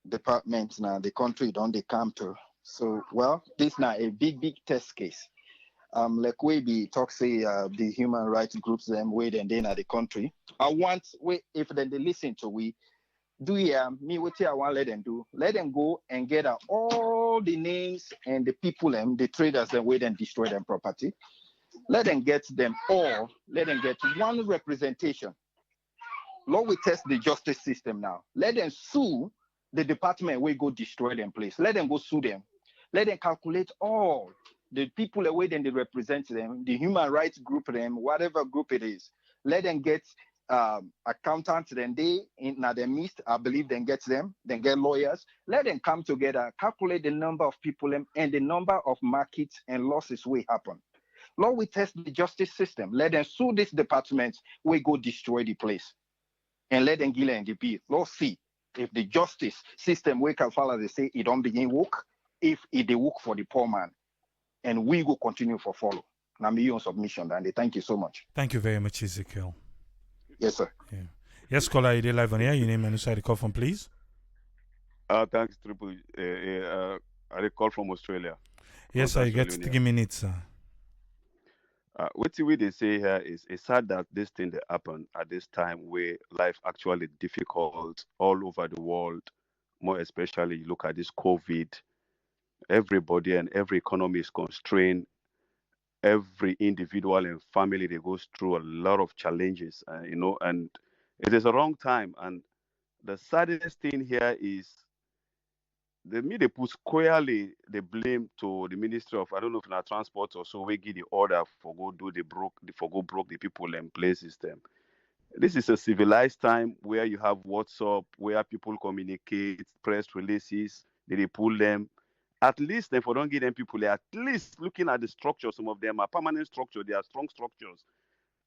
department now the country don't they come to. So well, this now a big test case. Like we be talk say the human rights groups them wait and then at the country. I want if then they listen to we do me what I want let them do. Let them go and get all the names and the people them the traders that wait and destroy them property. Let them get them all. Let them get one representation. Lord, we test the justice system now. Let them sue the department where go destroy them place. Let them go sue them. Let them calculate all the people away then they represent them, the human rights group them, whatever group it is. Let them get accountants, then they in their midst, I believe, then get them, then get lawyers. Let them come together, calculate the number of people and the number of markets and losses will happen. Lord, we test the justice system. Let them sue this department, we go destroy the place. And let them give them the bill. Lord, see if the justice system we can follow, they say it don't begin work, if it they work for the poor man. And we will continue for follow. Now me on submission, and thank you so much. Thank you very much, Ezekiel. Yes, sir. Yeah. Yes, caller, you live on here. Your name and who the call from, please. Thanks, Triple. I call from Australia. Yes, sir. You get Australia. 3 minutes, sir. What we they say here is it's sad that this thing that happened at this time where life actually difficult all over the world. More especially, you look at this COVID. Everybody and every economy is constrained. Every individual and family they goes through a lot of challenges, and it is a wrong time. And the saddest thing here is they put squarely the blame to the Ministry of, I don't know if it's transport or so, we give the order for go do for go broke the people and places them. This is a civilized time where you have WhatsApp, where people communicate, press releases, they pull them. At least if we don't give them people, at least looking at the structure, some of them are permanent structure, they are strong structures.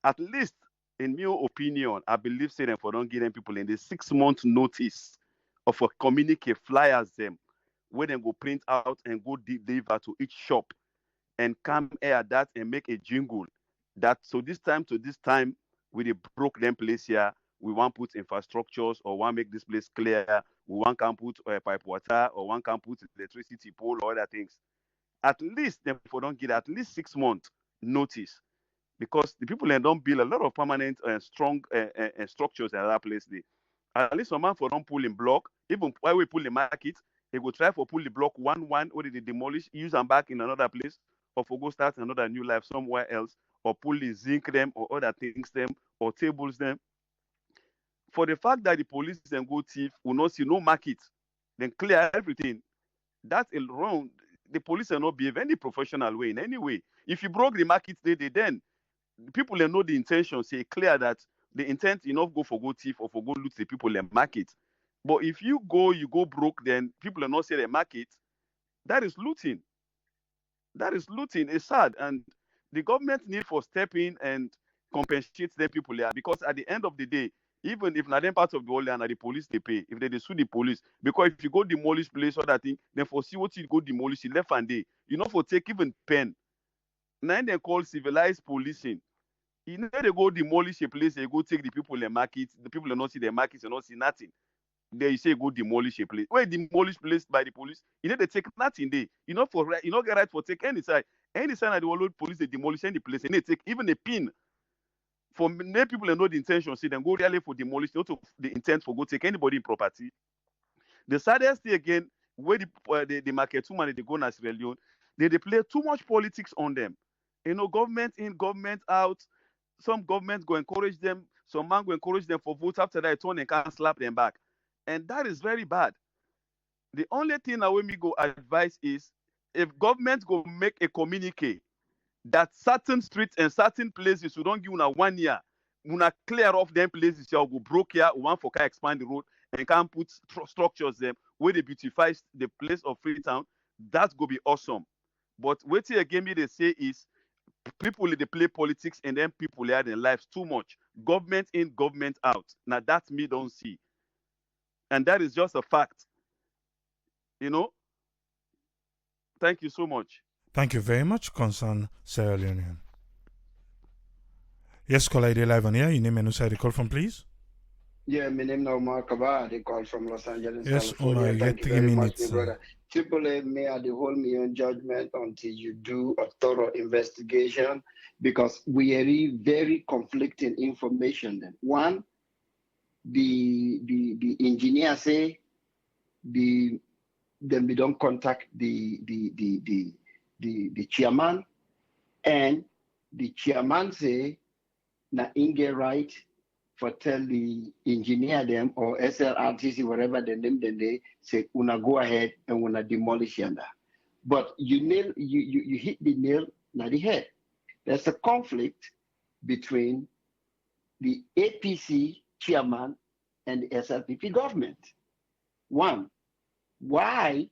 At least, in my opinion, I believe say if we don't give them people in the 6 month notice of a communique flyers them, where they go print out and go deliver to each shop and come here at that and make a jingle that so this time to this time we dey broke them place here. We want put infrastructures or want make this place clear. We want can put pipe water or one can put electricity pole or other things. At least if we don't get at least 6 months notice because the people don't build a lot of permanent and strong structures in that place. At least some man for don't pull in block. Even while we pull the market, they go try for pull the block one or they demolish, use them back in another place, or for go start another new life somewhere else, or pull the zinc them or other things them or tables them. For the fact that the police and go thief will not see no market, then clear everything. That's wrong. The police will not behave any professional way in any way. If you broke the market, then people know the intention. Say clear that the intent enough go for go thief or for go loot the people in market. But if you go broke, then people are not say the market. That is looting. That is looting. It's sad, and the government need for step in and compensate them people here because at the end of the day, even if not them parts of the whole land, the police they pay. If they sue the police, because if you go demolish place or that thing, then for see what you go demolish, you left and day. You know for take even pen. Now they call civilized policing. You know they go demolish a place, they go take the people in the market. The people will not see the markets, they not see nothing. Then you say go demolish a place. Where demolish place by the police, you know they take nothing there. You know for you know get right for take any side. Any sign that the world police they demolish any place, and they take even a pin. For many people they know the intention, see them go really for demolish, not to the intent for go take anybody in property. The saddest thing again, where the market woman they go na Sierra Leone, they play too much politics on them. You know, government in, government out. Some governments go encourage them, some man go encourage them for votes. After that, turn and can't slap them back. And that is very bad. The only thing that we go advise is if government go make a communique that certain streets and certain places we don't give una 1 year, una clear off them places, you go broke here, one for can expand the road and can put structures them where they beautify the place of Freetown. That go be awesome. But what again me they say is people they play politics and then people are their lives too much. Government in, government out. Now that me don't see. And that is just a fact. You know? Thank you so much. Thank you very much, concern Sierra Leone. Yes, caller, ID live on here. Your name and who the call from, please. Yeah, my name is Omar Kaba. They call from Los Angeles, Yes, California. Omar, you Thank get you 3 very minutes. much, my brother. Triple A, may I hold me on judgment until you do a thorough investigation because we are very conflicting information. Then one, the engineer say then we don't contact the chairman, and the chairman say na inge right for tell the engineer them or SLRTC whatever the name then they say una go ahead and una demolish yanda. But you hit the nail on the head. There's a conflict between the APC chairman and the SLPP government. One, why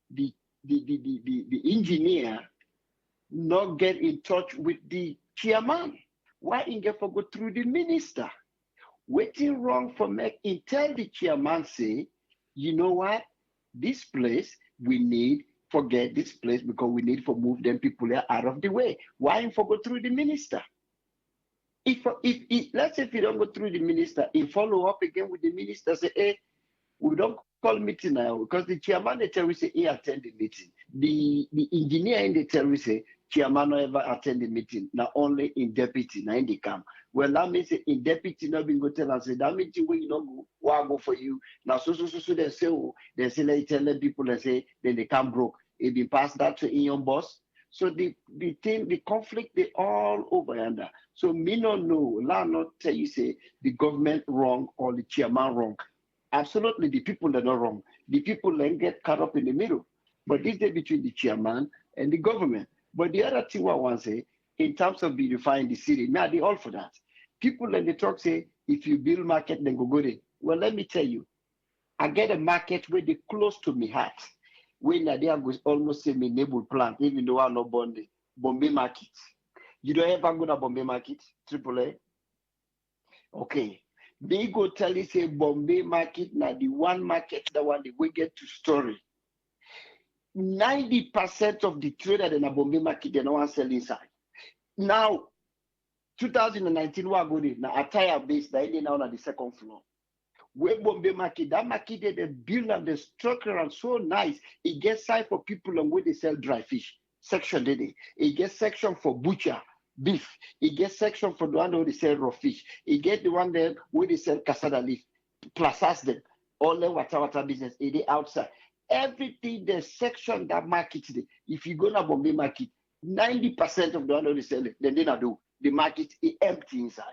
the engineer not get in touch with the chairman? Why in get for go through the minister? Waiting wrong for make tell the chairman say, you know what, this place we need forget this place because we need to move them people out of the way. Why in for go through the minister? If let's say if you don't go through the minister, he follow up again with the minister, say, hey, we don't call meeting now because the chairman they tell we say he attend the meeting. The engineer in the tell we say chairman no ever attend the meeting. Now only in deputy, now in the camp. Well, that means in deputy not being go tell and say that meeting where you don't go, why go for you. Now so they say like tell people they say then they come broke. It be passed that to in your boss. So the thing, the conflict, they all over yonder. So me not know, not tell you say the government wrong or the chairman wrong. Absolutely, the people are not wrong. The people then get caught up in the middle. But this is between the chairman and the government. But the other thing I want to say, in terms of beautifying the city, now they all for that. People then they talk say, if you build market, then go there. Well, let me tell you, I get a market where they close to me heart. When they are almost say me neighbor plant, even though I'm not born there. Bombay market. You don't ever go to Bombay market, AAA? Okay. They go tell you say Bombay market now the one market that one they will get to story. 90% of the trader in a Bombay market they don't want to sell inside. Now 2019 we are going now attire base that they now on the second floor. Where Bombay market, that market they build and the structure and so nice. It gets side for people on where they sell dry fish. Section they. It gets section for butcher. Beef. It gets section for the one where they sell raw fish. It get the one there where they sell cassava leaf, plazas them, all the water business. It is outside. Everything the section that market there. If you go to Bombay market, 90% of the one where they sell it, then they not do. The market is empty inside.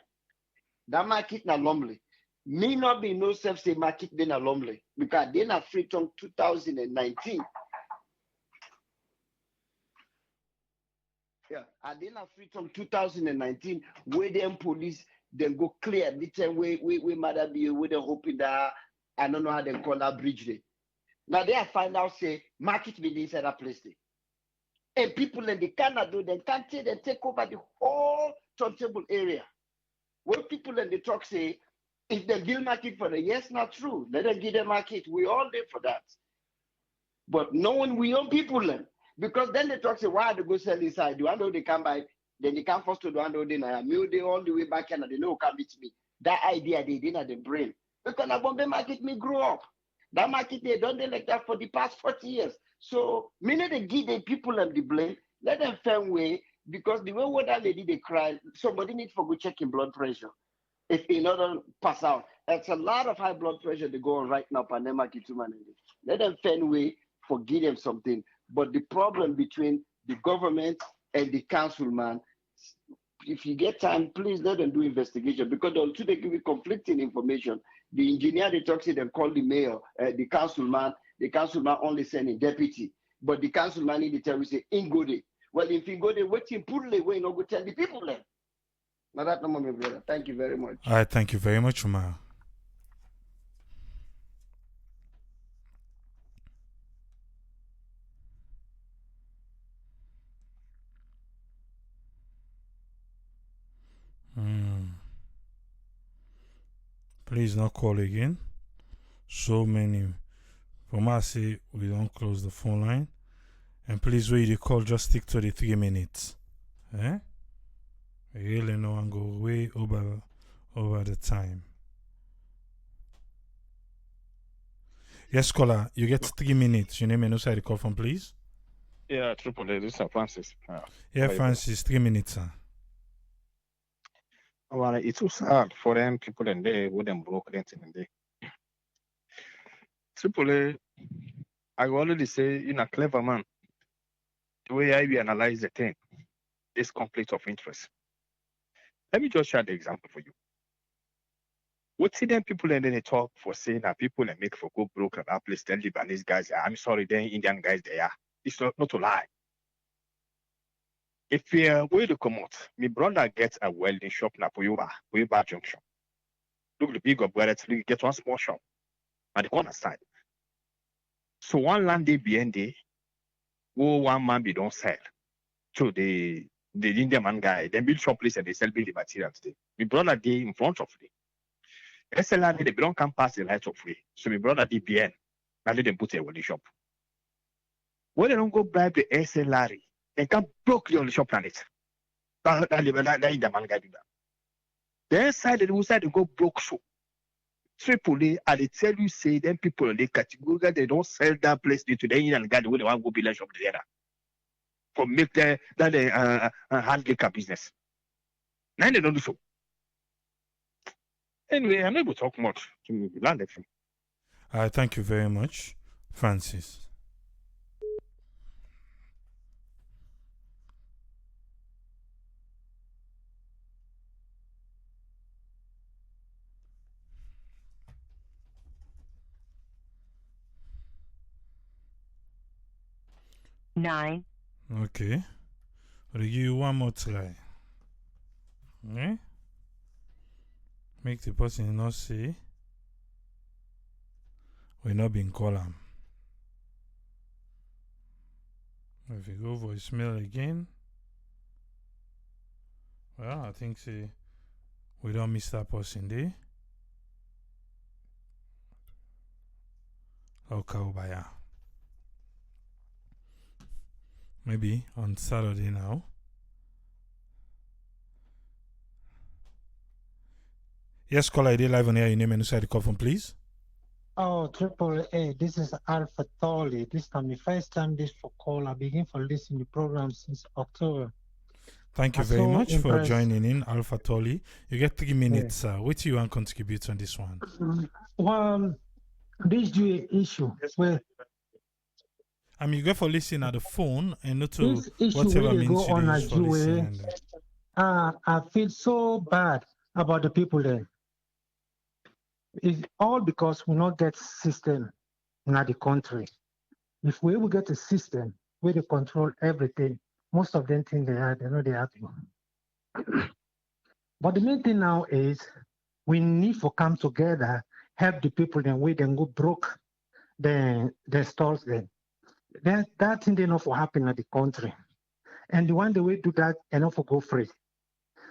That market not lonely. Me not be no self say market then a lonely because they not free from 2019. Yeah, and then free from 2019, where them police then go clear the time we mother be where they hoping that I don't know how they call that bridge there. Now they find out say market be inside that place there. And people in the Canada they can't take over the whole turntable area. Where people in the talk say if they build market for the yes, not true. Let them give them market. We all there for that. But knowing we own people then. Because then they talk say why they go sell inside? Do I know they come by? Then they come first to do I know they now. They all the way back and they know come meet me. That idea they didn't have the brain. Because the Bombay market me grow up. That market they done they like that for the past 40 years. So meaning they give the people and the blame, let them find way because the way what that lady they cry, somebody need for go checking blood pressure. If he not pass out. That's a lot of high blood pressure they go on right now, pandemic. Let them find way for give them something. But the problem between the government and the council, man, if you get time, please let them do investigation because they give you conflicting information. The engineer they talk to them call the mayor, the councilman only sending deputy, but the councilman need to tell you say in go there. Well, if you go there, waiting pull away, no go tell the people then. Now that no more, my brother. Thank you very much. All right, thank you very much, Umar. Please not call again. So many. From us, say we don't close the phone line. And please, when you call, just stick to the 3 minutes. Eh? I really know and go way over the time. Yes, caller, you get 3 minutes. Your name and also the call from, please. Yeah, AAA. This is Francis. Yeah, Francis, 3 minutes, sir. Well, it's so sad for them people and they wouldn't broke anything and they. AAA, I already say you're a clever man. The way I analyze the thing, this conflict of interest. Let me just share the example for you. What see them people and then they talk for saying that people and make for go broke at that place, then Lebanese guys, I'm sorry, then Indian guys they are. It's not to lie. If you're way to come out, my brother gets a welding shop na Poyoba Junction. Look the big of where it's get one small shop at the corner side. So one land day behind day, one man be don't sell. So the Indian man guy, then build shop place and they sell building materials today. My brother day in front of me. SLRA they don't come past the light of way. So my brother day behind. Now let them put a welding shop. When they don't go bribe the SLRA, they can broke the only shop planet. That Indian man guy do that. The inside the side they go broke so. Tripoli, I they tell you, say them people in the category they don't sell that place to the Indian guy the way they want to go build a shop there. For make that hand liquor business. Now they don't do so. Anyway, I'm not going to talk much. To land it from. Thank you very much, Francis. Nine. Okay. I'll give you one more try. Okay? Make the person not say we're not being called. If you go voicemail again, well, I think say we don't miss that person there. Okay, Obaya. Maybe on Saturday now. Yes, caller, ID live on air. Your name and inside the call phone, please. Oh, Triple A, this is Alpha Tolly. This time, the first time this for call, I begin for listening to the program since October. Thank you very much for joining in, Alpha Tolly. You get 3 minutes. What do you want to contribute on this one? Well, this issue where you go for listening at the phone and not to this issue whatever really means go you on use for listening. I feel so bad about the people there. It's all because we not get system in the country. If we will get a system where they control everything, most of them think they know they have to. But the main thing now is we need to come together, help the people, then we then go broke the stores then. That thing enough will happen in the country. And the one the way do that enough will go free.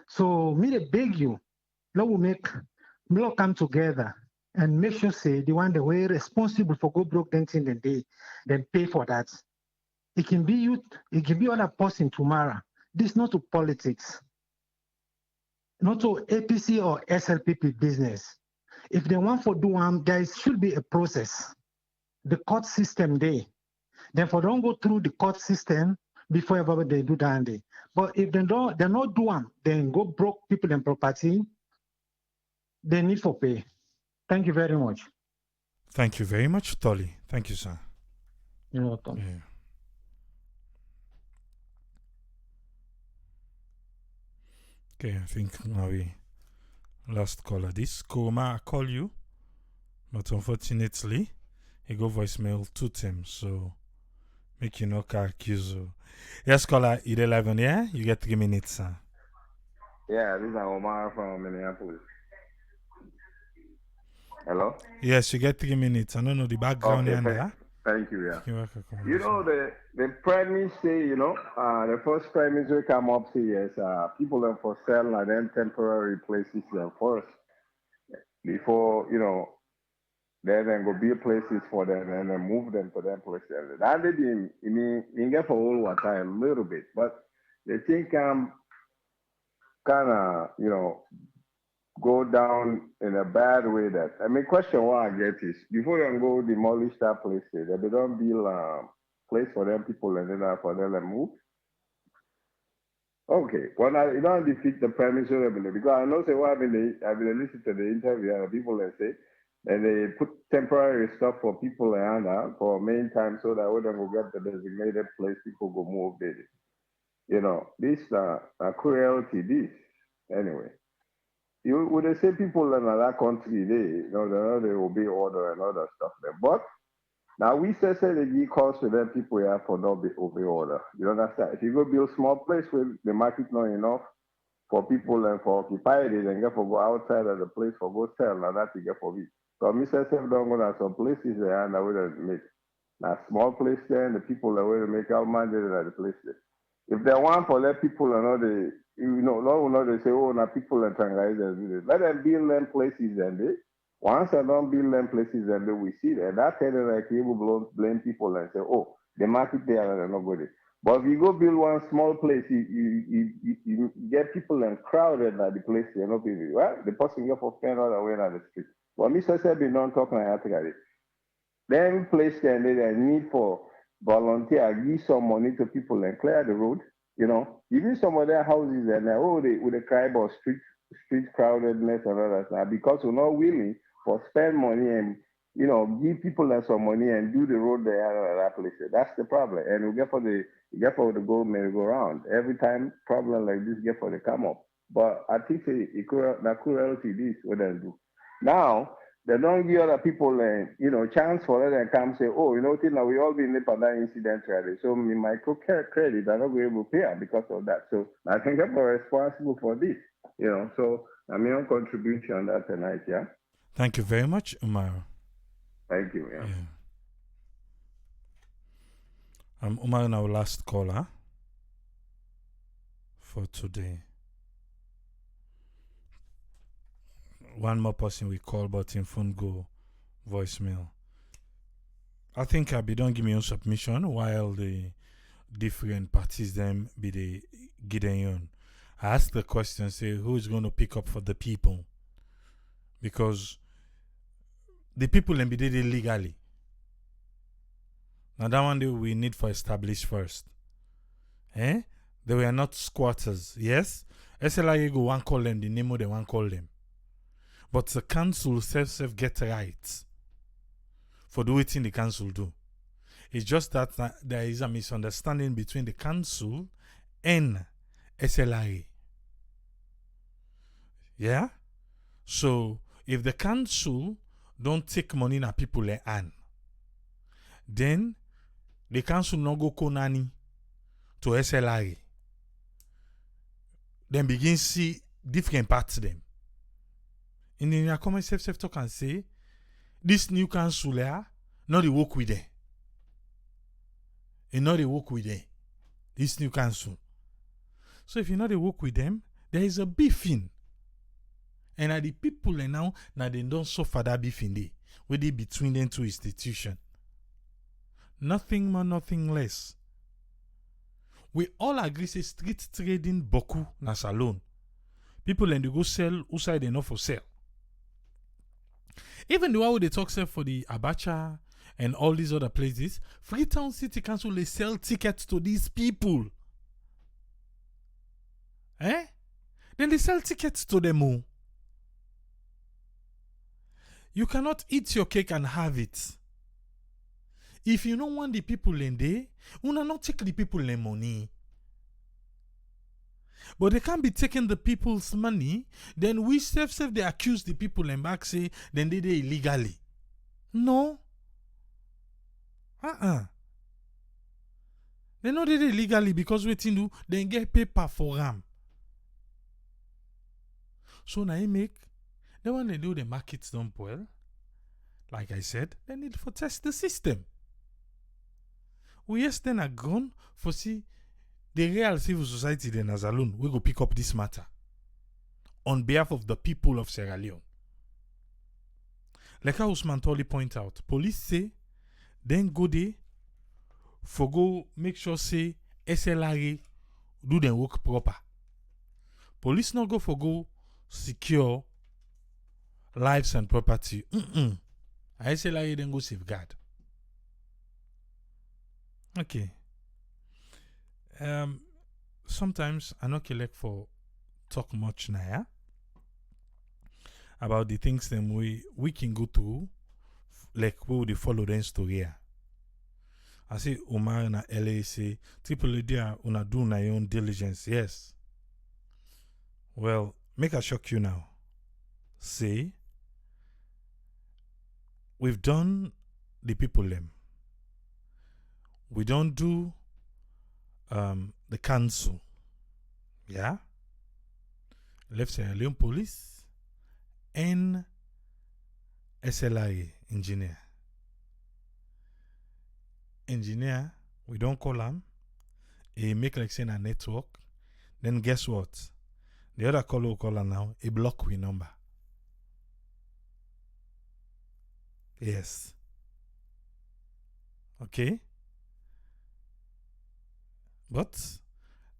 So me they beg you, let we come together and make sure say the one the way responsible for go broke then thing then pay for that. It can be you, it can be other person tomorrow. This not to politics, not to APC or SLPP business. If they want for do there should be a process. The court system there. Then for don't go through the court system before ever they do that day. But if they're not do them, then go broke people and property, they need for pay. Thank you very much. Thank you very much, Tolly. Thank you, sir. You're welcome. Yeah. Okay, I think now we last caller. This Koma, I call you, but unfortunately, he go voicemail 2 times, so make you not accuse you. Yes, caller, it 11, yeah? You get 3 minutes, sir. Yeah, this is Omar from Minneapolis. Hello? Yes, you get 3 minutes. I don't know the background okay, and thank you, yeah. You're welcome. You know, the premise say, the first premise we come up to is people are for sale and then temporary places them first. Before, then go build places for them and then move them to them places. That did in get for all what time a little bit, but they think kind of, go down in a bad way that, question what I get is, before you go demolish that place, they don't build place for them people and then for them to move. Okay, well, you don't defeat the premise because I know say what I've been listening to the interview and people they say, and they put temporary stuff for people and for main time so that when they go get the designated place, people go move there. This cruelty, this anyway. You would say people in other country they obey order and other stuff there. But now we say they give calls to them people here for not obey order. You understand? If you go build small place where the market not enough for people and for occupy it, then get for go outside of the place for go sell and that you get for it. So me say don't go to some places there and I would make now small place there and the people that will make out minded at the place there. If they want for let people they say, oh, now people are trying to let them build them places and they once I don't build them places and we see that. That kind of like you will blame people and say, oh, the market there are not good. But if you go build one small place, you get people and crowded at the place, you know, people. Well, the person get for spend all the way on the street. But me so be not talking like that. Then place can they need for volunteer, give some money to people and clear the road. You know, even some of their houses and they with the cry about street crowdedness and all that stuff because we're not willing for spend money and give people some money and do the road they have at that place. That's the problem. And we get for the go merry-go round. Every time problem like this get for the come up. But I think the cruelty this what they do. Now they don't give other people chance for them and come say, oh, now we all been lip on that incident already. So me micro credit, I'm not going to pay because of that. So I think I'm responsible for this. So I'm your contribution on that tonight, yeah. Thank you very much, Umar. Thank you, yeah. Umar, our last caller for today. One more person we call, but in phone go voicemail. I think I be don't give me own submission while the different parties them be the Gideon. I ask the question, say who is going to pick up for the people? Because the people them be did it legally. Now that one we need for establish first. They were not squatters. Yes? SLRA go one call them, the name of the one call them. But the council self get rights for doing what the council do. It's just that there is a misunderstanding between the council and SLRA. Yeah? So if the council don't take money na people hand, then the council no go konani to SLRA. Then begin see different parts of them. In the comment self talk and say, this new council here, not the work with them. And not the work with them. This new council. So if you not the work with them, there is a beefing. And are the people now they don't suffer that beefing day. With it between them two institutions. Nothing more, nothing less. We all agree say street trading boku na salon. People and they go sell outside enough for sale. Even the one they talk sell for the Abacha and all these other places, Freetown City Council they sell tickets to these people. Then they sell tickets to them all. You cannot eat your cake and have it. If you don't want the people in there, you not take the people in money. But they can't be taking the people's money, then we self they accuse the people and back say, then they illegally. No. They know they illegally because waiting do, they get paper for them. So now you make, then when they do the markets don't well, like I said, they need to test the system. We yes then are gone for see the real civil society then as alone we go pick up this matter on behalf of the people of Sierra Leone. Like how Usman Toli point out, police say then go there for go make sure say SLRA do their work proper. Police not go for go secure lives and property. SLRA then go safeguard. Okay. Sometimes I not collect for talk much now, yeah? About the things that we can go through, like we would follow the story here. I say Omar na LA say triple dia una do na your own diligence, yes. Well, make a shock you now. Say we've done the people them. We don't do the council. Yeah? Left Sierra Leone police and SLRA engineer. Engineer, we don't call him. He make like saying a network. Then guess what? The other caller now, he block we number. Yes. Okay? But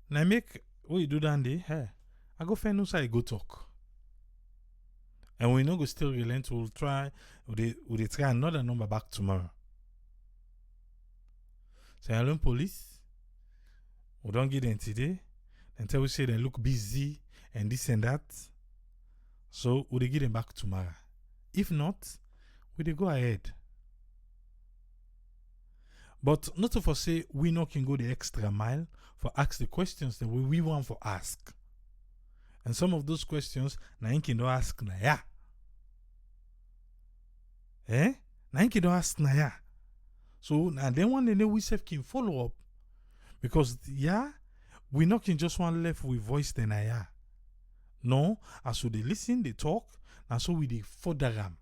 now make what you do down there, hey, I go find no side go talk. And we no go still relent, we'll try another number back tomorrow. So I learn police, we don't get them today, until we say they look busy and this and that. So we get them back tomorrow. If not, we dey go ahead. But not to say we no can go the extra mile for ask the questions that we want for ask. And some of those questions, na you can ask na ya. Na you can ask na ya. So now then one day we self can follow up. Because we not can just one left with voice then na ya. No, as so they listen, they talk, and so we dey further them.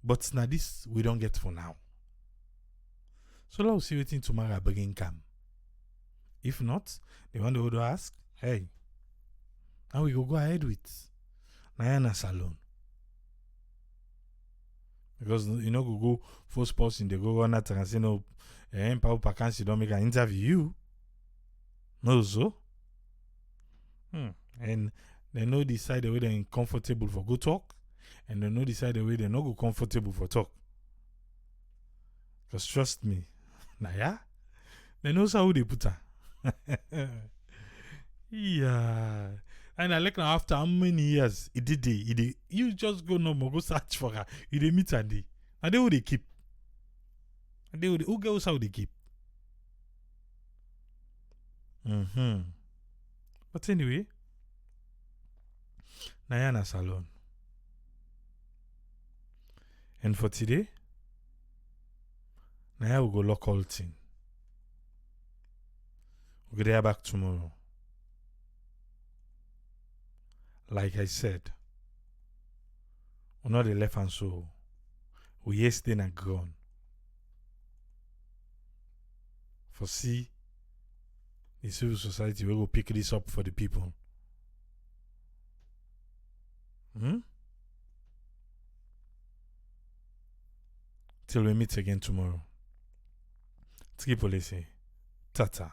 But now this we don't get for now. So let's see what tomorrow bring come. If not, the one they would ask, hey, now we go ahead with Nayana Salon. Because you know go first person they go on that and say no, Pao Pakansi don't make an interview. No so. And they know decide the way they're comfortable for good talk. And they know decide the way they're not go comfortable for talk. Because trust me, they know how they put her. Yeah. And I like now after how many years it did you just go no more, go search for her. You dey meet her day. And they will they keep. And they will who goes how they keep. But anyway, Nayana Salon. And for today, Naya will go lock all thing. We'll get there back tomorrow. Like I said, we're not the left hand so we yesterday na ground. For see the civil society we go pick this up for the people. Till we meet again tomorrow. Tripoli say, Tata.